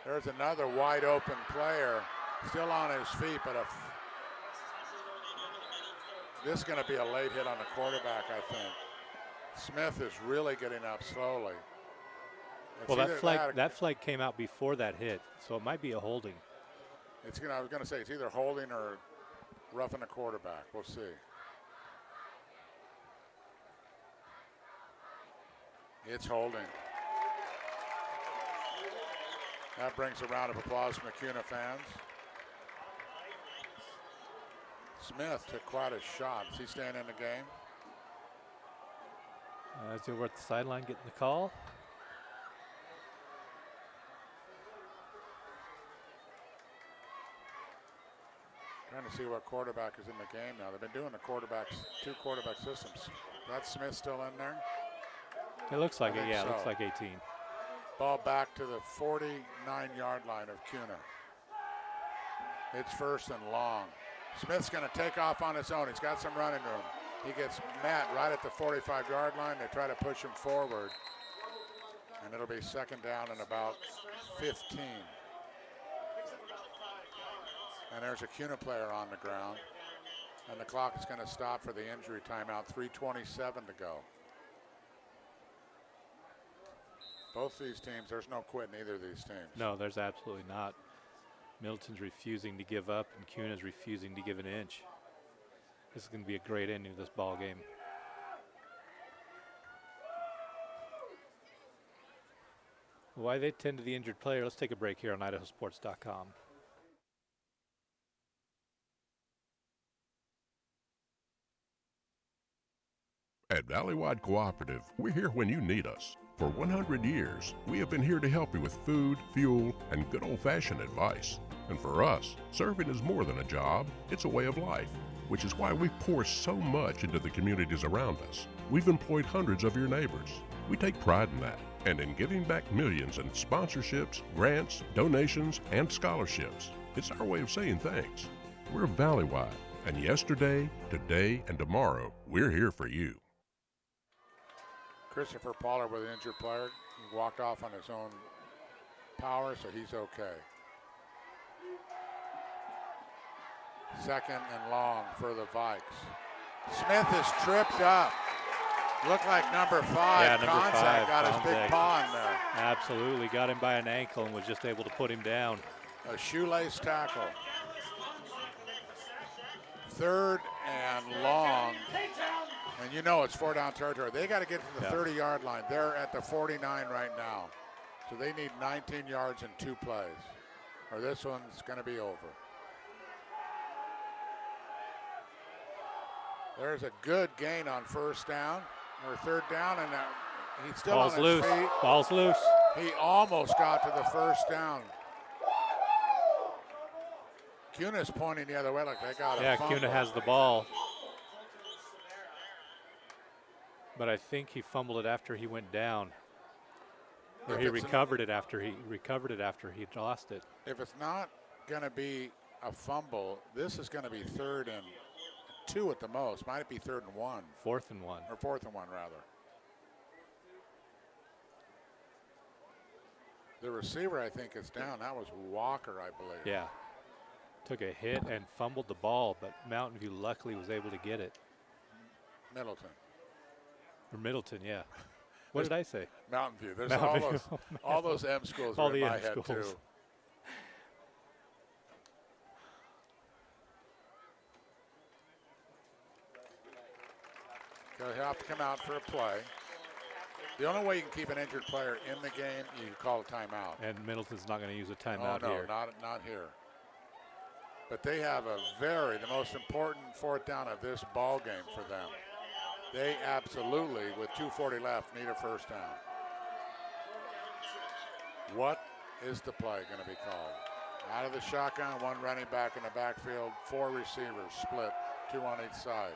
There's another wide open player, still on his feet, but this is going to be a late hit on the quarterback, I think. Smith is really getting up slowly. Well, that flag came out before that hit, so it might be a holding. I was going to say it's either holding or roughing the quarterback. We'll see. It's holding. That brings a round of applause from the Kuna fans. Smith took quite a shot. Is he staying in the game? As they were at the sideline getting the call. Trying to see what quarterback is in the game now. They've been doing the two quarterback systems. That's Smith still in there? It looks like it, yeah, it looks like 18. Ball back to the 49-yard line of Kuna. It's 1st and long. Smith's going to take off on his own. He's got some running room. He gets met right at the 45-yard line. They try to push him forward. And it'll be 2nd down and about 15. And there's a Kuna player on the ground. And the clock is going to stop for the injury timeout. 3:27 to go. Both these teams, there's no quitting either of these teams. No, there's absolutely not. Middleton's refusing to give up, and Kuna's refusing to give an inch. This is going to be a great ending to this ball game. Why they tend to the injured player, let's take a break here on IdahoSports.com. At Valleywide Cooperative, we're here when you need us. For 100 years, we have been here to help you with food, fuel, and good old-fashioned advice. And for us, serving is more than a job, it's a way of life, which is why we pour so much into the communities around us. We've employed hundreds of your neighbors. We take pride in that, and in giving back millions in sponsorships, grants, donations, and scholarships. It's our way of saying thanks. We're Valleywide, and yesterday, today, and tomorrow, we're here for you. Christopher Pollard with an injured player. He walked off on his own power, so he's okay. 2nd and long for the Vikes. Smith is tripped up. Looked like number 5, Konzak, got his big Konzak. paw in there. Absolutely, got him by an ankle and was just able to put him down. A shoelace tackle. 3rd and long. And you know it's 4-down territory. They got to get to the 30-yard line. They're at the 49 right now. So they need 19 yards in 2 plays, or this one's going to be over. There's a good gain on 1st down, or 3rd down, and he's still Ball's on his loose. feet. Ball's loose. He almost got to the 1st down. Kuna's pointing the other way like they got a fumble. Kuna has the ball. But I think he fumbled it after he went down. Or he recovered it after he lost it. If it's not going to be a fumble, this is going to be 3rd and 2 at the most. Might it be 3rd and 1? 4th and 1. Or 4th and 1, rather. The receiver, I think, is down. That was Walker, I believe. Yeah. Took a hit and fumbled the ball, but Mountain View luckily was able to get it. Middleton. Or Middleton, yeah. What did I say? Mountain View. There's Mountain all those M schools all are in the my M head, schools. too. They'll have to come out for a play. The only way you can keep an injured player in the game, you call a timeout. And Middleton's not going to use a timeout here. here. Not here. But they have the most important 4th down of this ball game for them. They absolutely, with 2:40 left, need a 1st down. What is the play going to be called? Out of the shotgun, 1 running back in the backfield, 4 receivers split, 2 on each side.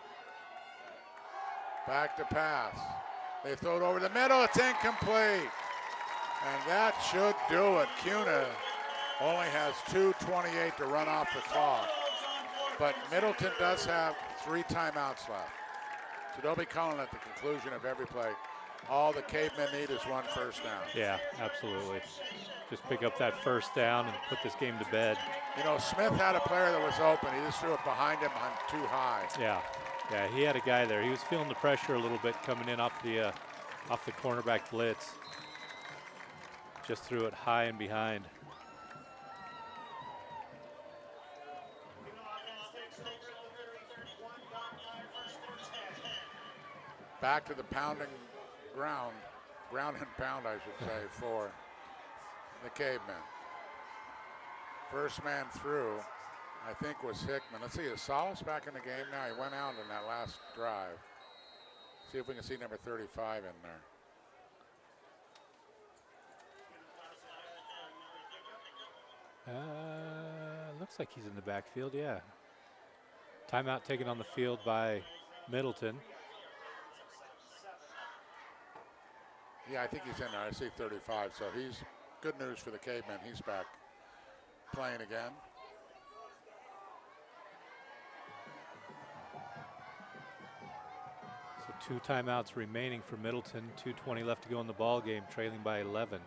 Back to pass. They throw it over the middle. It's incomplete. And that should do it. Kuna only has 2:28 to run off the clock. But Middleton does have 3 timeouts left. So they'll be calling at the conclusion of every play. All the Cavemen need is 1 1st down. Yeah, absolutely. Just pick up that 1st down and put this game to bed. You know, Smith had a player that was open. He just threw it behind him on too high. Yeah, he had a guy there. He was feeling the pressure a little bit coming in off the cornerback blitz. Just threw it high and behind. Back to the pounding ground and pound, I should say, for the Cavemen. First man through, I think, was Hickman. Let's see, is Salas back in the game now? He went out in that last drive. See if we can see number 35 in there. Looks like he's in the backfield, yeah. Timeout taken on the field by Middleton. Yeah, I think he's in there. I see 35, so he's good news for the Cavemen. He's back playing again. So 2 timeouts remaining for Middleton. 2:20 left to go in the ball game, trailing by 11.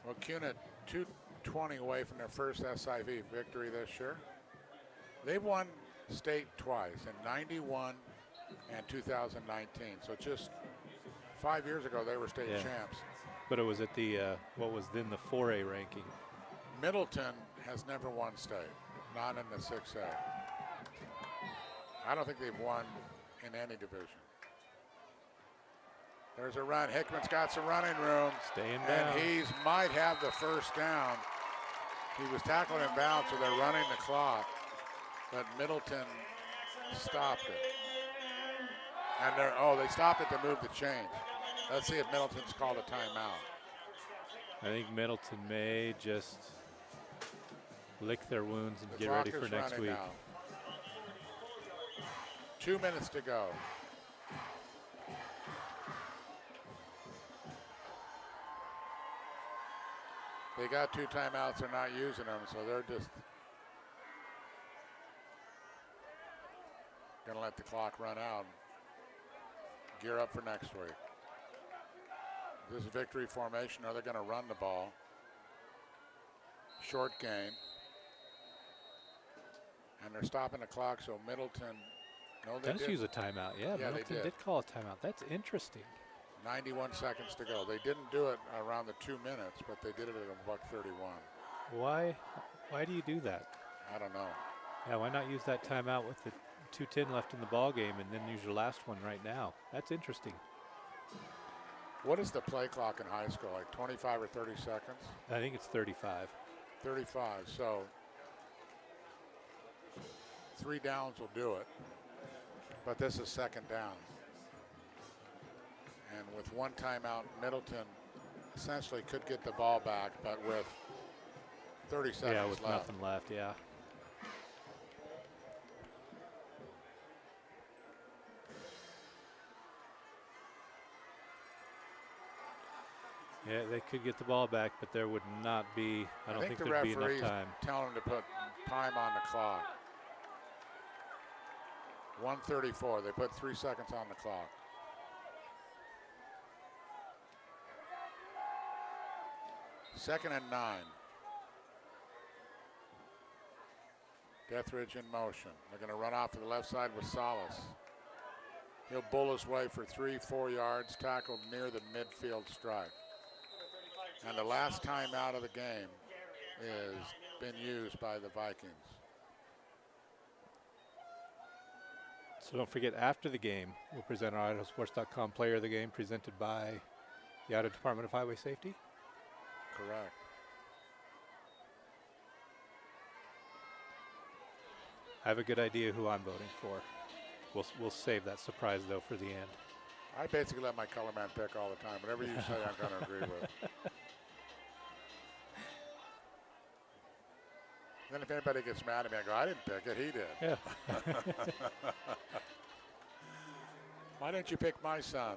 Well, Kuna 2:20 away from their first SIV victory this year. They've won state twice, in 91 and 2019. So just 5 years ago, they were state champs. But it was at the, what was then the 4A ranking. Middleton has never won state, not in the 6A. I don't think they've won in any division. There's a run. Hickman's got some running room. Staying down. And he might have the 1st down. He was tackled in bounds, so they're running the clock. But Middleton stopped it. And they stopped it to move the change. Let's see if Middleton's called a timeout. I think Middleton may just lick their wounds and get clock ready for is next running week. now. 2 minutes to go. They got 2 timeouts. They're not using them, so they're just going to let the clock run out. Gear up for next week. This is victory formation. Are they going to run the ball? Short gain. And they're stopping the clock, so Middleton No, they Does did. use a timeout. Yeah, Yeah, they Middleton did. did call a timeout. That's interesting. 91 seconds to go. They didn't do it around the 2 minutes, but they did it at a $1:31. Why do you do that? I don't know. Yeah, why not use that timeout with the 2:10 left in the ball game and then use your last one right now? That's interesting. What is the play clock in high school, like 25 or 30 seconds? I think it's 35. 35, so 3 downs will do it, but this is 2nd down. And with 1 timeout, Middleton essentially could get the ball back, but with 30 seconds Yeah, with left. nothing left, yeah. Yeah, they could get the ball back, but there would not be, I don't think the there'd be enough referee's time. telling them to put time on the clock. 1:34, they put 3 seconds on the clock. Second and 9. Deathridge in motion. They're going to run off to the left side with Salas. He'll bull his way for 3-4 yards, tackled near the midfield stripe. And the last time out of the game is been used by the Vikings. So don't forget, after the game, we'll present our IdahoSports.com player of the game, presented by the Idaho Department of Highway Safety. Correct. I have a good idea who I'm voting for. We'll save that surprise, though, for the end. I basically let my color man pick all the time. Whatever you say, I'm going to agree with. Then if anybody gets mad at me, I go, I didn't pick it, he did. Yeah. Why didn't you pick my son?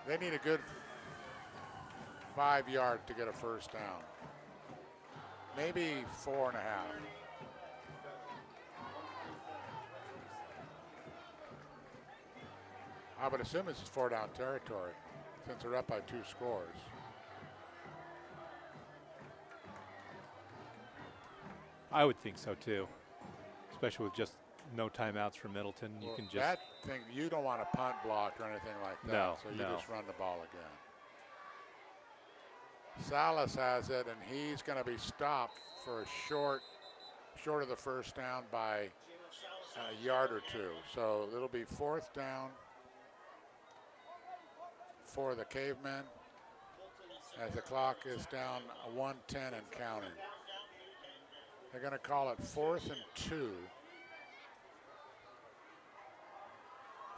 They need a good 5 yard to get a first down. Maybe 4.5. I would assume this is 4-down territory since they're up by 2 scores. I would think so, too, especially with just no timeouts for Middleton. Well, you can just. that thing, you don't want a punt block or anything like that. No, so you no. just run the ball again. Salas has it, and he's going to be stopped for a short of the first down by a yard or 2. So it'll be 4th down for the Cavemen as the clock is down 1:10 and counting. They're going to call it 4th and 2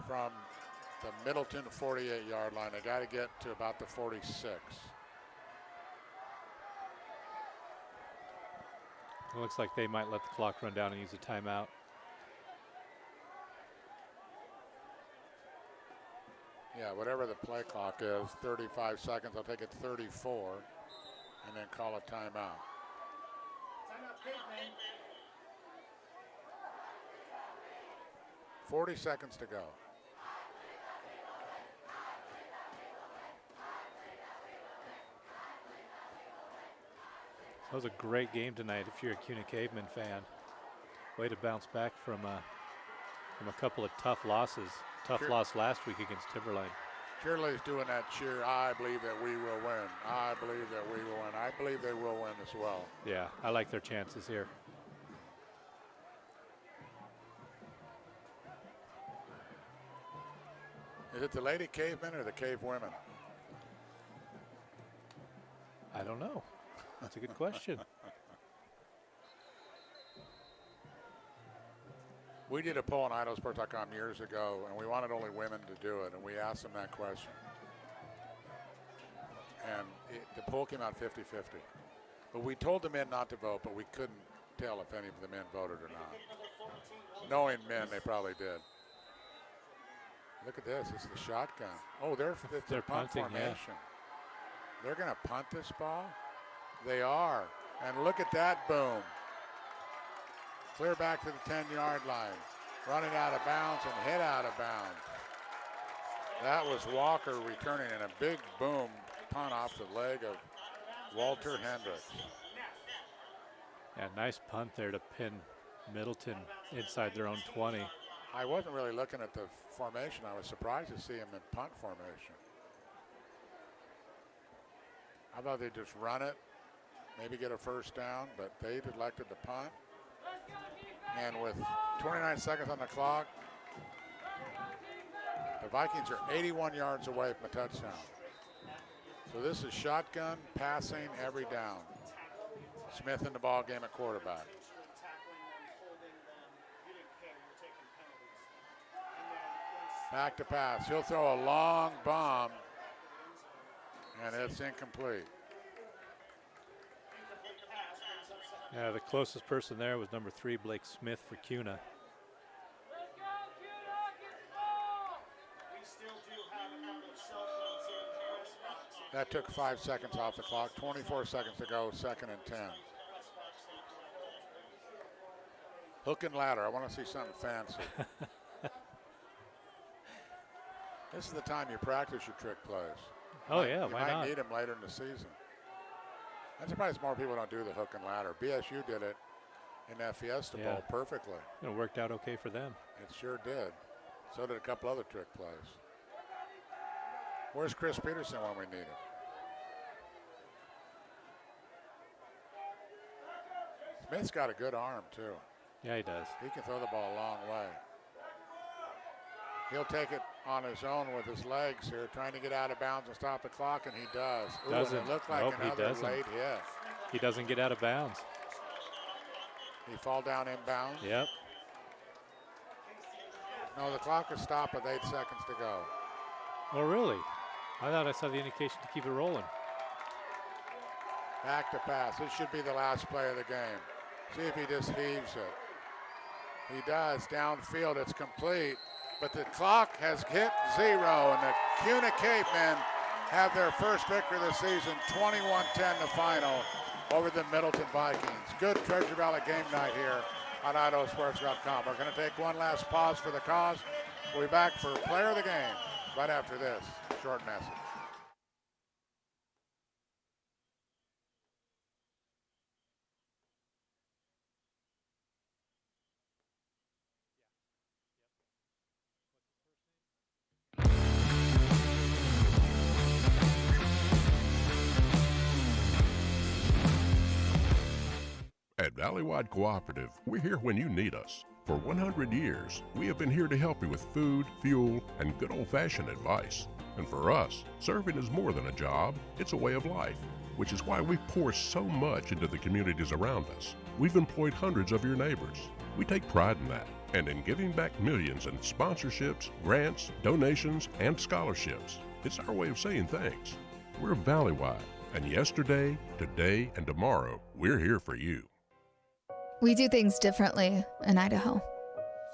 from the Middleton 48-yard line. They got to get to about the 46. It looks like they might let the clock run down and use a timeout. Yeah, whatever the play clock is, 35 seconds. I'll take it 34 and then call a timeout. 40 seconds to go. That was a great game tonight if you're a Kuna Cavemen fan. Way to bounce back from a couple of tough losses. Tough loss last week against Timberline. Shirley's doing that cheer. I believe that we will win. I believe that we will win. I believe they will win as well. Yeah, I like their chances here. Is it the Lady Cavemen or the Cave Women? I don't know. That's a good question. We did a poll on IdahoSports.com years ago, and we wanted only women to do it, and we asked them that question. And the poll came out 50-50. But we told the men not to vote, but we couldn't tell if any of the men voted or not. Knowing men, they probably did. Look at this. It's the shotgun. Oh, they're punt punting, formation. yeah. They're going to punt this ball? They are. And look at that boom. Clear back to the 10-yard line. Running out of bounds and hit out of bounds. That was Walker returning in a big boom punt off the leg of Walter Hendricks. Yeah, nice punt there to pin Middleton inside their own 20. I wasn't really looking at the formation. I was surprised to see him in punt formation. I thought they'd just run it, maybe get a first down, but they elected to punt. And with 29 seconds on the clock, the Vikings are 81 yards away from a touchdown. So this is shotgun, passing every down. Smith in the ball game at quarterback. Back to pass. He'll throw a long bomb, and it's incomplete. Yeah, the closest person there was number 3, Blake Smith for Kuna. That took 5 seconds off the clock. 24 seconds to go, 2nd and 10. Hook and ladder. I want to see something fancy. This is the time you practice your trick plays. Oh, yeah, why not? You might need them later in the season. I'm surprised more people don't do the hook and ladder. BSU did it in that Fiesta Bowl perfectly. It worked out okay for them. It sure did. So did a couple other trick plays. Where's Chris Peterson when we need him? Smith's got a good arm, too. Yeah, he does. He can throw the ball a long way. He'll take it on his own with his legs here, trying to get out of bounds and stop the clock, and he does. Doesn't. It looked like another late hit. He doesn't get out of bounds. He fall down inbounds. Yep. No, the clock is stopped with 8 seconds to go. Oh, really? I thought I saw the indication to keep it rolling. Back to pass. This should be the last play of the game. See if he just heaves it. He does. Downfield, it's complete. But the clock has hit 0, and the Kuna Cavemen have their first victory of the season, 21-10 the final over the Middleton Vikings. Good Treasure Valley game night here on IdahoSports.com. We're going to take one last pause for the cause. We'll be back for Player of the Game right after this short message. At Valleywide Cooperative, we're here when you need us. For 100 years, we have been here to help you with food, fuel, and good old-fashioned advice. And for us, serving is more than a job, it's a way of life, which is why we pour so much into the communities around us. We've employed hundreds of your neighbors. We take pride in that, and in giving back millions in sponsorships, grants, donations, and scholarships. It's our way of saying thanks. We're Valleywide, and yesterday, today, and tomorrow, we're here for you. We do things differently in Idaho.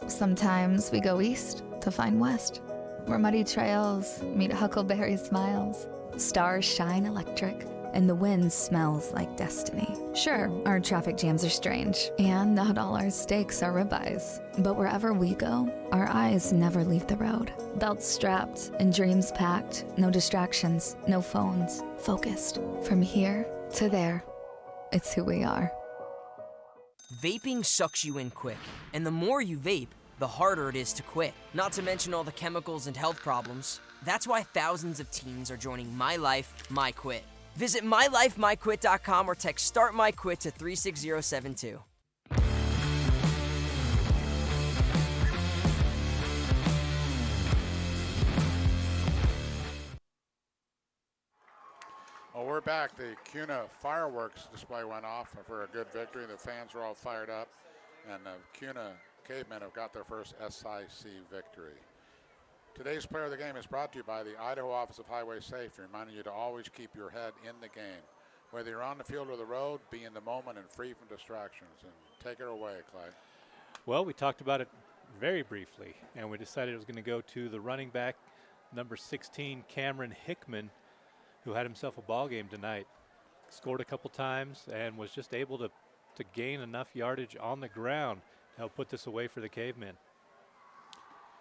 Sometimes we go east to find west, where muddy trails meet huckleberry smiles. Stars shine electric, and the wind smells like destiny. Sure, our traffic jams are strange, and not all our steaks are ribeyes. But wherever we go, our eyes never leave the road. Belts strapped and dreams packed, no distractions, no phones, focused. From here to there, it's who we are. Vaping sucks you in quick, and the more you vape, the harder it is to quit. Not to mention all the chemicals and health problems. That's why thousands of teens are joining My Life, My Quit. Visit mylifemyquit.com or text Start My Quit to 36072. Well, we're back. The Kuna fireworks display went off for a good victory. The fans are all fired up, and the Kuna Cavemen have got their first SIC victory. Today's Player of the Game is brought to you by the Idaho Office of Highway Safety, reminding you to always keep your head in the game. Whether you're on the field or the road, be in the moment and free from distractions. And take it away, Clay. Well, we talked about it very briefly, and we decided it was going to go to the running back, number 16, Cameron Hickman, who had himself a ball game tonight. Scored a couple times and was just able to gain enough yardage on the ground to help put this away for the Cavemen.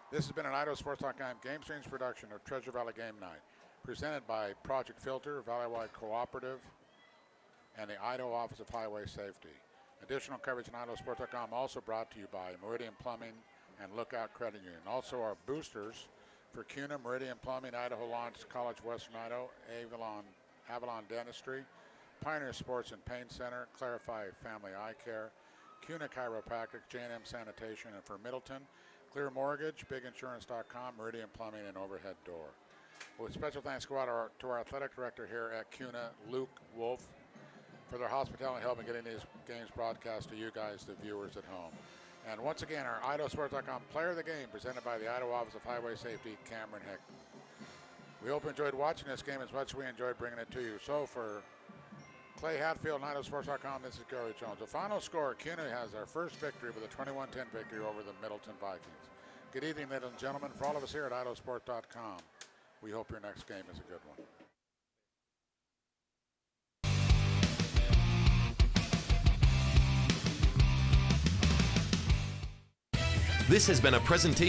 This has been an IdahoSports.com GameStreams production of Treasure Valley Game Night, presented by Project Filter, Valleywide Cooperative, and the Idaho Office of Highway Safety. Additional coverage on IdahoSports.com also brought to you by Meridian Plumbing and Lookout Credit Union. Also our boosters for Kuna, Meridian Plumbing, Idaho Launch College, Western Idaho, Avalon Dentistry, Pioneer Sports and Pain Center, Clarify Family Eye Care, Kuna Chiropractic, J&M Sanitation, and for Middleton, Clear Mortgage, BigInsurance.com, Meridian Plumbing, and Overhead Door. With special thanks go out to our athletic director here at Kuna, Luke Wolf, for their hospitality and help in getting these games broadcast to you guys, the viewers at home. And once again, our IdahoSports.com Player of the Game, presented by the Idaho Office of Highway Safety, Cameron Hick. We hope you enjoyed watching this game as much as we enjoyed bringing it to you. So for Clay Hatfield and IdahoSports.com, this is Gary Jones. The final score, Kuna has our first victory with a 21-10 victory over the Middleton Vikings. Good evening, ladies and gentlemen. For all of us here at IdahoSports.com, we hope your next game is a good one. This has been a presentation